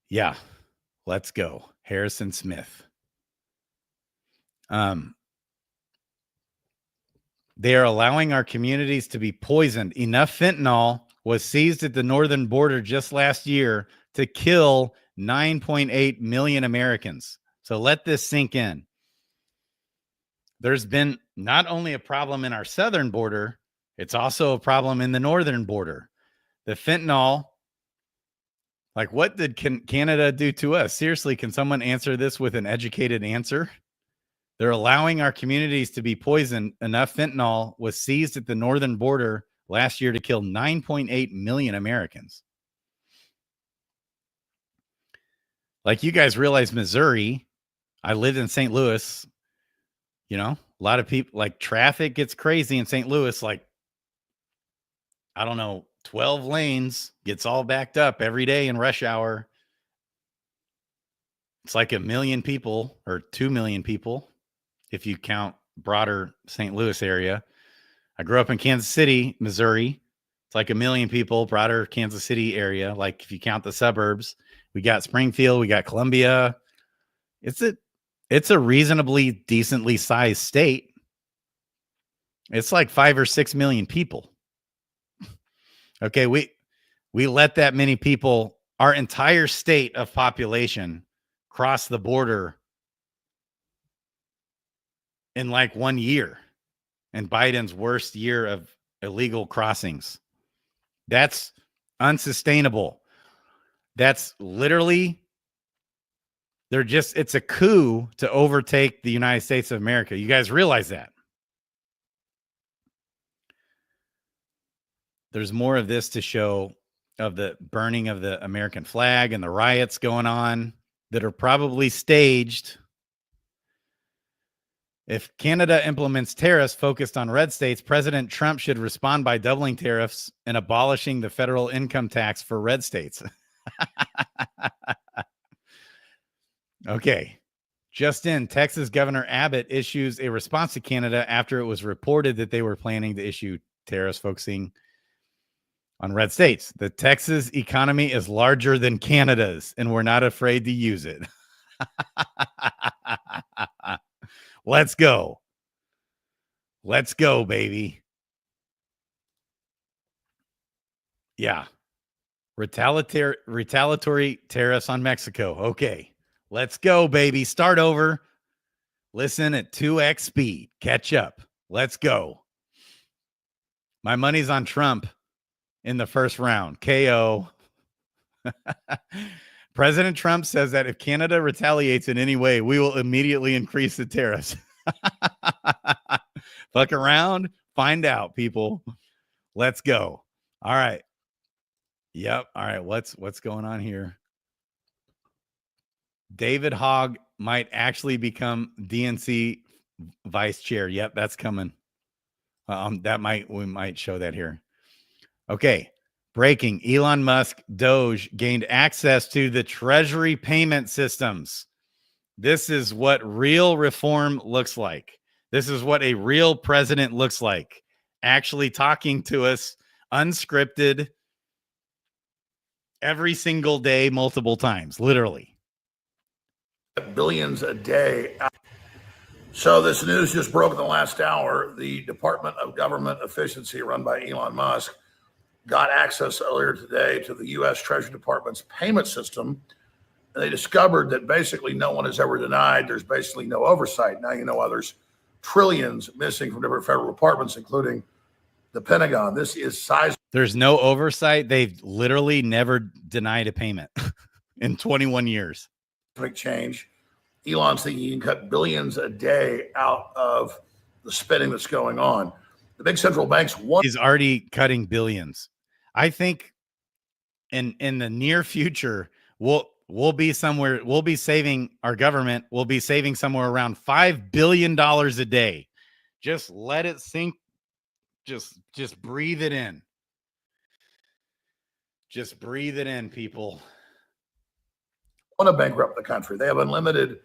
Yeah, let's go. Harrison Smith. They are allowing our communities to be poisoned. Enough fentanyl was seized at the northern border just last year to kill 9.8 million Americans. So let this sink in. There's been not only a problem in our southern border, it's also a problem in the northern border. The fentanyl, like, what did Canada do to us? Seriously, can someone answer this with an educated answer? They're allowing our communities to be poisoned. Enough fentanyl was seized at the northern border last year to kill 9.8 million Americans. Like, you guys realize Missouri, I lived in St. Louis, you know, a lot of people, like, traffic gets crazy in St. Louis. Like, I don't know, 12 lanes gets all backed up every day in rush hour. It's like 1 million people or 2 million people if you count broader St. Louis area. I grew up in Kansas City, Missouri. It's like 1 million people, broader Kansas City area. Like, if you count the suburbs, we got Springfield, we got Columbia. It's a reasonably decently sized state. It's like 5 or 6 million people. Okay, we let that many people, our entire state of population, cross the border in like 1 year, and Biden's worst year of illegal crossings. That's unsustainable. That's literally, it's a coup to overtake the United States of America. You guys realize that? There's more of this to show, of the burning of the American flag and the riots going on that are probably staged. If Canada implements tariffs focused on red states, President Trump should respond by doubling tariffs and abolishing the federal income tax for red states. Okay. Just in, Texas Governor Abbott issues a response to Canada after it was reported that they were planning to issue tariffs focusing on red states. The Texas economy is larger than Canada's, and we're not afraid to use it. Let's go. Let's go, baby. Yeah. Retaliatory tariffs on Mexico. Okay. Let's go, baby. Start over. Listen at 2x speed. Catch up. Let's go. My money's on Trump in the first round. KO. President Trump says that if Canada retaliates in any way, we will immediately increase the tariffs. Fuck around. Find out, people. Let's go. All right. Yep. All right. What's going on here? David Hogg might actually become DNC vice chair. Yep, that's coming. We might show that here. Okay. Breaking. Elon Musk DOGE gained access to the Treasury payment systems. This is what real reform looks like. This is what a real president looks like. Actually talking to us unscripted every single day, multiple times, literally. Billions a day. So this news just broke in the last hour. The Department of Government Efficiency, run by Elon Musk, got access earlier today to the U.S. Treasury Department's payment system. And they discovered that basically no one is ever denied. There's basically no oversight. Now, you know, there's trillions missing from different federal departments, including the Pentagon. This is sizable. There's no oversight. They've literally never denied a payment in 21 years. Change. Elon's thinking he can cut billions a day out of the spending that's going on. The big central banks He's already cutting billions. I think in the near future, we'll be somewhere, we'll be saving, our government will be saving somewhere around $5 billion a day. Just let it sink. Just breathe it in. Just breathe it in, people. Want to bankrupt the country. They have unlimited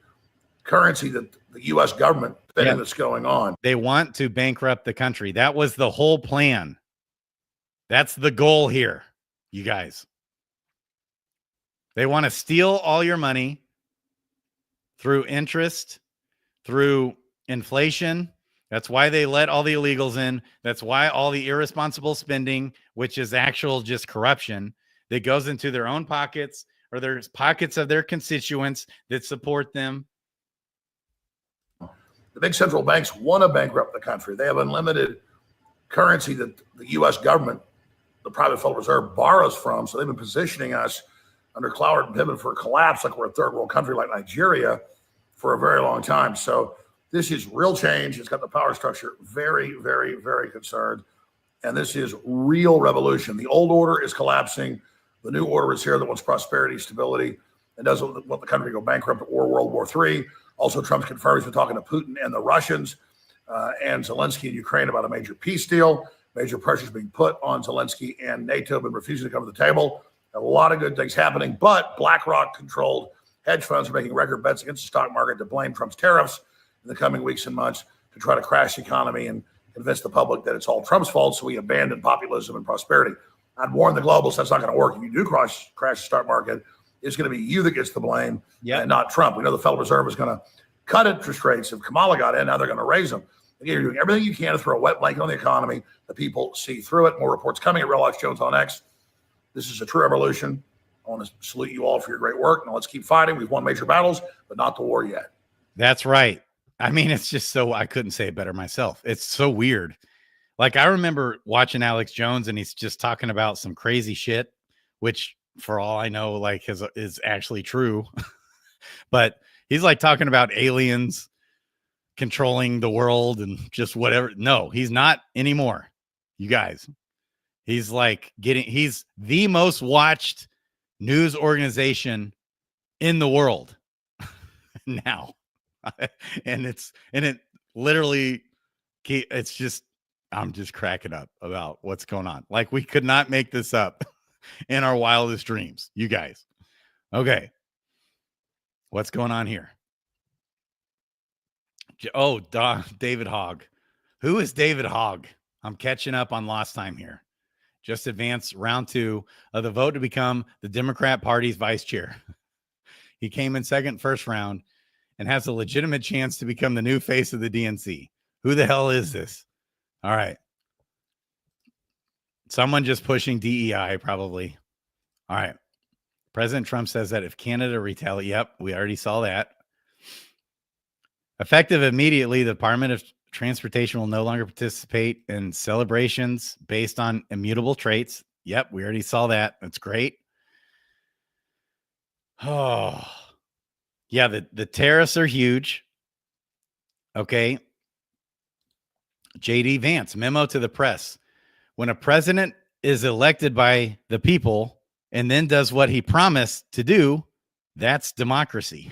currency that the U.S. government spending that's going on. They want to bankrupt the country. That was the whole plan. That's the goal here, you guys. They want to steal all your money through interest, through inflation. That's why they let all the illegals in. That's why all the irresponsible spending, which is actual just corruption, that goes into their own pockets, or there's pockets of their constituents that support them. The big central banks want to bankrupt the country. They have unlimited currency that the U.S. government, the private Federal Reserve, borrows from. So they've been positioning us under cloud and pivot for collapse, like we're a third world country like Nigeria, for a very long time. So this is real change. It's got the power structure very, very, very concerned. And this is real revolution. The old order is collapsing. The new order is here that wants prosperity, stability, and doesn't want the country to go bankrupt or World War III. Also, Trump's confirmed he's been talking to Putin and the Russians and Zelensky in Ukraine about a major peace deal. Major pressures being put on Zelensky and NATO, but refusing to come to the table. A lot of good things happening, but BlackRock-controlled hedge funds are making record bets against the stock market to blame Trump's tariffs in the coming weeks and months to try to crash the economy and convince the public that it's all Trump's fault, so we abandon populism and prosperity. I'd warn the globalists that's not going to work. If you do crash the stock market, it's going to be you that gets the blame and not Trump. We know the Federal Reserve is going to cut interest rates. If Kamala got in, now they're going to raise them. Again, you're doing everything you can to throw a wet blanket on the economy. The people see through it. More reports coming at Real Alex Jones on X. This is a true revolution. I want to salute you all for your great work. Now let's keep fighting. We've won major battles, but not the war yet. That's right. I mean, it's just so, I couldn't say it better myself. It's so weird. Like, I remember watching Alex Jones and he's just talking about some crazy shit, which for all I know, like is actually true. But he's like talking about aliens controlling the world and just whatever. No, he's not anymore. You guys, he's like he's the most watched news organization in the world now. And it literally, it's just, I'm just cracking up about what's going on. Like, we could not make this up in our wildest dreams, you guys. Okay. What's going on here? Oh, David Hogg. Who is David Hogg? I'm catching up on lost time here. Just advanced round 2 of the vote to become the Democrat Party's vice chair. He came in second first round and has a legitimate chance to become the new face of the DNC. Who the hell is this? All right. Someone just pushing DEI, probably. All right. President Trump says that if Canada retaliates, yep, we already saw that. Effective immediately, the Department of Transportation will no longer participate in celebrations based on immutable traits. Yep, we already saw that. That's great. Oh, yeah, the tariffs are huge. Okay. JD Vance, memo to the press. When a president is elected by the people and then does what he promised to do, that's democracy.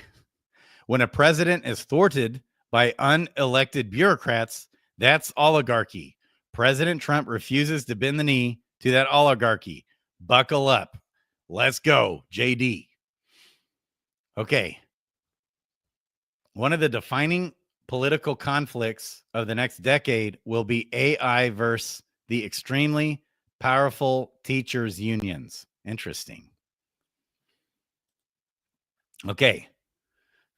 When a president is thwarted by unelected bureaucrats, that's oligarchy. President Trump refuses to bend the knee to that oligarchy. Buckle up. Let's go, JD. Okay. One of the defining political conflicts of the next decade will be AI versus the extremely powerful teachers' unions. Interesting. Okay.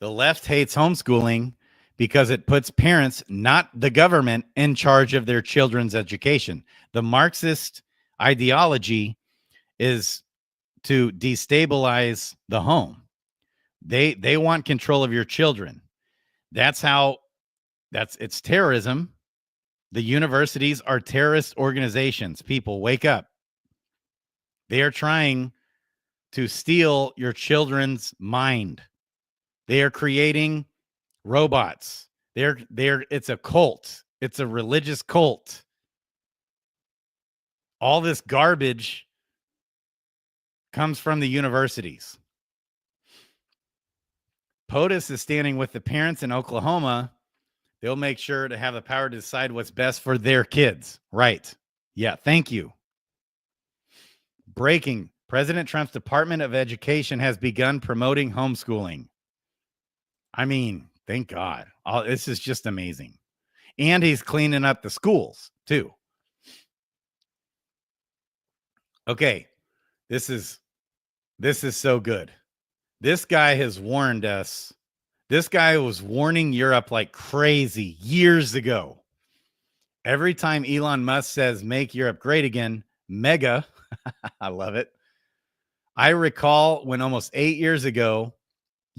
The left hates homeschooling because it puts parents, not the government, in charge of their children's education. The Marxist ideology is to destabilize the home. They want control of your children. It's terrorism. The universities are terrorist organizations. People, wake up. They are trying to steal your children's mind. They are creating robots. It's a cult. It's a religious cult. All this garbage comes from the universities. POTUS is standing with the parents in Oklahoma. They'll make sure to have the power to decide what's best for their kids. Right. Yeah. Thank you. Breaking. President Trump's Department of Education has begun promoting homeschooling. I mean, thank God. This is just amazing. And he's cleaning up the schools too. Okay. This is so good. This guy has warned us. This guy was warning Europe like crazy years ago. Every time Elon Musk says, make Europe great again, mega, I love it. I recall when almost 8 years ago,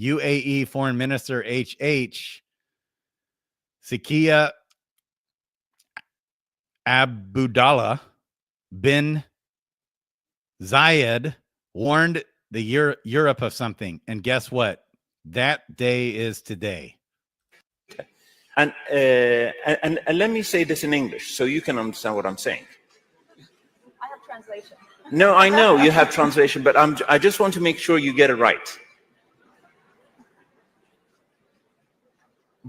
UAE Foreign Minister HH Sakia Abdullah bin Zayed warned the Europe of something. And guess what? That day is today. And let me say this in English so you can understand what I'm saying. I have translation. No, I know you have translation, but I just want to make sure you get it right.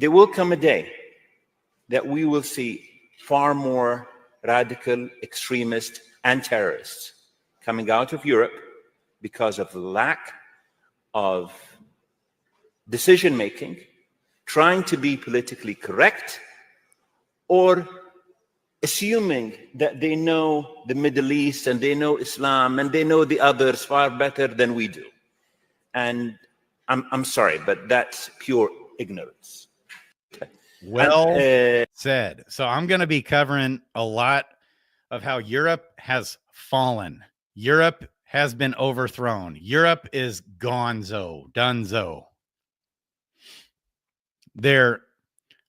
there will come a day that we will see far more radical extremists and terrorists coming out of Europe because of lack of decision making, trying to be politically correct, or assuming that they know the Middle East and they know Islam and they know the others far better than we do. And I'm sorry, but that's pure ignorance. Well said. So I'm going to be covering a lot of how Europe has fallen. Europe has been overthrown. Europe is gonzo, dunzo. They're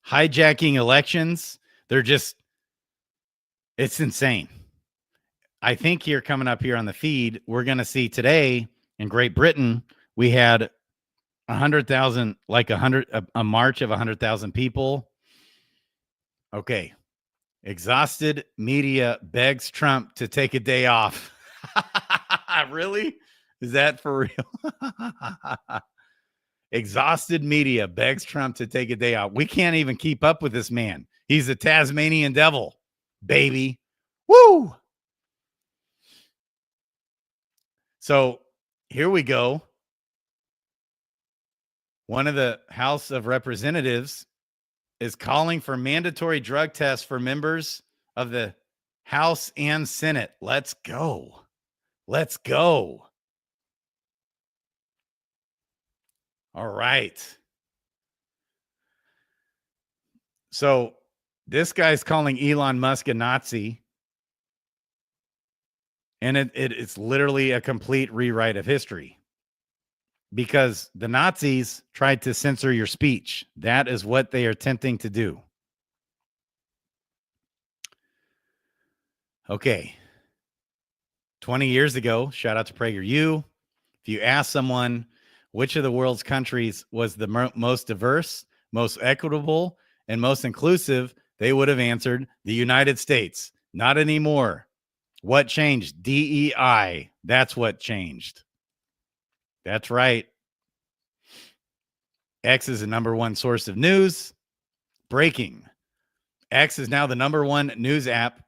hijacking elections. It's insane. I think here coming up here on the feed, we're going to see today in Great Britain, we had 100,000, like a march of 100,000 people. Okay. Exhausted media begs Trump to take a day off. Really? Is that for real? Exhausted media begs Trump to take a day off. We can't even keep up with this man. He's a Tasmanian devil, baby. Woo! So here we go. One of the House of Representatives is calling for mandatory drug tests for members of the House and Senate. Let's go. Let's go. All right. So this guy's calling Elon Musk a Nazi. And it's literally a complete rewrite of history. Because the Nazis tried to censor your speech. That is what they are attempting to do. Okay. 20 years ago, shout out to PragerU. If you ask someone which of the world's countries was the most diverse, most equitable, and most inclusive, they would have answered the United States. Not anymore. What changed? DEI. That's what changed. That's right. X is the number one source of news. Breaking. X is now the number one news app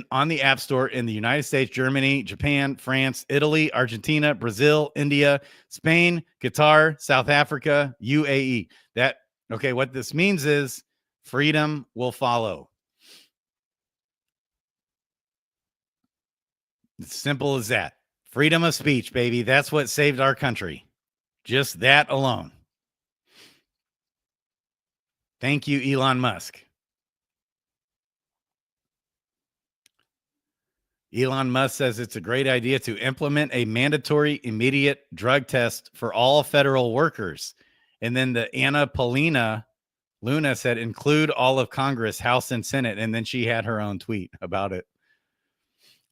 on the App Store in the United States, Germany, Japan, France, Italy, Argentina, Brazil, India, Spain, Qatar, South Africa, UAE. Okay, what this means is freedom will follow. It's simple as that. Freedom of speech, baby. That's what saved our country. Just that alone. Thank you, Elon Musk. Elon Musk says it's a great idea to implement a mandatory immediate drug test for all federal workers. And then the Anna Paulina Luna said include all of Congress, House and Senate. And then she had her own tweet about it.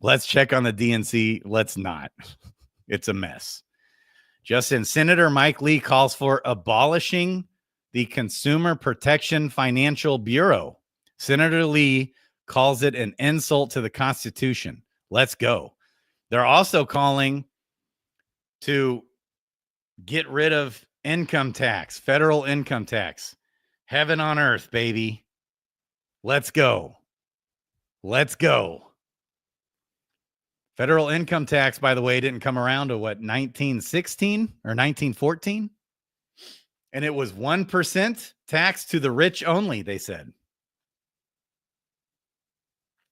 Let's check on the DNC. Let's not. It's a mess. Justin, Senator Mike Lee calls for abolishing the Consumer Protection Financial Bureau. Senator Lee calls it an insult to the Constitution. Let's go. They're also calling to get rid of income tax, federal income tax. Heaven on earth, baby. Let's go. Let's go. Federal income tax, by the way, didn't come around to what, 1916 or 1914? And it was 1% tax to the rich only, they said.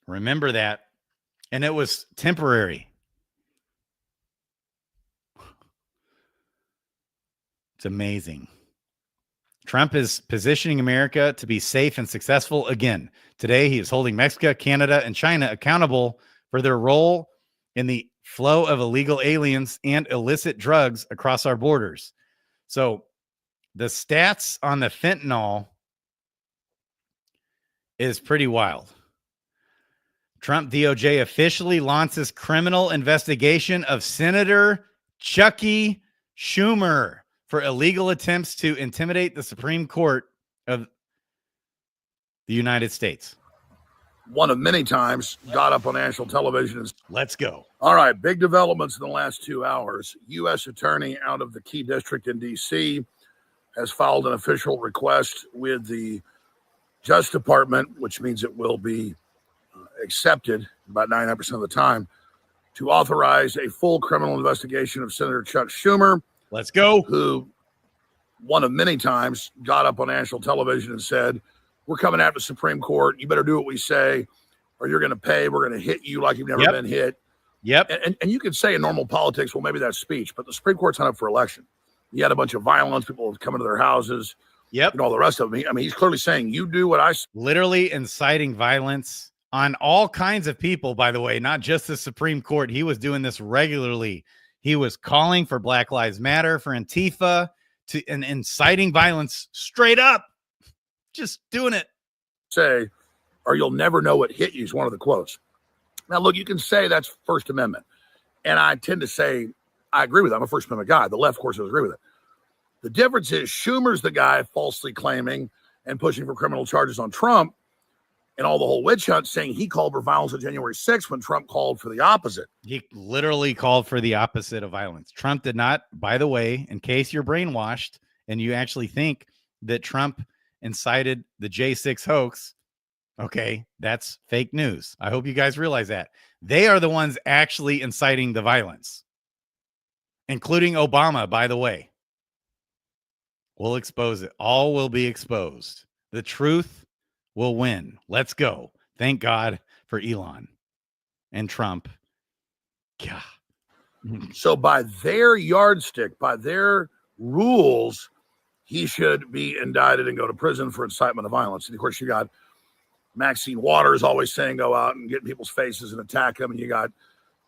Remember that. And it was temporary. It's amazing. Trump is positioning America to be safe and successful again. Today, he is holding Mexico, Canada, and China accountable for their role in the flow of illegal aliens and illicit drugs across our borders. So the stats on the fentanyl is pretty wild. Trump DOJ officially launches criminal investigation of Senator Chucky Schumer for illegal attempts to intimidate the Supreme Court of the United States. One of many times got up on national television. Let's go. All right, big developments in the last 2 hours. U.S. attorney out of the key district in D.C. has filed an official request with the Justice Department, which means it will be accepted about 99% of the time, to authorize a full criminal investigation of Senator Chuck Schumer. Let's go. Who, one of many times, got up on national television and said, we're coming after the Supreme Court. You better do what we say, or you're going to pay. We're going to hit you like you've never been hit. Yep. And you could say in normal politics, well, maybe that's speech, but the Supreme Court's not up for election. You had a bunch of violence, people coming to their houses. Yep. And all the rest of them. I mean, he's clearly saying, you do what I say. Literally inciting violence on all kinds of people, by the way, not just the Supreme Court. He was doing this regularly. He was calling for Black Lives Matter, for Antifa, and inciting violence straight up. Just doing it. Say, or you'll never know what hit you is one of the quotes. Now, look, you can say that's First Amendment. And I tend to say, I agree with that. I'm a First Amendment guy. The left, of course, doesn't agree with it. The difference is Schumer's the guy falsely claiming and pushing for criminal charges on Trump and all the whole witch hunt, saying he called for violence on January 6th when Trump called for the opposite. He literally called for the opposite of violence. Trump did not, by the way, in case you're brainwashed and you actually think that Trump incited the J6 hoax, okay, that's fake news. I hope you guys realize that. They are the ones actually inciting the violence, including Obama, by the way. We'll expose it. All will be exposed. The truth will win. Let's go. Thank God for Elon and Trump. God. So by their yardstick, by their rules, he should be indicted and go to prison for incitement of violence. And of course, you got Maxine Waters always saying go out and get in people's faces and attack them. And you got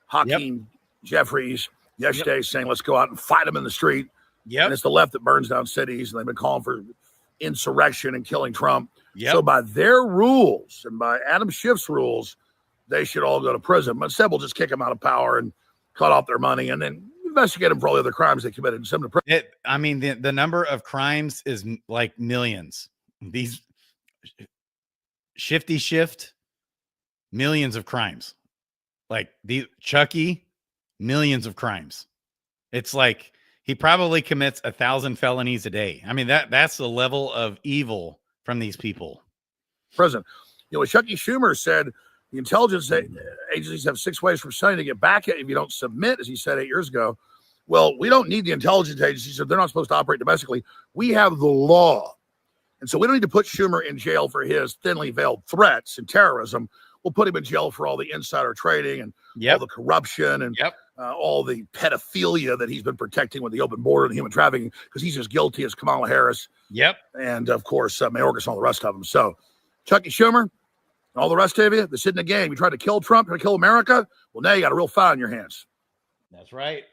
Hakeem Jeffries yesterday saying let's go out and fight them in the street. Yep. And it's the left that burns down cities, and they've been calling for insurrection and killing Trump. Yep. So by their rules and by Adam Schiff's rules, they should all go to prison. But instead, we'll just kick them out of power and cut off their money and then investigate them for all the other crimes they committed and send them to prison. I mean, the number of crimes is like millions. These Shifty Shift, millions of crimes. Like the Chucky, millions of crimes. It's like he probably commits 1,000 felonies a day. I mean, that's the level of evil from these people. Prison. You know, what Chucky Schumer said, the intelligence agencies have 6 ways from Sonny to get back at you if you don't submit, as he said 8 years ago. Well, we don't need the intelligence agencies if they're not supposed to operate domestically. We have the law. And so we don't need to put Schumer in jail for his thinly veiled threats and terrorism. We'll put him in jail for all the insider trading and all the corruption and all the pedophilia that he's been protecting with the open border and human trafficking, because he's as guilty as Kamala Harris. And, of course, Mayorkas and all the rest of them. So Chucky Schumer and all the rest of you, that's in the game. You tried to kill Trump, tried to kill America. Well, now you got a real fight on your hands. That's right.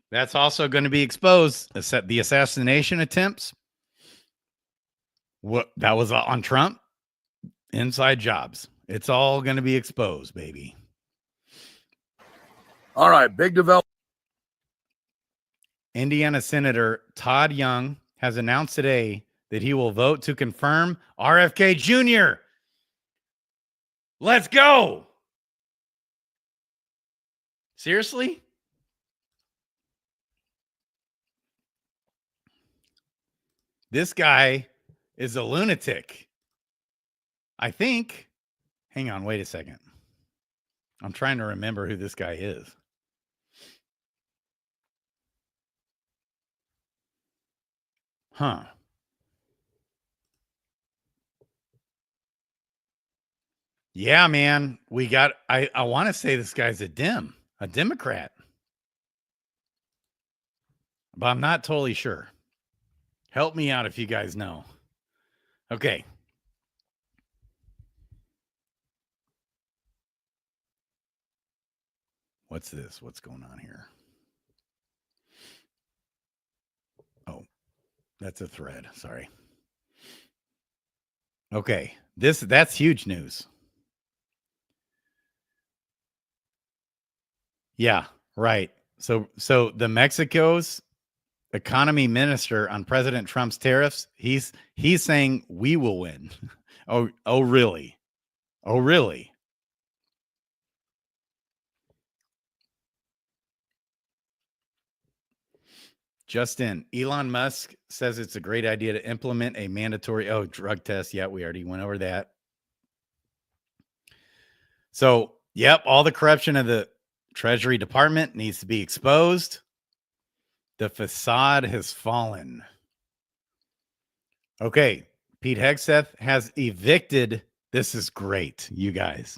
That's also going to be exposed. The assassination attempts. What that was on Trump. Inside jobs. It's all going to be exposed, baby. All right, big development. Indiana Senator Todd Young has announced today that he will vote to confirm RFK Jr. Let's go. Seriously? This guy is a lunatic. I think. Hang on, wait a second. I'm trying to remember who this guy is. Huh. Yeah, man. We got, I want to say this guy's a Democrat. But I'm not totally sure. Help me out if you guys know. Okay. What's this? What's going on here? Oh, that's a thread. Sorry. Okay. That's huge news. Yeah, right. So the Mexico's economy minister on President Trump's tariffs, he's saying we will win. Oh, really? Oh, really? Justin, Elon Musk says it's a great idea to implement a mandatory drug test. Yeah, we already went over that. So, yep, all the corruption of the Treasury Department needs to be exposed. The facade has fallen. Okay, Pete Hegseth has evicted. This is great, you guys.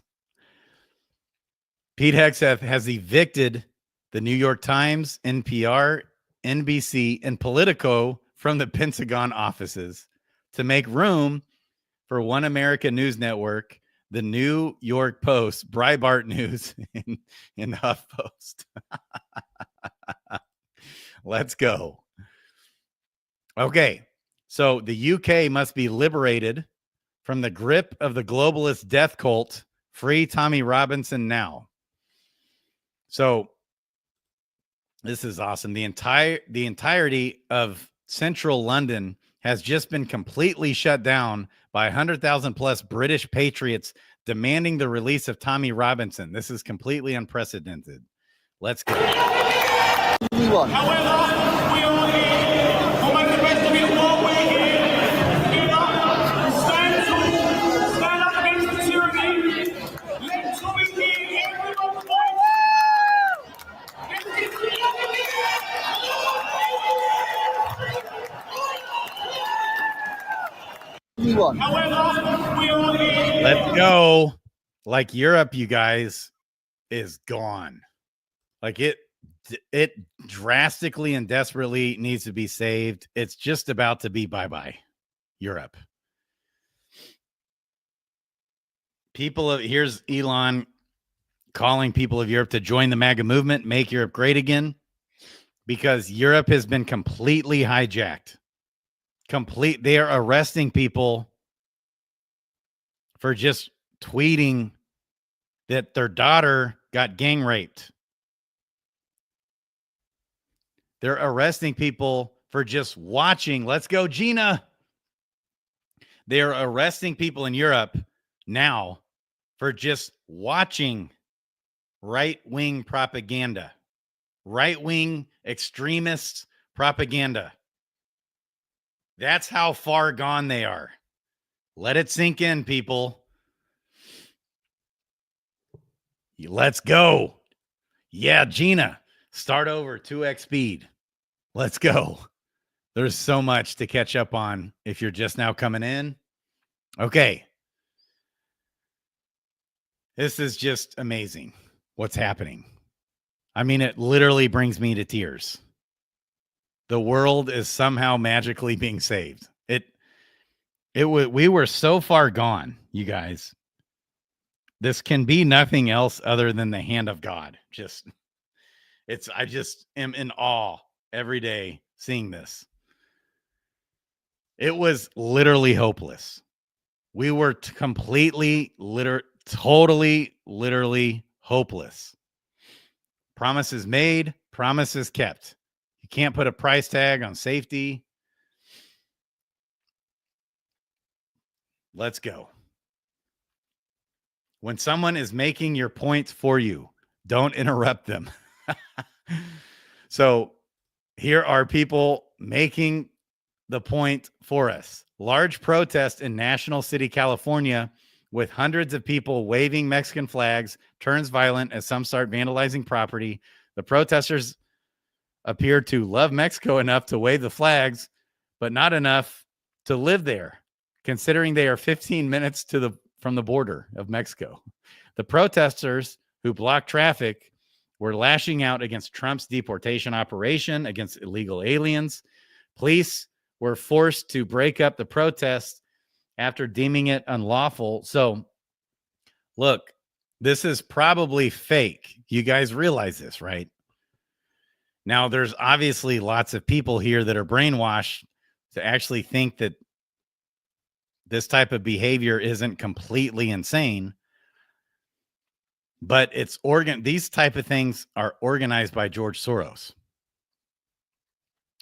Pete Hegseth has evicted the New York Times, NPR, NBC, and Politico from the Pentagon offices to make room for One America News Network, the New York Post, Breitbart News, and the HuffPost. Let's go. Okay, so the UK must be liberated from the grip of the globalist death cult. Free Tommy Robinson now. So this is awesome. The entirety of central London has just been completely shut down by 100,000 plus British patriots demanding the release of Tommy Robinson. This is completely unprecedented. Let's go. However, we all here, no matter the best of it, what we're here, stand up against the tyranny. Let Tommy hear everyone's voice. However, we all here. Let's go. Like Europe, you guys, is gone. Like it drastically and desperately needs to be saved. It's just about to be bye-bye, Europe. Here's Elon calling people of Europe to join the MAGA movement, make Europe great again, because Europe has been completely hijacked. They are arresting people for just tweeting that their daughter got gang raped. They're arresting people for just watching. Let's go, Gina. They're arresting people in Europe now for just watching right-wing propaganda, right-wing extremist propaganda. That's how far gone they are. Let it sink in, people. Let's go. Yeah, Gina, start over 2x speed. Let's go. There's so much to catch up on if you're just now coming in. Okay. This is just amazing what's happening. I mean, it literally brings me to tears. The world is somehow magically being saved. We were so far gone, you guys. This can be nothing else other than the hand of God. I just am in awe every day seeing this. It was literally hopeless. We were totally, literally hopeless. Promises made, promises kept. You can't put a price tag on safety. Let's go. When someone is making your points for you, don't interrupt them. So here are people making the point for us. Large protest in National City, California, with hundreds of people waving Mexican flags, turns violent as some start vandalizing property. The protesters appear to love Mexico enough to wave the flags, but not enough to live there, considering they are 15 minutes from the border of Mexico. The protesters who blocked traffic were lashing out against Trump's deportation operation against illegal aliens. Police were forced to break up the protest after deeming it unlawful. So, look, this is probably fake. You guys realize this, right? Now, there's obviously lots of people here that are brainwashed to actually think that this type of behavior isn't completely insane. But these type of things are organized by George Soros.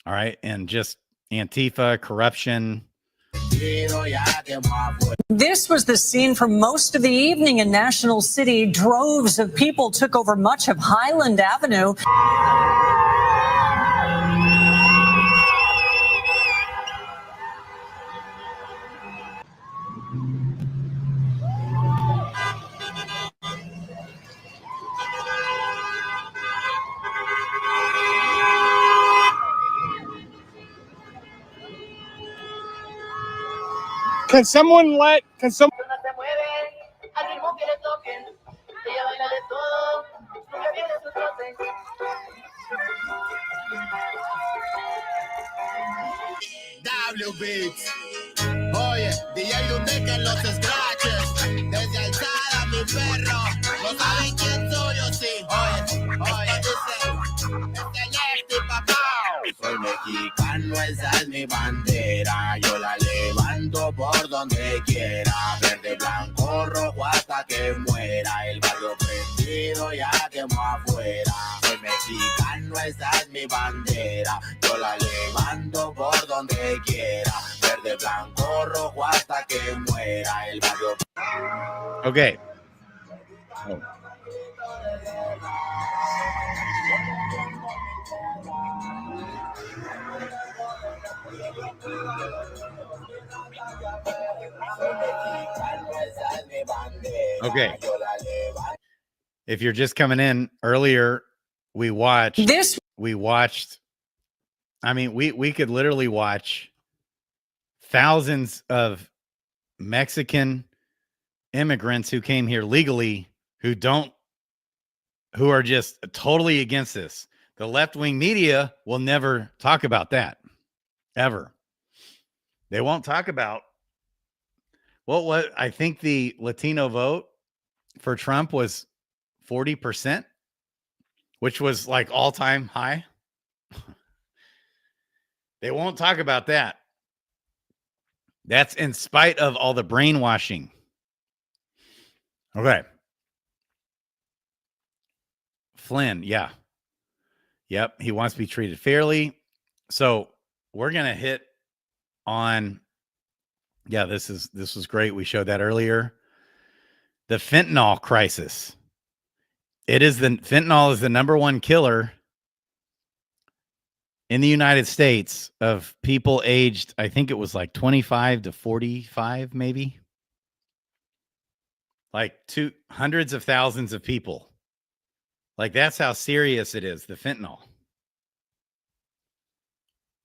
All right. And just Antifa, corruption. This was the scene for most of the evening in National City. Droves of people took over much of Highland Avenue. Can someone WBeats. Oye, DJ Dundee que los scratches. Desde alzada, mi perro. No saben quién soy yo, sí. Oye, dice papá. Soy mexicano, esa es mi bandera. Yo la levanto por donde quiera. Verde, blanco, rojo hasta que muera. El barrio prendido ya quemó afuera. Soy mexicano, esa es mi bandera. Yo la levanto por donde quiera. Verde, blanco, rojo hasta que muera. El barrio. Okay. Okay. If you're just coming in earlier, we watched, I mean, we could literally watch thousands of Mexican immigrants who came here legally who are just totally against this. The left-wing media will never talk about that ever. They won't talk about what I think the Latino vote for Trump was 40%, which was like all-time high. They won't talk about that. That's in spite of all the brainwashing. Okay. Flynn, yeah. Yep, he wants to be treated fairly. So we're going to hit on, yeah, this was great. We showed that earlier. The fentanyl crisis. Fentanyl is the number one killer in the United States of people aged, I think it was like 25 to 45, maybe. Like hundreds of thousands of people. Like, that's how serious it is, the fentanyl.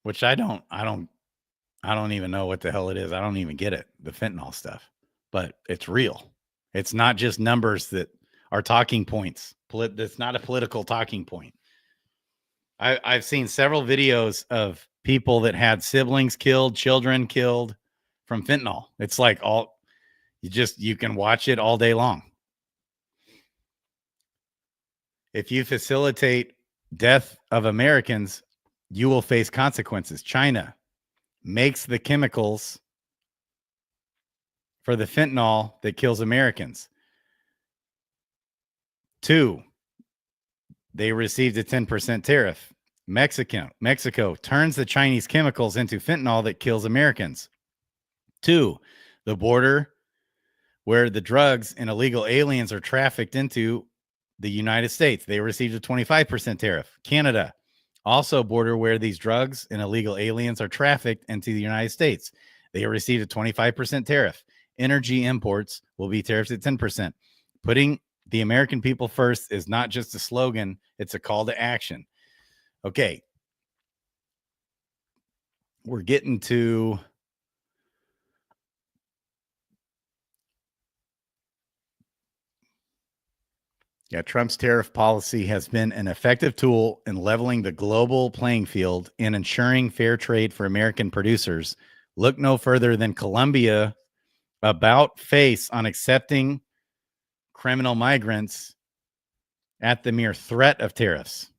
Which I don't even know what the hell it is. I don't even get it, the fentanyl stuff. But it's real. It's not just numbers that are talking points. It's not a political talking point. I've seen several videos of people that had siblings killed, children killed from fentanyl. It's like you can watch it all day long. If you facilitate death of Americans, you will face consequences. China makes the chemicals for the fentanyl that kills Americans. 2, they received a 10% tariff. Mexico turns the Chinese chemicals into fentanyl that kills Americans. 2, the border where the drugs and illegal aliens are trafficked into the United States. They received a 25% tariff. Canada, also border where these drugs and illegal aliens are trafficked into the United States. They received a 25% tariff. Energy imports will be tariffed at 10%. Putting the American people first is not just a slogan, it's a call to action. Okay. We're getting to Trump's tariff policy has been an effective tool in leveling the global playing field and ensuring fair trade for American producers. Look no further than Colombia about face on accepting criminal migrants at the mere threat of tariffs.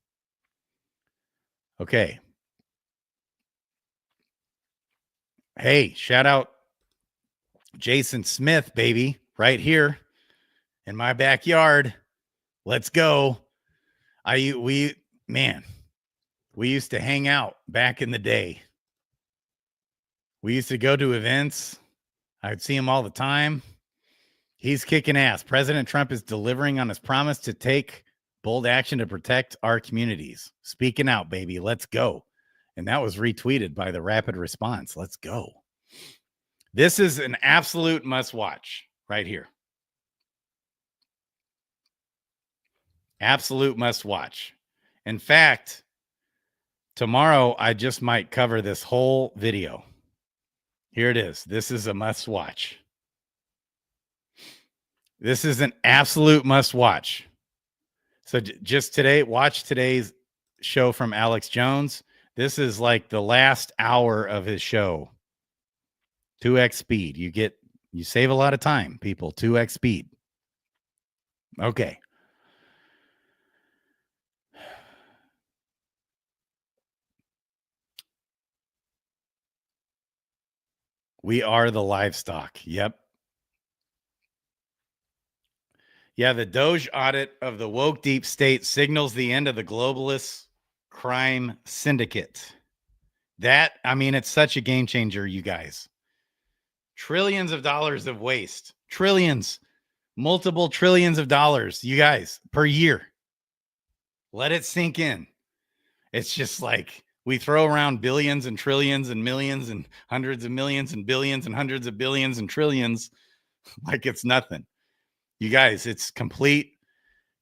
Okay. Hey, shout out Jason Smith, baby, right here in my backyard. Let's go. We used to hang out back in the day. We used to go to events. I'd see him all the time. He's kicking ass. President Trump is delivering on his promise to take bold action to protect our communities. Speaking out, baby. Let's go. And that was retweeted by the Rapid Response. Let's go. This is an absolute must watch right here. Absolute must watch. In fact, tomorrow I just might cover this whole video. Here it is. This is a must watch. This is an absolute must watch. So just today, watch today's show from Alex Jones. This is like the last hour of his show. 2x speed. You save a lot of time, people. 2x speed. Okay. We are the livestock. Yep. Yeah, the DOGE audit of the woke deep state signals the end of the globalist crime syndicate. It's such a game changer, you guys. Trillions of dollars of waste. Trillions. Multiple trillions of dollars, you guys, per year. Let it sink in. It's just like we throw around billions and trillions and millions and hundreds of millions and billions and hundreds of billions and trillions like it's nothing. You guys, it's complete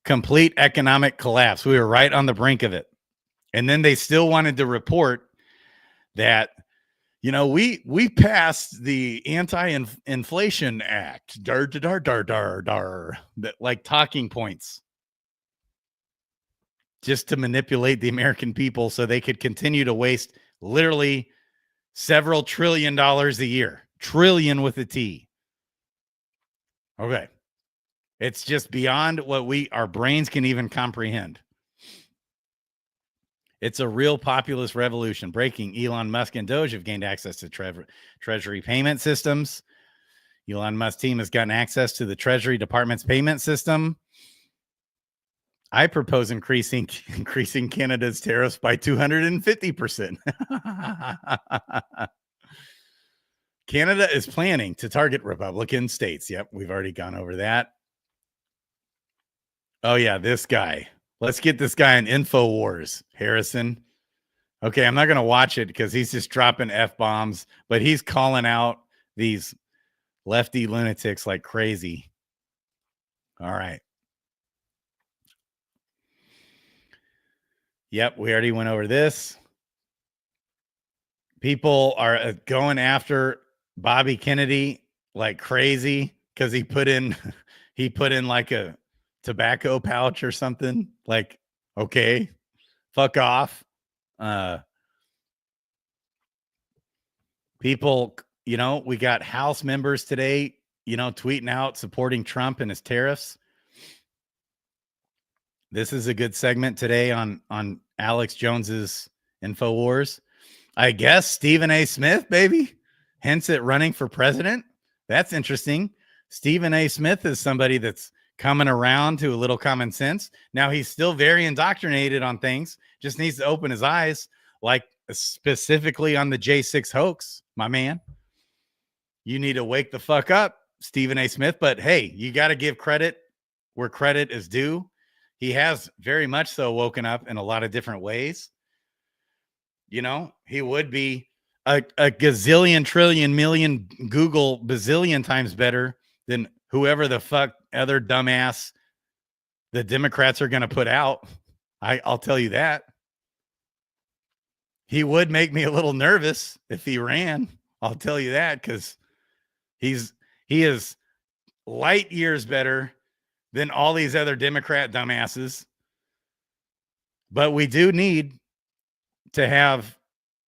economic collapse. We were right on the brink of it. And then they still wanted to report that, we passed the Anti-Inflation Act. That, like talking points. Just to manipulate the American people so they could continue to waste literally several $1 trillion a year. Trillion with a T. Okay. It's just beyond what our brains can even comprehend. It's a real populist revolution. Breaking: Elon Musk and DOGE have gained access to Treasury payment systems. Elon Musk's team has gotten access to the Treasury Department's payment system. I propose increasing Canada's tariffs by 250%. Canada is planning to target Republican states. Yep, we've already gone over that. Oh, yeah, this guy. Let's get this guy on InfoWars, Harrison. Okay, I'm not going to watch it because he's just dropping F-bombs, but he's calling out these lefty lunatics like crazy. All right. Yep, we already went over this. People are going after Bobby Kennedy like crazy because he put in like a tobacco pouch or something. Like, okay, fuck off. People, we got House members today, tweeting out supporting Trump and his tariffs. This is a good segment today on Alex Jones's InfoWars. I guess Stephen A. Smith, baby, hints at running for president. That's interesting. Stephen A. Smith is somebody that's coming around to a little common sense. Now, he's still very indoctrinated on things, just needs to open his eyes, like specifically on the J6 hoax, my man. You need to wake the fuck up, Stephen A. Smith. But hey, you got to give credit where credit is due. He has very much so woken up in a lot of different ways. He would be a gazillion, trillion, million, Google bazillion times better than whoever the fuck other dumbass the Democrats are going to put out. I'll tell you that. He would make me a little nervous if he ran. I'll tell you that, because he is light years better than all these other Democrat dumbasses. But we do need to have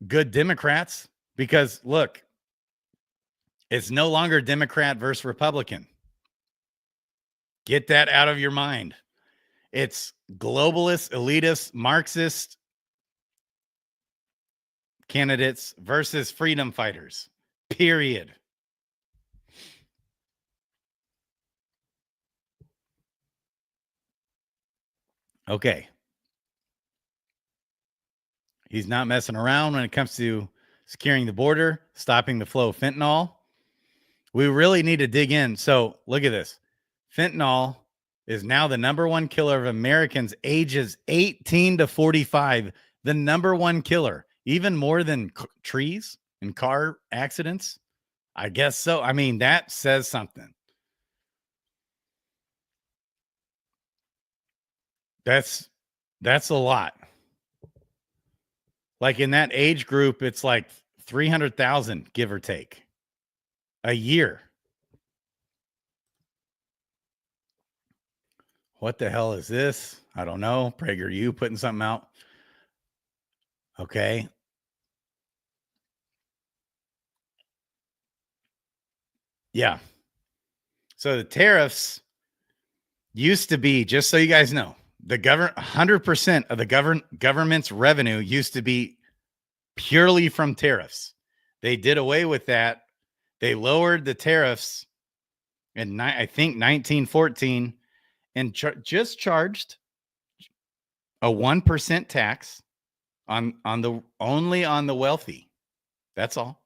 good Democrats, because look, it's no longer Democrat versus Republican. Get that out of your mind. It's globalist, elitist, Marxist candidates versus freedom fighters. Period. Okay. He's not messing around when it comes to securing the border, stopping the flow of fentanyl. We really need to dig in. So look at this. Fentanyl is now the #1 killer of Americans ages 18 to 45. The #1 killer, even more than trees and car accidents. I guess so. I mean, that says something. That's a lot. Like in that age group, it's like 300,000, give or take. a year. What the hell is this? I don't know. PragerU putting something out. Okay. Yeah. So the tariffs used to be, just so you guys know, the 100% of the government's revenue used to be purely from tariffs. They did away with that. They lowered the tariffs in, I think, 1914 and just charged a 1% tax on the only on the wealthy. That's all.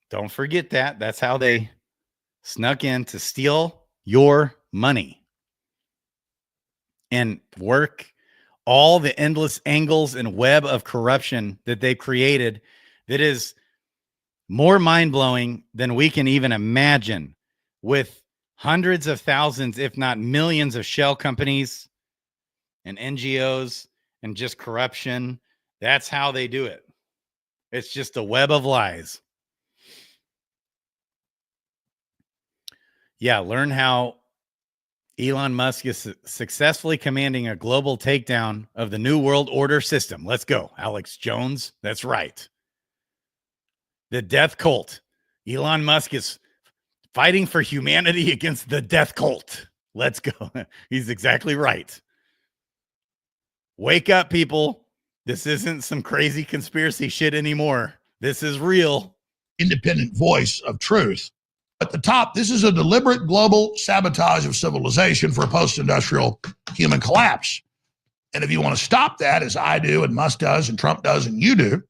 Don't forget that. That's how they snuck in to steal your money and work all the endless angles and web of corruption that they created that is more mind-blowing than we can even imagine, with hundreds of thousands, if not millions, of shell companies and NGOs and just corruption. That's how they do it. It's just a web of lies. Yeah, learn how Elon Musk is successfully commanding a global takedown of the New World Order system. Let's go, Alex Jones. That's right. The death cult. Elon Musk is fighting for humanity against the death cult. Let's go. He's exactly right. Wake up, people. This isn't some crazy conspiracy shit anymore. This is real. Independent voice of truth. At the top, this is a deliberate global sabotage of civilization for a post-industrial human collapse. And if you want to stop that, as I do and Musk does and Trump does and you do,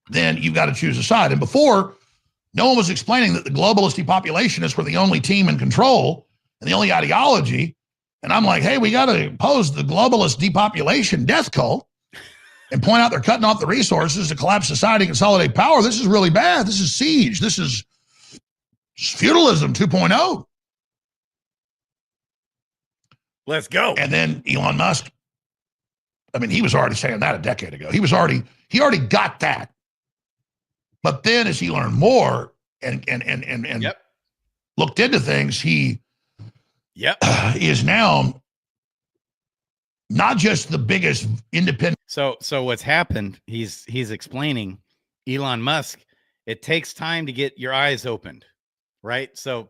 then you've got to choose a side. And before, no one was explaining that the globalist depopulationists were the only team in control and the only ideology. And I'm like, hey, we got to oppose the globalist depopulation death cult and point out they're cutting off the resources to collapse society, consolidate power. This is really bad. This is siege. This is feudalism 2.0. Let's go. And then Elon Musk, I mean, he was already saying that a decade ago. He already got that. But then as he learned more and looked into things, he is now not just the biggest independent. So what's happened, he's explaining, Elon Musk, it takes time to get your eyes opened, right? So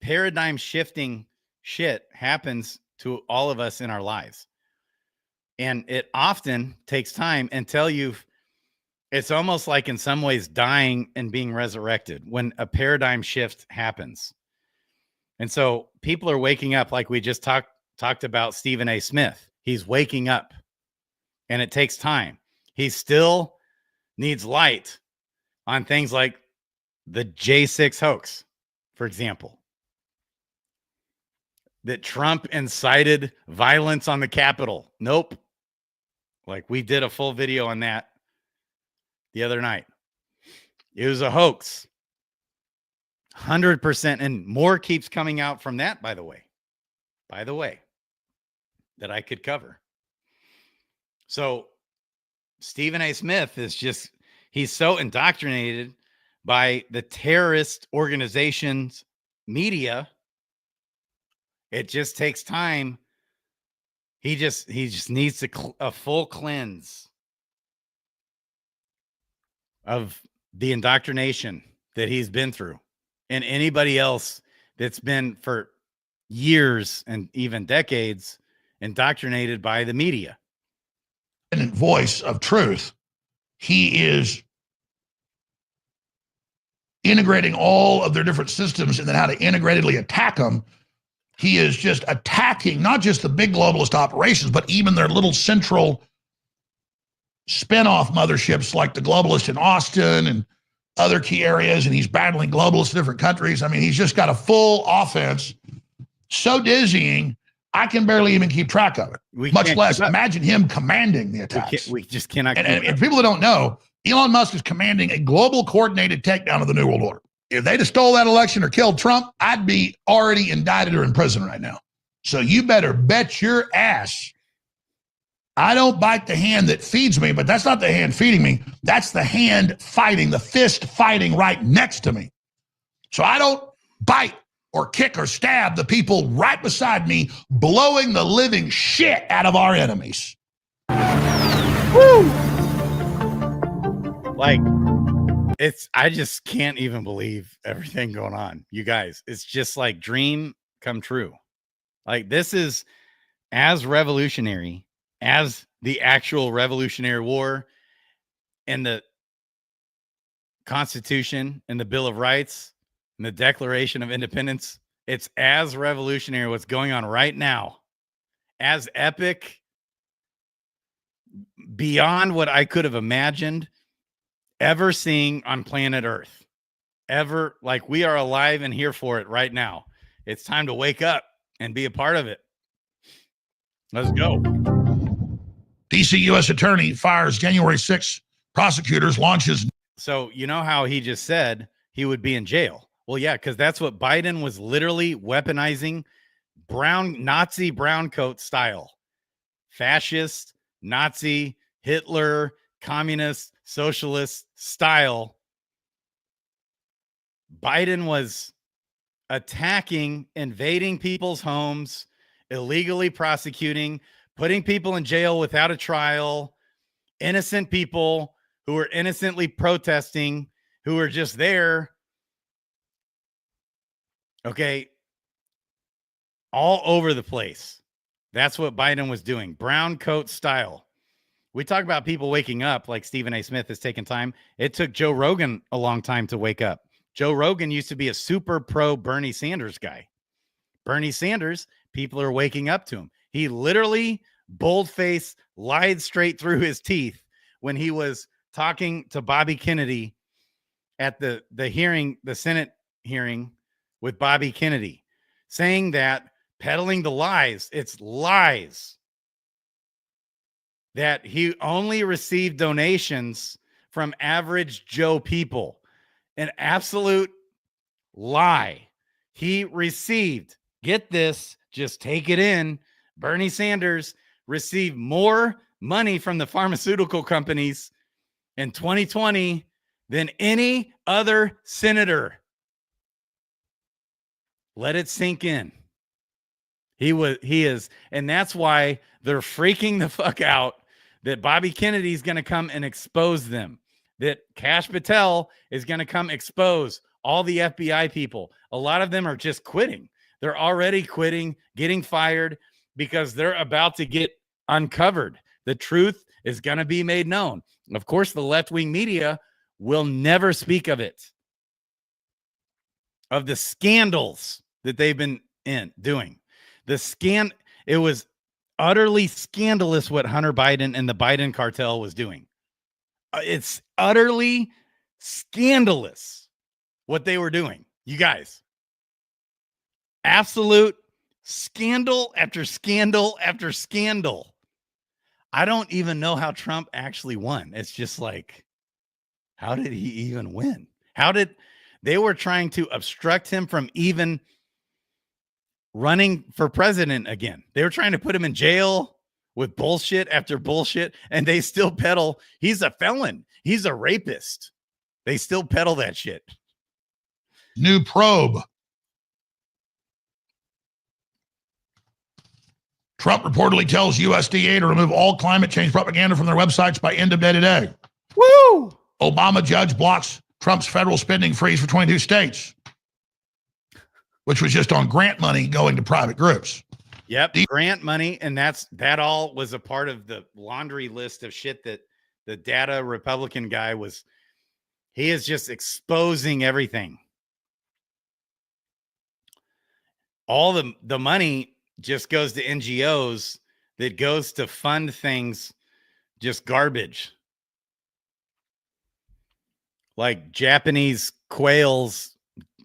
paradigm shifting shit happens to all of us in our lives. And it often takes time until it's almost like in some ways dying and being resurrected when a paradigm shift happens. And so people are waking up, like we just talked about Stephen A. Smith. He's waking up and it takes time. He still needs light on things like the J6 hoax, for example, that Trump incited violence on the Capitol. Nope. Like we did a full video on that the other night. It was a hoax. 100%. And more keeps coming out from that, by the way, that I could cover. So Stephen A. Smith is he's so indoctrinated by the terrorist organization's media. It just takes time. He just needs a full cleanse of the indoctrination that he's been through, and anybody else that's been for years and even decades indoctrinated by the media. Voice of truth. He is integrating all of their different systems and then how to integratedly attack them. He is just attacking not just the big globalist operations, but even their little central spin-off motherships like the globalist in Austin and other key areas. And he's battling globalists in different countries. I mean, he's just got a full offense. So dizzying, I can barely even keep track of it. Much less imagine him commanding the attacks. We just cannot. And people that don't know, Elon Musk is commanding a global coordinated takedown of the New World Order. If they'd have stole that election or killed Trump, I'd be already indicted or in prison right now. So you better bet your ass I don't bite the hand that feeds me, but that's not the hand feeding me. That's the hand fighting, the fist fighting right next to me. So I don't bite or kick or stab the people right beside me, blowing the living shit out of our enemies. Woo! Like, I just can't even believe everything going on. You guys, it's just like dream come true. Like, this is as revolutionary as the actual Revolutionary War and the Constitution and the Bill of Rights and the Declaration of Independence. It's as revolutionary what's going on right now, as epic, beyond what I could have imagined ever seeing on planet Earth. Ever. Like, we are alive and here for it right now. It's time to wake up and be a part of it. Let's go. DC U.S. Attorney fires January 6th. Prosecutors launches. So, you know how he just said he would be in jail? Well, yeah, because that's what Biden was literally weaponizing. Nazi brown coat style. Fascist, Nazi, Hitler, communist, socialist style. Biden was attacking, invading people's homes, illegally prosecuting, putting people in jail without a trial, innocent people who were innocently protesting, who were just there. Okay. All over the place. That's what Biden was doing. Brown coat style. We talk about people waking up, like Stephen A. Smith has taken time. It took Joe Rogan a long time to wake up. Joe Rogan used to be a super pro Bernie Sanders guy. Bernie Sanders, people are waking up to him. He literally bold-faced lied straight through his teeth when he was talking to Bobby Kennedy at the hearing, the Senate hearing with Bobby Kennedy, saying that, peddling the lies, it's lies, that he only received donations from average Joe people. An absolute lie. He received, get this, just take it in, Bernie Sanders received more money from the pharmaceutical companies in 2020 than any other senator. Let it sink in. He is, and that's why they're freaking the fuck out that Bobby Kennedy is going to come and expose them, that Kash Patel is going to come expose all the FBI people. A lot of them are just quitting. They're already quitting, getting fired because they're about to get uncovered. The truth is going to be made known. Of course, the left-wing media will never speak of it, of the scandals that they've been doing. It was utterly scandalous what Hunter Biden and the Biden cartel was doing. It's utterly scandalous what they were doing. You guys, absolute scandal after scandal after scandal. I don't even know how Trump actually won. It's just like, how did he even win? They were trying to obstruct him from even running for president again. They were trying to put him in jail with bullshit after bullshit, and they still peddle. He's a felon. He's a rapist. They still peddle that shit. New probe. Trump reportedly tells USDA to remove all climate change propaganda from their websites by end of day today. Woo! Obama judge blocks Trump's federal spending freeze for 22 states, which was just on grant money going to private groups. Yep, grant money, and that all was a part of the laundry list of shit that the data Republican guy was. He is just exposing everything. All the money just goes to NGOs that goes to fund things, just garbage. Like Japanese quails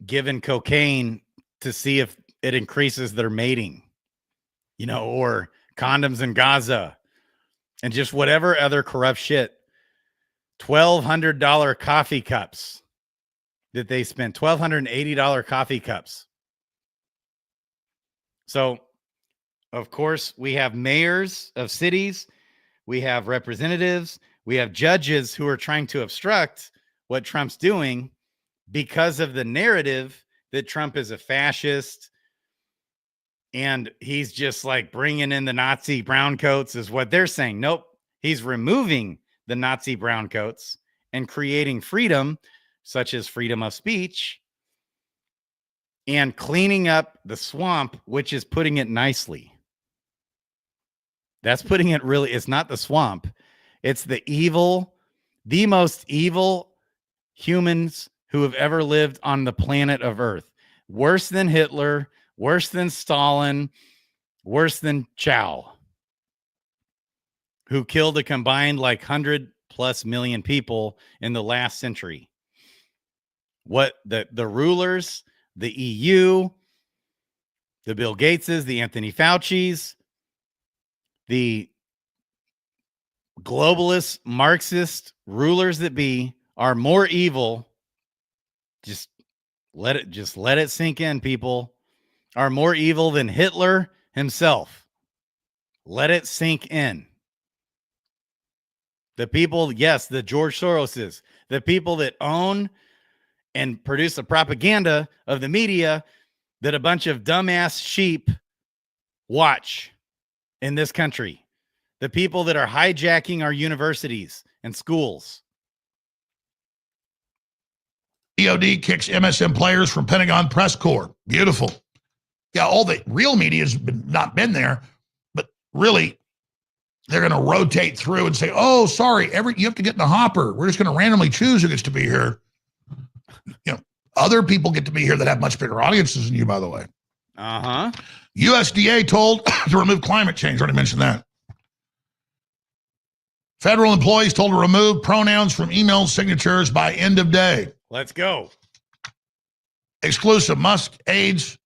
given cocaine to see if it increases their mating, or condoms in Gaza and just whatever other corrupt shit. $1,200 coffee cups that they spent, $1,280 coffee cups. So, of course, we have mayors of cities We have representatives. We have judges who are trying to obstruct what Trump's doing because of the narrative that Trump is a fascist and he's just like bringing in the Nazi browncoats is what they're saying. Nope. He's removing the Nazi browncoats and creating freedom, such as freedom of speech, and cleaning up the swamp, which is putting it nicely. That's putting it really, it's not the swamp. It's the most evil humans who have ever lived on the planet of Earth. Worse than Hitler, worse than Stalin, worse than Chow, who killed a combined like 100+ million people in the last century. What the rulers, the EU, the Bill Gateses, the Anthony Faucis, the globalist Marxist rulers that be are more evil. Just let it sink in, people. Are more evil than Hitler himself. Let it sink in. The people, yes, the George Soroses, the people that own and produce the propaganda of the media that a bunch of dumbass sheep watch in this country. The people that are hijacking our universities and schools. DOD kicks MSM players from Pentagon press corps. Beautiful. Yeah, all the real media has not been there, but really they're going to rotate through and say, oh, sorry, you have to get in the hopper. We're just going to randomly choose who gets to be here. You know, other people get to be here that have much bigger audiences than you, by the way. Uh-huh. USDA told to remove climate change. I already mentioned that. Federal employees told to remove pronouns from email signatures by end of day. Let's go. Exclusive. Musk aides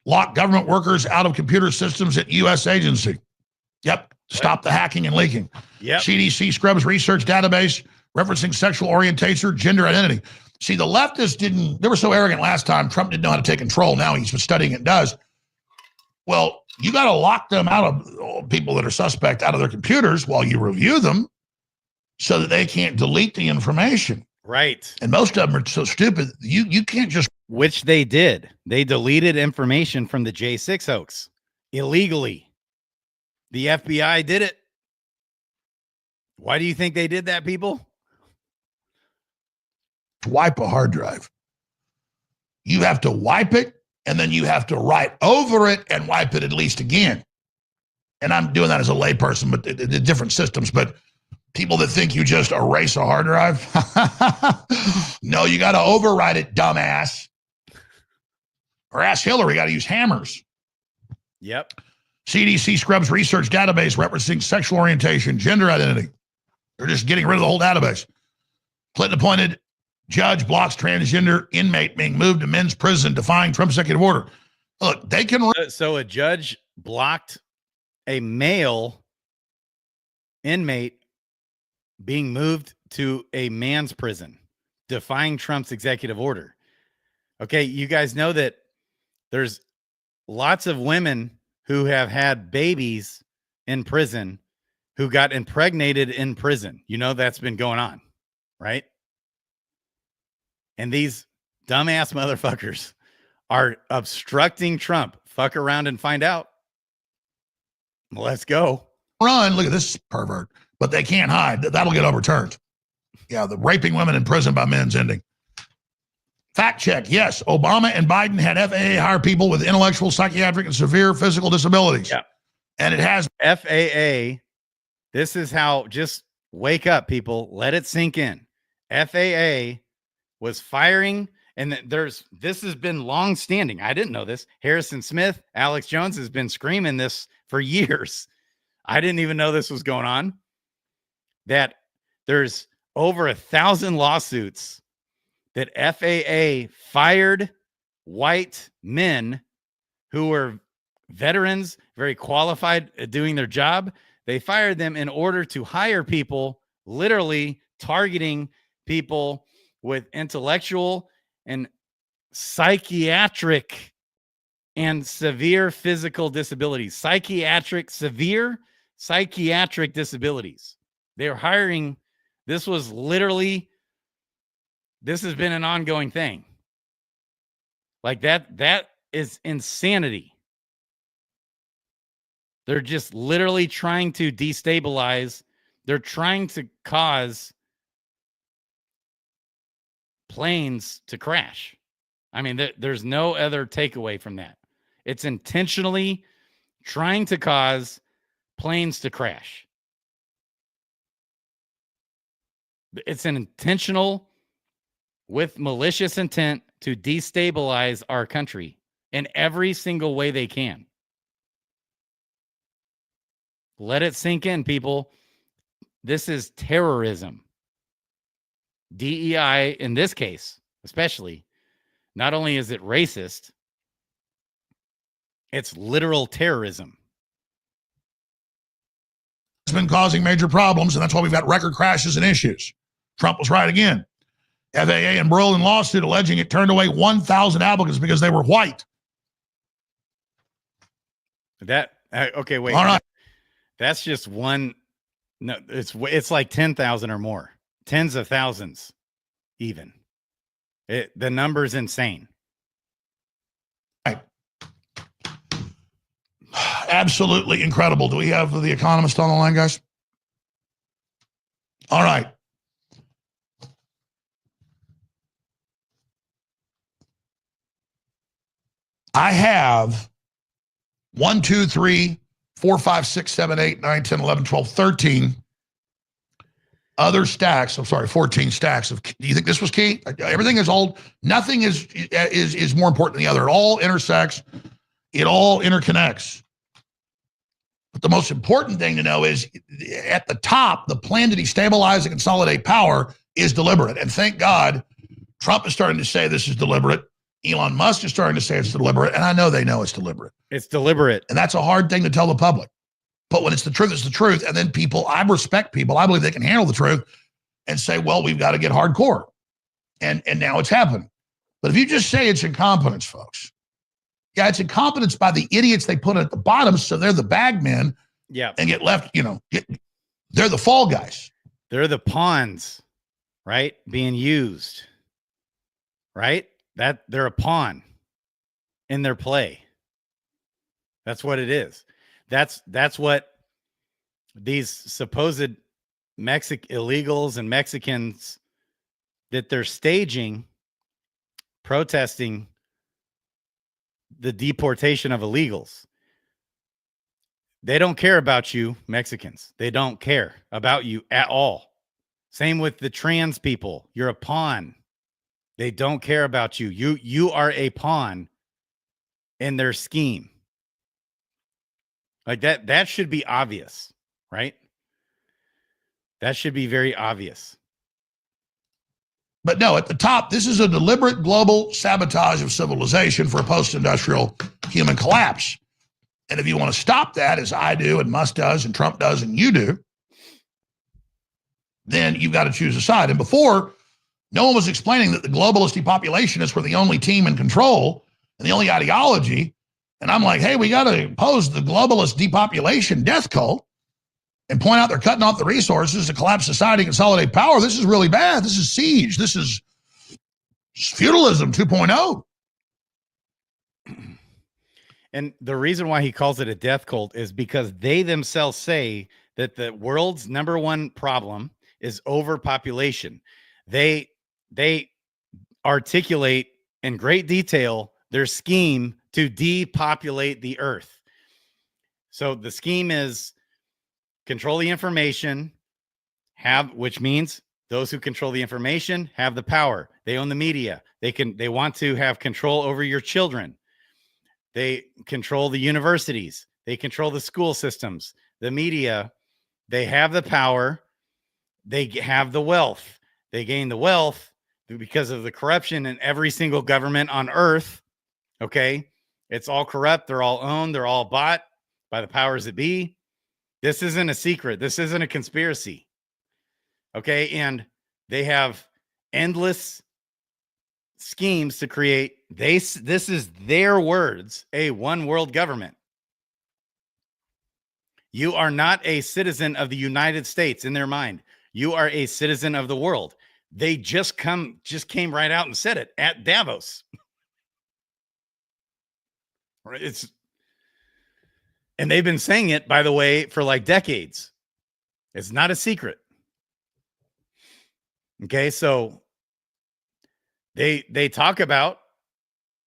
lock government workers out of computer systems at U.S. agency. Yep. Stop the hacking and leaking. Yep. CDC scrubs research database referencing sexual orientation, gender identity. See, the leftists they were so arrogant last time. Trump didn't know how to take control. Now he's been studying and does. Well, you got to lock them out of people that are suspect out of their computers while you review them so that they can't delete the information. Right. And most of them are so stupid. You can't just. Which they did. They deleted information from the J6 hoax illegally. The FBI did it. Why do you think they did that, people? Wipe a hard drive. You have to wipe it, and then you have to write over it and wipe it at least again. And I'm doing that as a layperson, but the different systems. But people that think you just erase a hard drive, no, you got to overwrite it, dumbass. Or ask Hillary, got to use hammers. Yep. CDC scrubs research database referencing sexual orientation, gender identity. They're just getting rid of the whole database. Clinton appointed judge blocks transgender inmate being moved to men's prison, defying Trump's executive order. Look, they can. So a judge blocked a male inmate being moved to a man's prison, defying Trump's executive order. Okay, you guys know that there's lots of women who have had babies in prison who got impregnated in prison. You know, that's been going on, right? And these dumbass motherfuckers are obstructing Trump. Fuck around and find out. Let's go. Run. Look at this pervert. But they can't hide. That'll get overturned. Yeah, the raping women in prison by men's ending. Fact check. Yes, Obama and Biden had FAA hire people with intellectual, psychiatric, and severe physical disabilities. Yeah. And it has FAA. This is how, just wake up, people. Let it sink in. FAA was firing, and this has been long standing. I didn't know this. Harrison Smith, Alex Jones has been screaming this for years. I didn't even know this was going on. That there's over 1,000 lawsuits that FAA fired white men who were veterans, very qualified at doing their job. They fired them in order to hire people, literally targeting people with intellectual and psychiatric and severe physical disabilities. Psychiatric, severe psychiatric disabilities. They're hiring. This has been an ongoing thing. Like that is insanity. They're just literally trying to destabilize. They're trying to cause planes to crash. I mean, there's no other takeaway from that. It's intentionally trying to cause planes to crash. It's an intentional, with malicious intent, to destabilize our country in every single way they can. Let it sink in, people. This is terrorism. DEI, in this case, especially, not only is it racist, it's literal terrorism. It's been causing major problems, and that's why we've got record crashes and issues. Trump was right again. FAA embroiled in lawsuit alleging it turned away 1,000 applicants because they were white. Okay, wait. All right. That's just one. No, it's like 10,000 or more, tens of thousands, even. The number's insane. Right. Absolutely incredible. Do we have the Economist on the line, guys? All right. I have 1, 2, 3, 4, 5, 6, 7, 8, 9, 10, 11, 12, 13 other stacks. I'm sorry, 14 stacks of. Do you think this was key? Everything is all. Nothing is more important than the other. It all intersects. It all interconnects. But the most important thing to know is at the top, the plan to destabilize and consolidate power is deliberate. And thank God, Trump is starting to say this is deliberate. Elon Musk is starting to say it's deliberate, and I know they know it's deliberate. It's deliberate. And that's a hard thing to tell the public. But when it's the truth, it's the truth. And then people, I respect people. I believe they can handle the truth and say, well, we've got to get hardcore. And now it's happened. But if you just say it's incompetence, folks, yeah, it's incompetence by the idiots they put at the bottom, so they're the bag men. Yeah. And get left, they're the fall guys. They're the pawns, right? Being used, right? That they're a pawn in their play. That's what it is. That's what these supposed illegals and Mexicans that they're staging, protesting the deportation of illegals. They don't care about you, Mexicans. They don't care about you at all. Same with the trans people. You're a pawn. They don't care about you. You are a pawn in their scheme. Like that should be obvious, right? That should be very obvious. But no, at the top, this is a deliberate global sabotage of civilization for a post-industrial human collapse. And if you want to stop that, as I do and Musk does and Trump does and you do, then you've got to choose a side. And before, no one was explaining that the globalist depopulationists were the only team in control and the only ideology. And I'm like, hey, we got to oppose the globalist depopulation death cult and point out they're cutting off the resources to collapse society, consolidate power. This is really bad. This is siege. This is feudalism 2.0. And the reason why he calls it a death cult is because they themselves say that the world's number one problem is overpopulation. They articulate in great detail their scheme to depopulate the earth. So the scheme is control the information, which means those who control the information have the power. They own the media. They want to have control over your children. They control the universities. They control the school systems, the media. They have the power. They have the wealth. They gain the wealth because of the corruption in every single government on earth. Okay. It's all corrupt. They're all owned. They're all bought by the powers that be. This isn't a secret. This isn't a conspiracy. Okay. And they have endless schemes to create this is their words, a one world government. You are not a citizen of the United States in their mind. You are a citizen of the world. They just came right out and said it at Davos. And they've been saying it, by the way, for like decades. It's not a secret. Okay, so they talk about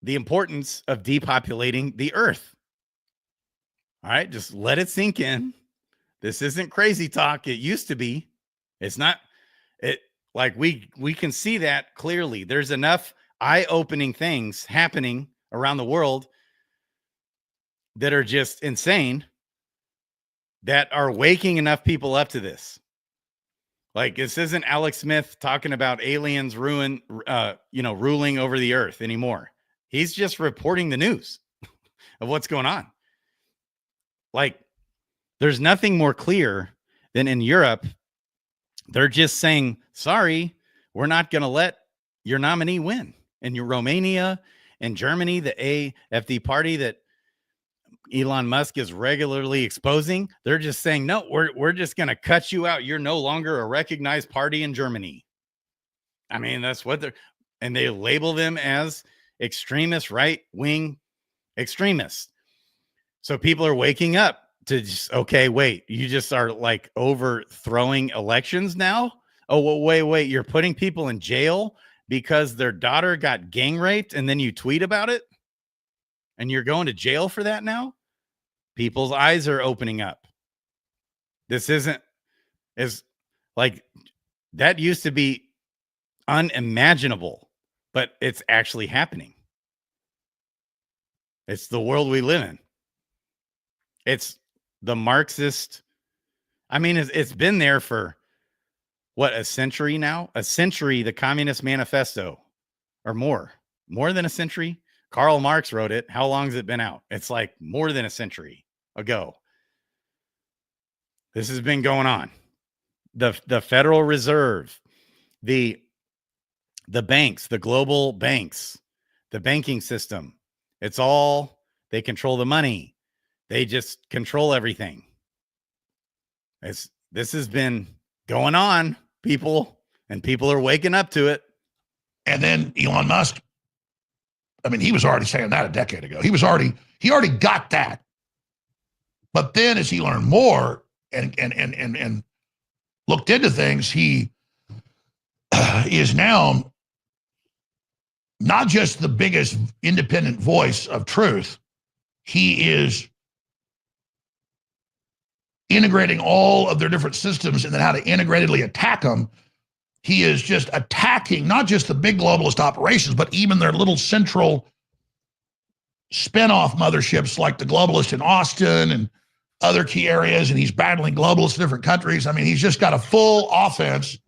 the importance of depopulating the earth. All right, just let it sink in. This isn't crazy talk. It used to be. It's not. It like we can see that clearly. There's enough eye-opening things happening around the world that are just insane that are waking enough people up to this. Like, this isn't Alex Smith talking about aliens ruling over the earth anymore. He's just reporting the news of what's going on. Like, there's nothing more clear than in Europe, they're just saying, sorry, we're not going to let your nominee win. In Romania and Germany, the AfD party that Elon Musk is regularly exposing, they're just saying, no, we're just going to cut you out. You're no longer a recognized party in Germany. I mean, that's what and they label them as extremist, right-wing extremists. So people are waking up to just, okay, wait, you just are like overthrowing elections now? Oh, well, wait, you're putting people in jail because their daughter got gang raped and then you tweet about it? And you're going to jail for that now? People's eyes are opening up. This is like, that used to be unimaginable, but it's actually happening. It's the world we live in. It's the Marxist. I mean, it's been there for what, a century now? A century, the Communist Manifesto, or more than a century. Karl Marx wrote it. How long has it been out? It's like more than a century ago. This has been going on. The Federal Reserve, the banks, the global banks, the banking system. It's all, they control the money. They just control everything. This has been going on, people, and people are waking up to it. And then Elon Musk, I mean, he was already saying that a decade ago. He already got that. But then as he learned more and looked into things, he is now not just the biggest independent voice of truth. He is integrating all of their different systems and then how to integratedly attack them. He is just attacking not just the big globalist operations, but even their little central spin-off motherships like the globalist in Austin and other key areas. And he's battling globalists in different countries. I mean, he's just got a full offense.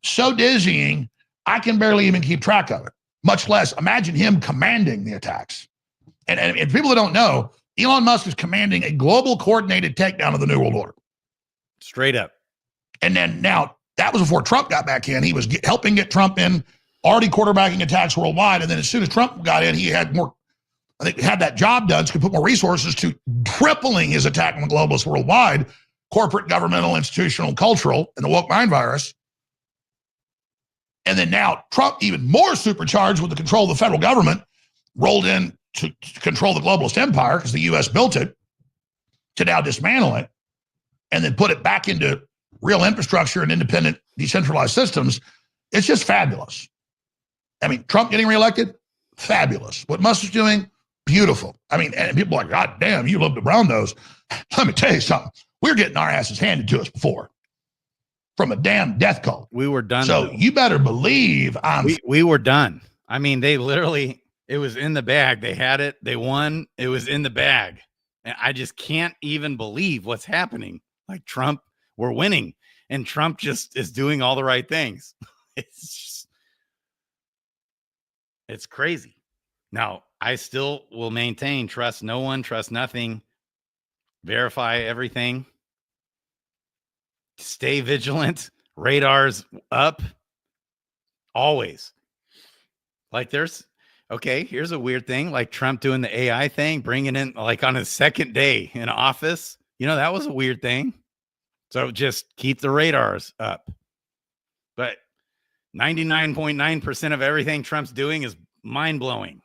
So dizzying, I can barely even keep track of it, much less imagine him commanding the attacks. And people that don't know, Elon Musk is commanding a global coordinated takedown of the New World Order. Straight up. And then now, that was before Trump got back in. He was helping get Trump in, already quarterbacking attacks worldwide. And then as soon as Trump got in, he had more, I think, had that job done, so he could put more resources to tripling his attack on the globalists worldwide, corporate, governmental, institutional, cultural, and the woke mind virus. And then now Trump, even more supercharged with the control of the federal government, rolled in to control the globalist empire because the U.S. built it, to now dismantle it and then put it back into real infrastructure and independent decentralized systems. It's just fabulous. I mean, Trump getting reelected, fabulous. What Musk is doing, beautiful. I mean, and people are like, God damn, you love to brown those. Let me tell you something. We're getting our asses handed to us before from a damn death cult. We were done. So you better believe we were done. I mean, they literally, it was in the bag. They had it. They won. It was in the bag. And I just can't even believe what's happening. Like, Trump, we're winning. And Trump just is doing all the right things. It's crazy. Now, I still will maintain trust no one, trust nothing, verify everything, stay vigilant, radars up, always. Like, here's a weird thing, like Trump doing the AI thing, bringing in, like, on his second day in office, that was a weird thing. So just keep the radars up. But 99.9% of everything Trump's doing is mind-blowing.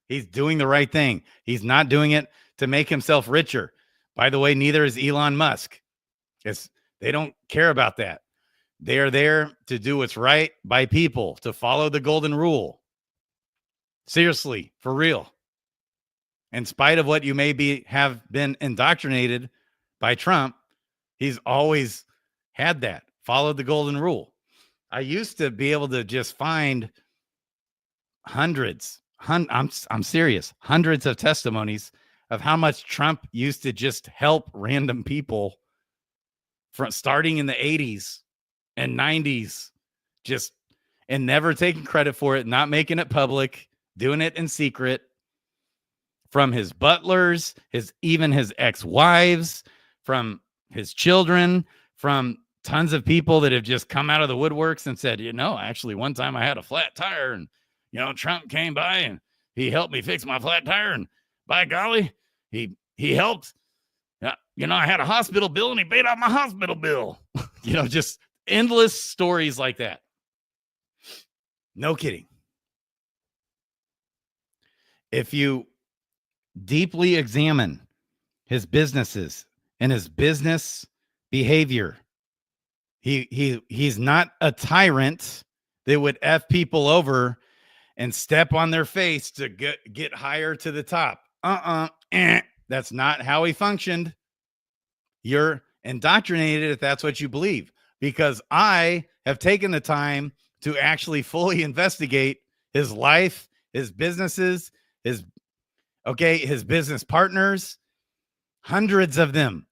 He's doing the right thing. He's not doing it to make himself richer. By the way, neither is Elon Musk. They don't care about that. They are there to do what's right by people, to follow the golden rule. Seriously, for real. In spite of what you may have been indoctrinated by Trump, he's always had that. Followed the golden rule. I used to be able to just find hundreds, I'm serious, hundreds of testimonies of how much Trump used to just help random people from starting in the 80s and 90s, and never taking credit for it, not making it public, doing it in secret, from his butlers, even his ex-wives, from his children, from tons of people that have just come out of the woodworks and said, actually one time I had a flat tire and, Trump came by and he helped me fix my flat tire. And by golly, he helped. I had a hospital bill and he paid off my hospital bill. Just endless stories like that. No kidding. If you deeply examine his businesses and his business behavior, he's not a tyrant that would F people over and step on their face to get higher to the top. That's not how he functioned. You're indoctrinated if that's what you believe, because I have taken the time to actually fully investigate his life, his businesses, his business partners, hundreds of them.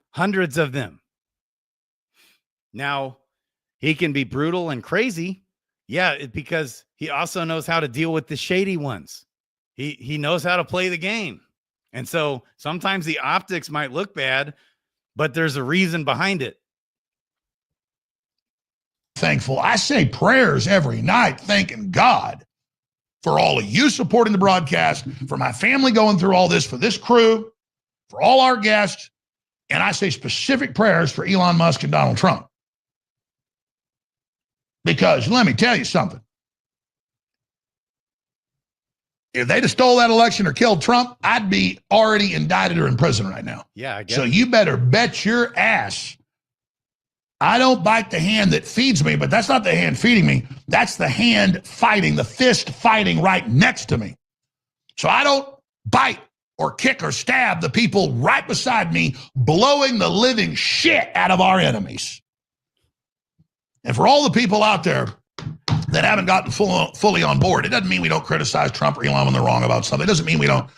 Now, he can be brutal and crazy. Yeah, because he also knows how to deal with the shady ones. He knows how to play the game. And so sometimes the optics might look bad, but there's a reason behind it. Thankful. I say prayers every night, thanking God for all of you supporting the broadcast, for my family going through all this, for this crew, for all our guests. And I say specific prayers for Elon Musk and Donald Trump. Because let me tell you something. If they'd have stole that election or killed Trump, I'd be already indicted or in prison right now. Yeah, I guess. So you better bet your ass I don't bite the hand that feeds me, but that's not the hand feeding me. That's the hand fighting, the fist fighting right next to me. So I don't bite or kick or stab the people right beside me, blowing the living shit out of our enemies. And for all the people out there that haven't gotten fully on board, it doesn't mean we don't criticize Trump or Elon when they're wrong about something. It doesn't mean we don't.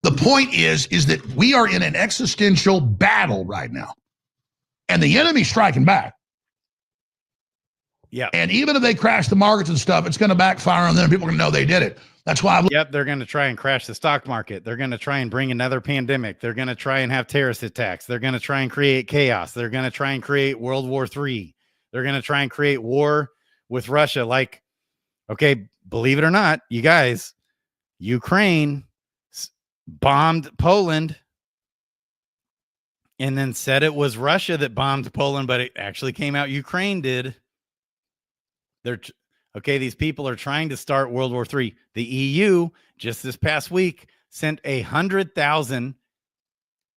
The point is that we are in an existential battle right now. And the enemy's striking back. Yeah. And even if they crash the markets and stuff, it's going to backfire on them. People are going to know they did it. That's why they're going to try and crash the stock market. They're going to try and bring another pandemic. They're going to try and have terrorist attacks. They're going to try and create chaos. They're going to try and create World War III. They're going to try and create war with Russia. Like, okay, believe it or not, you guys, Ukraine bombed Poland and then said it was Russia that bombed Poland, but it actually came out Ukraine did. These people are trying to start World War III. The EU, just this past week, sent 100,000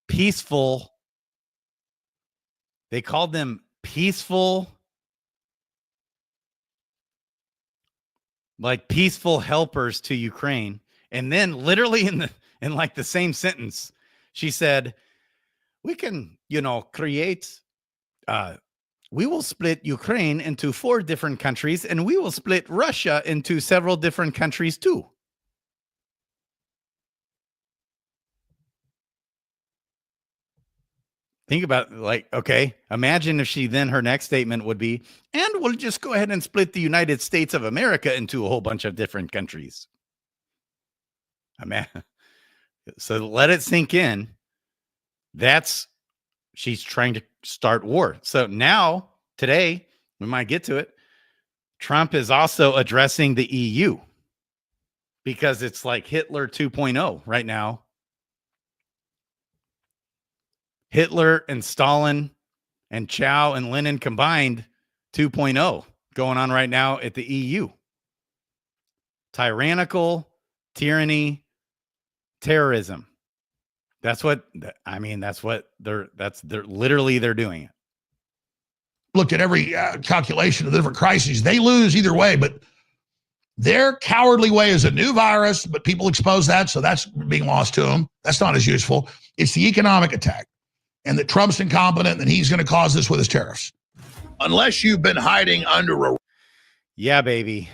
peaceful, they called them peaceful, like peaceful helpers to Ukraine. And then literally in the same sentence, she said, we can, create, we will split Ukraine into 4 different countries, and we will split Russia into several different countries too. Think about imagine if she then her next statement would be, and we'll just go ahead and split the United States of America into a whole bunch of different countries. So let it sink in. She's trying to start war. So now, today, we might get to it. Trump is also addressing the EU because it's like Hitler 2.0 right now. Hitler and Stalin and Chow and Lenin combined 2.0 going on right now at the EU. Tyrannical, tyranny, terrorism. That's what they're literally they're doing it. Looked at every calculation of the different crises. They lose either way, but their cowardly way is a new virus, but people expose that, so that's being lost to them. That's not as useful. It's the economic attack, and that Trump's incompetent, and he's going to cause this with his tariffs. Unless you've been hiding under a... Yeah, baby.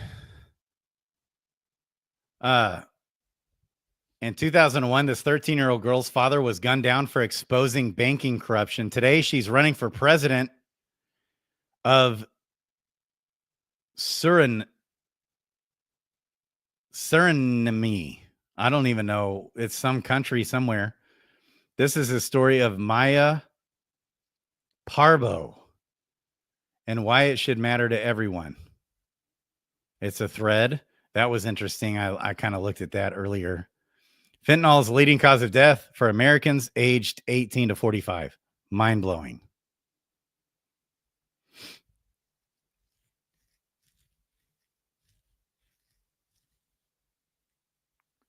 In 2001, this 13-year-old girl's father was gunned down for exposing banking corruption. Today, she's running for president of Suriname. I don't even know. It's some country somewhere. This is the story of Maya Parbo and why it should matter to everyone. It's a thread. That was interesting. I kind of looked at that earlier. Fentanyl is the leading cause of death for Americans aged 18 to 45. Mind-blowing.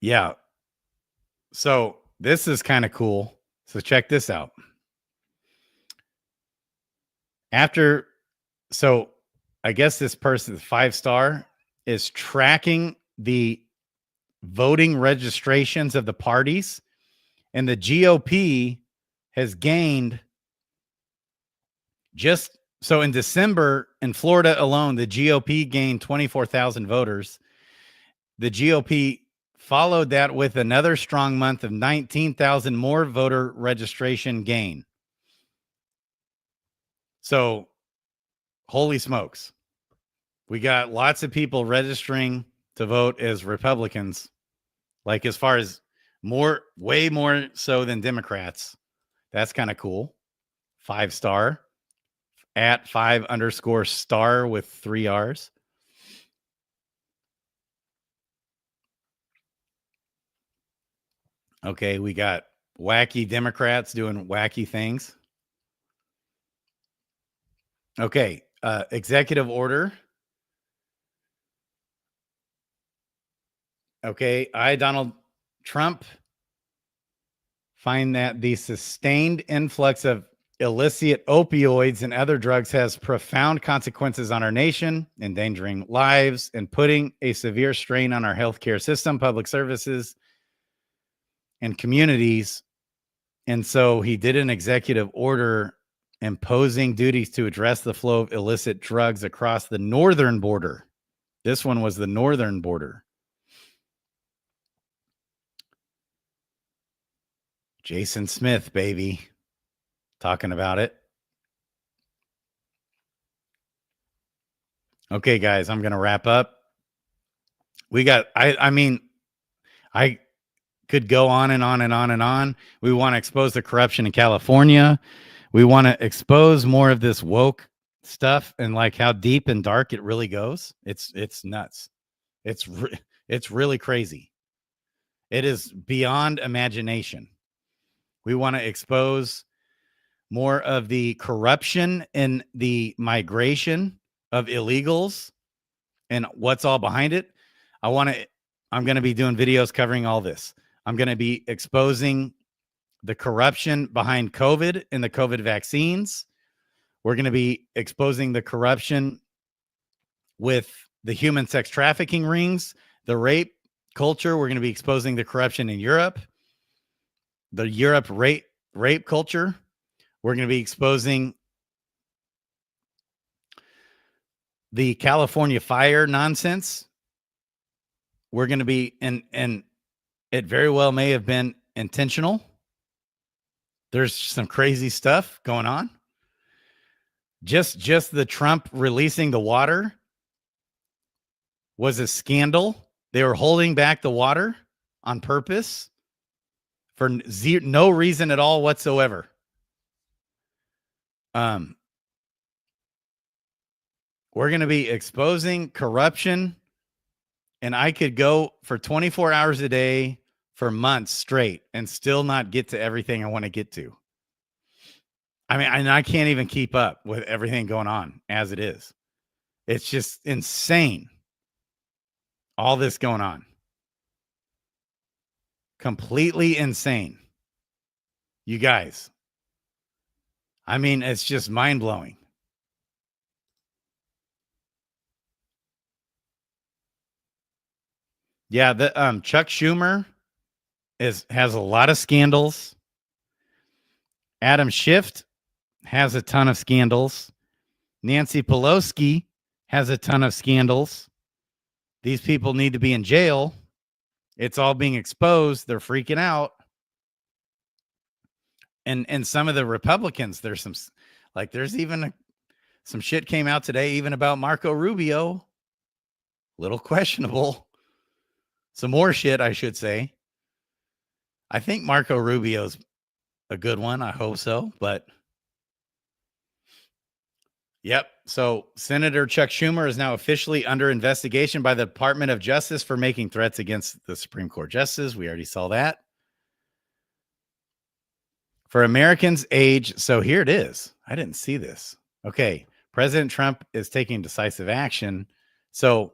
Yeah. So this is kind of cool. So check this out. So I guess this person, 5-star, is tracking the voting registrations of the parties, and the GOP has gained so in December in Florida alone, the GOP gained 24,000 voters. The GOP followed that with another strong month of 19,000 more voter registration gain. So, holy smokes. We got lots of people registering to vote as Republicans, like as far as way more so than Democrats. That's kind of cool. 5-star at 5_star with 3 R's. Okay, we got wacky Democrats doing wacky things. Okay, executive order. Okay, I, Donald Trump, find that the sustained influx of illicit opioids and other drugs has profound consequences on our nation, endangering lives and putting a severe strain on our healthcare system, public services, and communities. And so he did an executive order imposing duties to address the flow of illicit drugs across the northern border. This one was the northern border. Jason Smith, baby, talking about it. Okay, guys, I'm going to wrap up. We got, I could go on and on and on and on. We want to expose the corruption in California. We want to expose more of this woke stuff and like how deep and dark it really goes. It's nuts. It's really crazy. It is beyond imagination. We want to expose more of the corruption in the migration of illegals and what's all behind it. I'm going to be doing videos covering all this. I'm going to be exposing the corruption behind COVID and the COVID vaccines. We're going to be exposing the corruption with the human sex trafficking rings, the rape culture. We're going to be exposing the corruption in Europe, the Europe rape culture. We're going to be exposing the California fire nonsense. We're going to be, and it very well may have been intentional. There's some crazy stuff going on. Just the Trump releasing the water was a scandal. They were holding back the water on purpose for no reason at all whatsoever. We're going to be exposing corruption, and I could go for 24 hours a day for months straight and still not get to everything I want to get to. I mean, and I can't even keep up with everything going on as it is. It's just insane. All this going on. Completely insane. You guys. I mean, it's just mind-blowing. Yeah, the Chuck Schumer has a lot of scandals. Adam Schiff has a ton of scandals. Nancy Pelosi has a ton of scandals. These people need to be in jail. It's all being exposed. They're freaking out. And some of the Republicans, there's some, like, there's even some shit came out today, even about Marco Rubio. Little questionable. Some more shit, I should say. I think Marco Rubio's a good one. I hope so. But yep. So Senator Chuck Schumer is now officially under investigation by the Department of Justice for making threats against the Supreme Court justice. We already saw that. For Americans age, so here it is. I didn't see this. Okay. President Trump is taking decisive action. So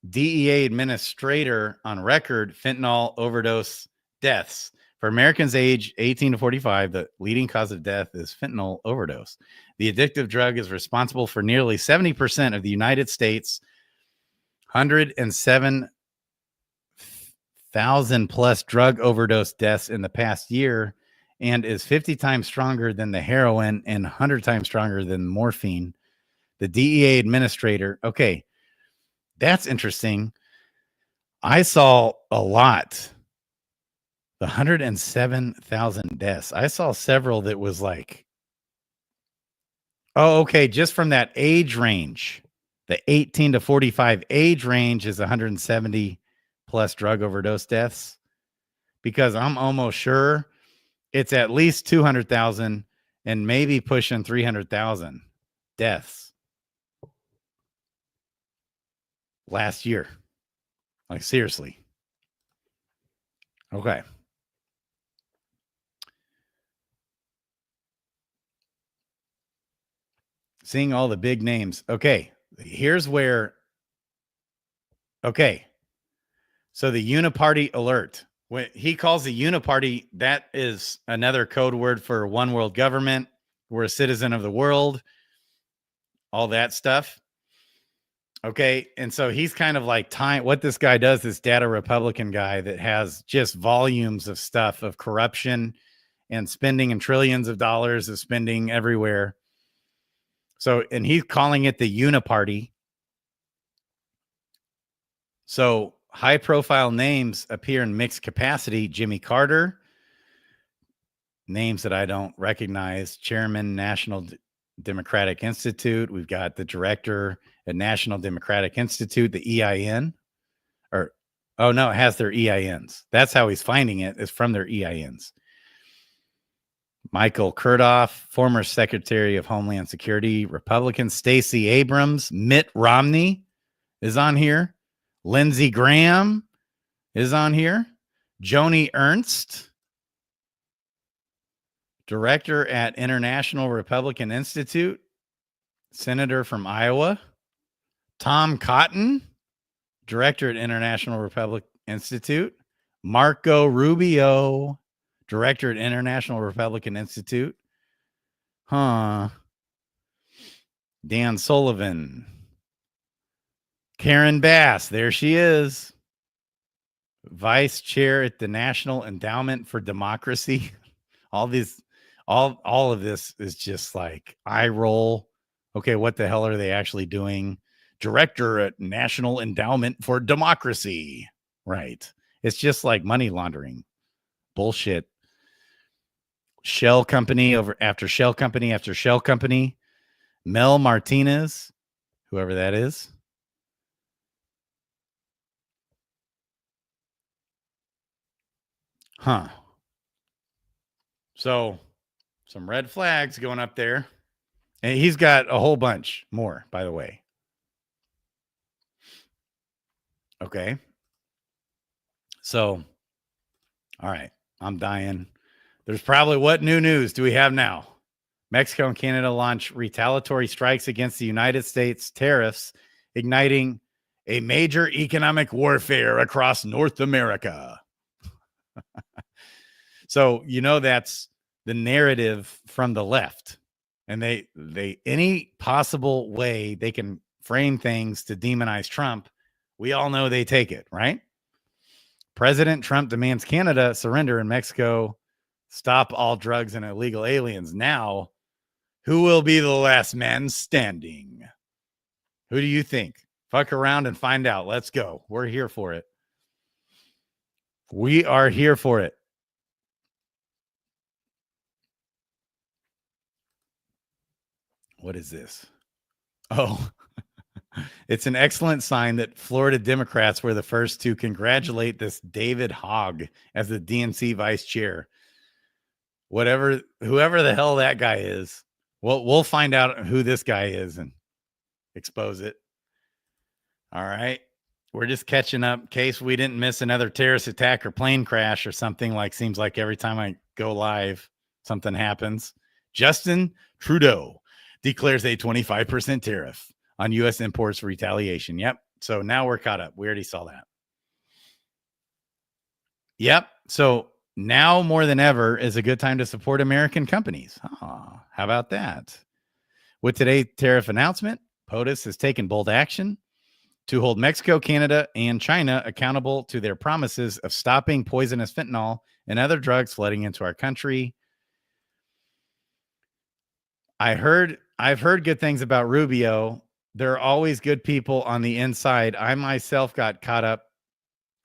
DEA administrator on record, fentanyl overdose deaths. For Americans age 18 to 45, the leading cause of death is fentanyl overdose. The addictive drug is responsible for nearly 70% of the United States, 107,000 plus drug overdose deaths in the past year, and is 50 times stronger than the heroin and 100 times stronger than morphine. The DEA administrator, okay, that's interesting. I saw a lot. The 107,000 deaths. I saw several that was like, oh, okay, just from that age range, the 18 to 45 age range is 170 plus drug overdose deaths, because I'm almost sure it's at least 200,000 and maybe pushing 300,000 deaths last year. Like, seriously. Okay. Seeing all the big names. Okay. Here's where. Okay. So the uniparty alert. When he calls the uniparty, that is another code word for one world government. We're a citizen of the world. All that stuff. Okay. And so he's kind of like tying what this guy does, this data Republican guy that has just volumes of stuff of corruption and spending and trillions of dollars of spending everywhere. So, and he's calling it the uniparty. So high profile names appear in mixed capacity. Jimmy Carter, names that I don't recognize. Chairman, National Democratic Institute. We've got the director at National Democratic Institute, the EIN. Or, oh no, it has their EINs. That's how he's finding it, is from their EINs. Michael Kurdoff, former Secretary of Homeland Security, Republican. Stacey Abrams, Mitt Romney is on here. Lindsey Graham is on here. Joni Ernst, director at International Republican Institute, senator from Iowa. Tom Cotton, director at International Republican Institute. Marco Rubio, director at International Republican Institute. Dan Sullivan. Karen Bass, there she is. Vice chair at the National Endowment for Democracy. All of this is just like eye roll. Okay, what the hell are they actually doing? Director at National Endowment for Democracy. Right. It's just like money laundering. Bullshit. Shell company over after shell company after shell company. Mel Martinez, whoever that is. So some red flags going up there. And he's got a whole bunch more, by the way. Okay. So, all right. I'm dying. There's probably, what new news do we have now? Mexico and Canada launch retaliatory strikes against the United States tariffs, igniting a major economic warfare across North America. So, that's the narrative from the left. And they any possible way they can frame things to demonize Trump, we all know they take it, right? President Trump demands Canada surrender and Mexico stop all drugs and illegal aliens. Now, who will be the last man standing? Who do you think? Fuck around and find out. Let's go. We're here for it. We are here for it. What is this? Oh, it's an excellent sign that Florida Democrats were the first to congratulate this David Hogg as the DNC vice chair. Whoever the hell that guy is, we'll find out who this guy is and expose it. All right. We're just catching up in case we didn't miss another terrorist attack or plane crash or something. Seems like every time I go live, something happens. Justin Trudeau declares a 25% tariff on U.S. imports for retaliation. Yep. So now we're caught up. We already saw that. Yep. So now more than ever is a good time to support American companies. Oh, how about that? With today's tariff announcement, POTUS has taken bold action to hold Mexico, Canada, and China accountable to their promises of stopping poisonous fentanyl and other drugs flooding into our country. I've heard good things about Rubio. There are always good people on the inside. I myself got caught up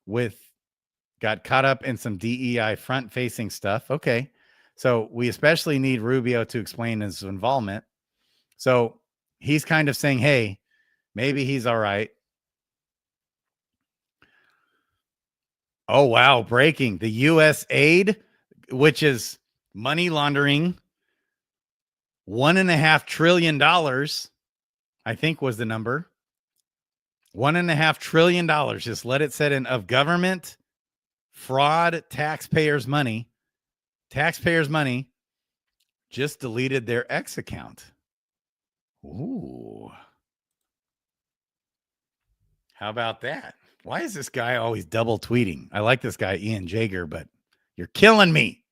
in some DEI front-facing stuff. Okay. So we especially need Rubio to explain his involvement. So he's kind of saying, hey, maybe he's all right. Oh, wow. Breaking. The U.S. aid, which is money laundering, $1.5 trillion, I think was the number. $1.5 trillion. Just let it set in of government fraud, taxpayers' money just deleted their X account. Ooh. How about that? Why is this guy always double tweeting? I like this guy, Ian Jager, but you're killing me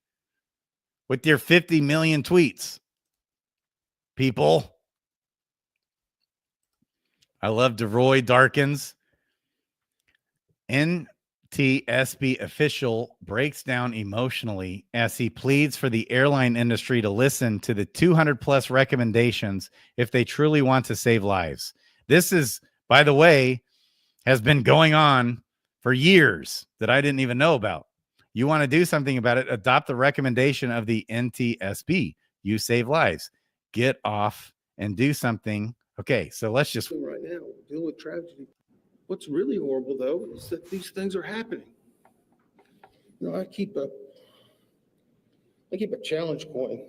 with your 50 million tweets, people. I love DeRoy Darkins. NTSB official breaks down emotionally as he pleads for the airline industry to listen to the 200 plus recommendations if they truly want to save lives. This is, by the way, has been going on for years that I didn't even know about. You want to do something about it, adopt the recommendation of the NTSB. You save lives. Get off and do something. Okay, so let's just... Right now, we're dealing with tragedy. What's really horrible, though, is that these things are happening. I keep a challenge coin.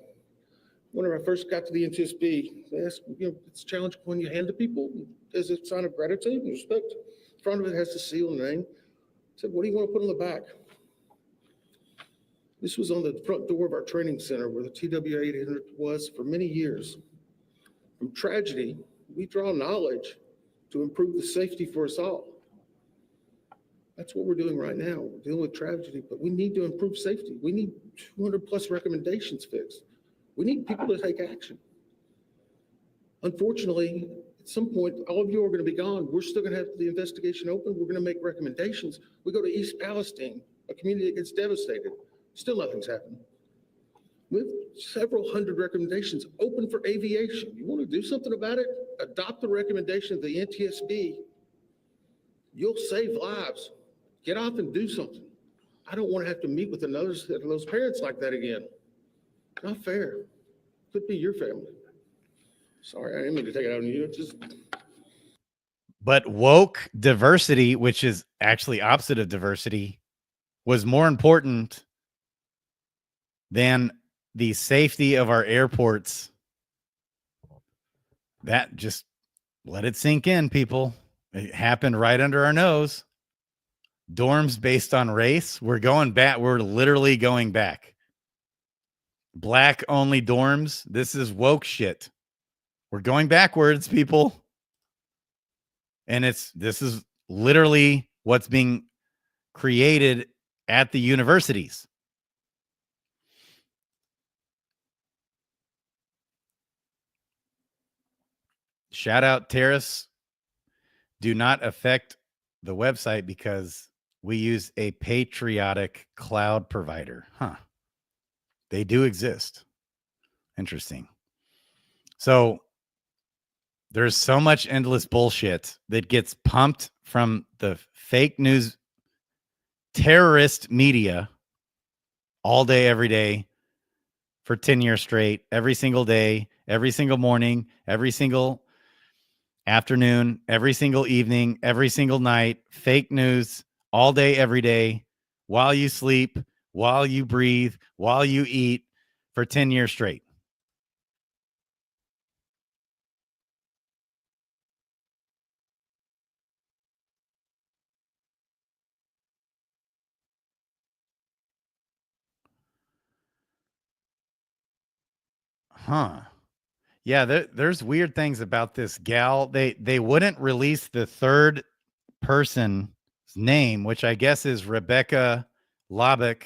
Whenever I first got to the NTSB, they asked, it's a challenge coin you hand to people as a sign of gratitude and respect. The front of it has the seal and name. I said, what do you want to put on the back? This was on the front door of our training center where the TWA 800 was for many years. From tragedy, we draw knowledge to improve the safety for us all. That's what we're doing right now. We're dealing with tragedy, but we need to improve safety. We need 200 plus recommendations fixed. We need people to take action. Unfortunately, at some point, all of you are going to be gone. We're still going to have the investigation open. We're going to make recommendations. We go to East Palestine, a community that gets devastated. Still nothing's happened. We have several hundred recommendations open for aviation. You want to do something about it? Adopt the recommendation of the NTSB. You'll save lives. Get off and do something. I don't want to have to meet with another set of those parents like that again. Not fair. Could be your family. Sorry, I didn't mean to take it out on you. It's just... But woke diversity, which is actually opposite of diversity, was more important than the safety of our airports. That just let it sink in, people. It happened right under our nose. Dorms based on race. We're going back. We're literally going back. black only dorms. This is woke shit. We're going backwards, people. And this is literally what's being created at the universities. Shout out tariffs do not affect the website because we use a patriotic cloud provider. Huh. They do exist. Interesting. So there's so much endless bullshit that gets pumped from the fake news terrorist media all day, every day for 10 years straight, every single day, every single morning, every single afternoon, every single evening, every single night, fake news all day, every day, while you sleep, while you breathe, while you eat for 10 years straight. Huh. Yeah, there's weird things about this gal. They wouldn't release the third person's name, which I guess is Rebecca Lobach,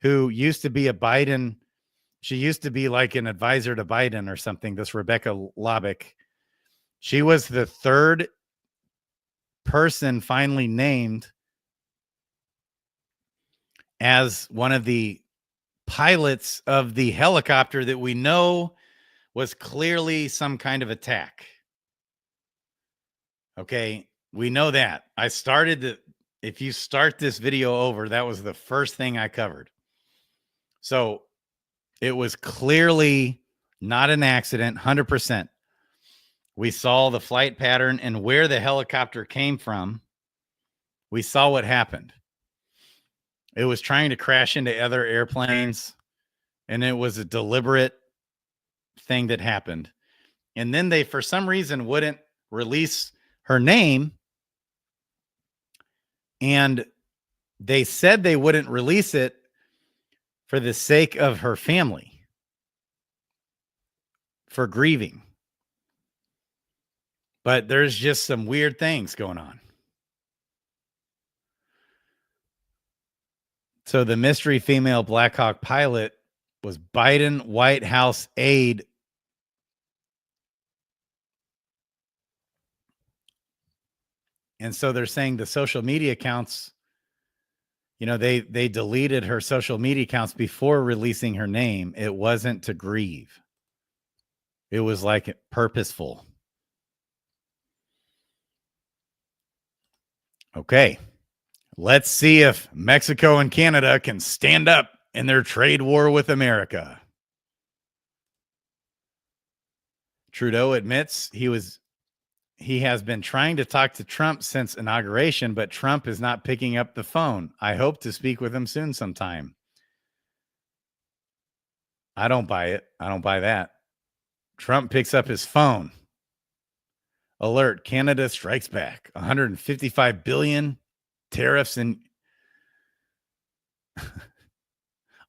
who used to be a Biden. She used to be like an advisor to Biden or something. This Rebecca Lobach. She was the third person finally named as one of the pilots of the helicopter that we know was clearly some kind of attack. Okay, we know that. If you start this video over, that was the first thing I covered. So it was clearly not an accident, 100%. We saw the flight pattern and where the helicopter came from. We saw what happened. It was trying to crash into other airplanes, and it was a deliberate thing that happened. And then they, for some reason, wouldn't release her name. And they said they wouldn't release it for the sake of her family, for grieving. But there's just some weird things going on. So the mystery female Black Hawk pilot was Biden White House aide. And so they're saying the social media accounts, they deleted her social media accounts before releasing her name. It wasn't to grieve. It was like purposeful. Okay. Let's see if Mexico and Canada can stand up in their trade war with America. Trudeau admits he has been trying to talk to Trump since inauguration, but Trump is not picking up the phone. I hope to speak with him soon sometime. I don't buy it. I don't buy that. Trump picks up his phone. Alert, Canada strikes back. 155 billion tariffs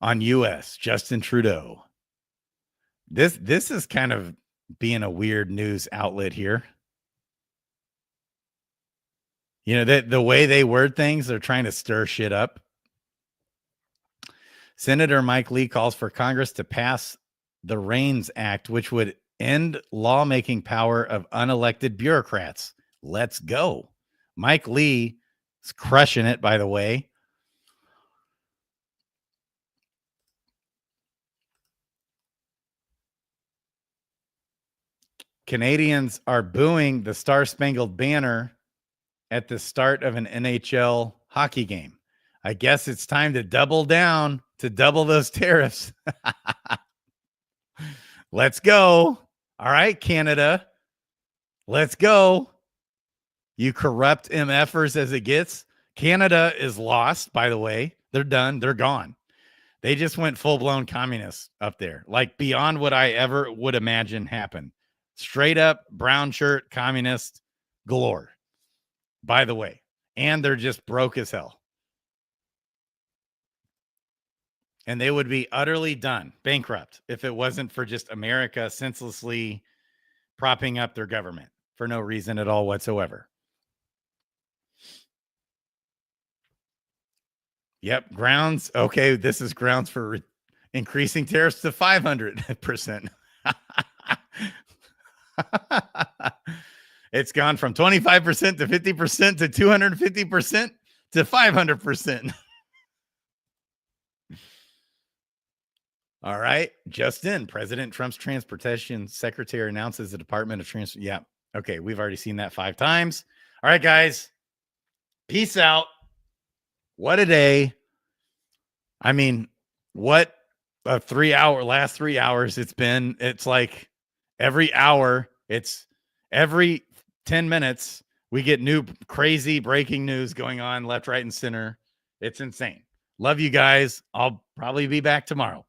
on U.S. Justin Trudeau. This is kind of being a weird news outlet here. The way they word things, they're trying to stir shit up. Senator Mike Lee calls for Congress to pass the REINS Act, which would end lawmaking power of unelected bureaucrats. Let's go. Mike Lee is crushing it, by the way. Canadians are booing the Star-Spangled Banner at the start of an NHL hockey game. I guess it's time to double down, to double those tariffs. Let's go. All right, Canada. Let's go. You corrupt MFers as it gets. Canada is lost, by the way. They're done. They're gone. They just went full-blown communists up there, like beyond what I ever would imagine happen. Straight up brown shirt communist galore, by the way. And they're just broke as hell. And they would be utterly done, bankrupt, if it wasn't for just America senselessly propping up their government for no reason at all whatsoever. Yep, grounds. Okay, this is grounds for increasing tariffs to 500%. It's gone from 25% to 50% to 250% to 500%. All right. Just in, President Trump's transportation secretary announces the Department of Transport. Yeah. Okay. We've already seen that 5 times. All right, guys. Peace out. What a day. I mean, what a last 3 hours it's been. It's like every hour, it's every 10 minutes, we get new crazy breaking news going on left, right, and center. It's insane. Love you guys. I'll probably be back tomorrow.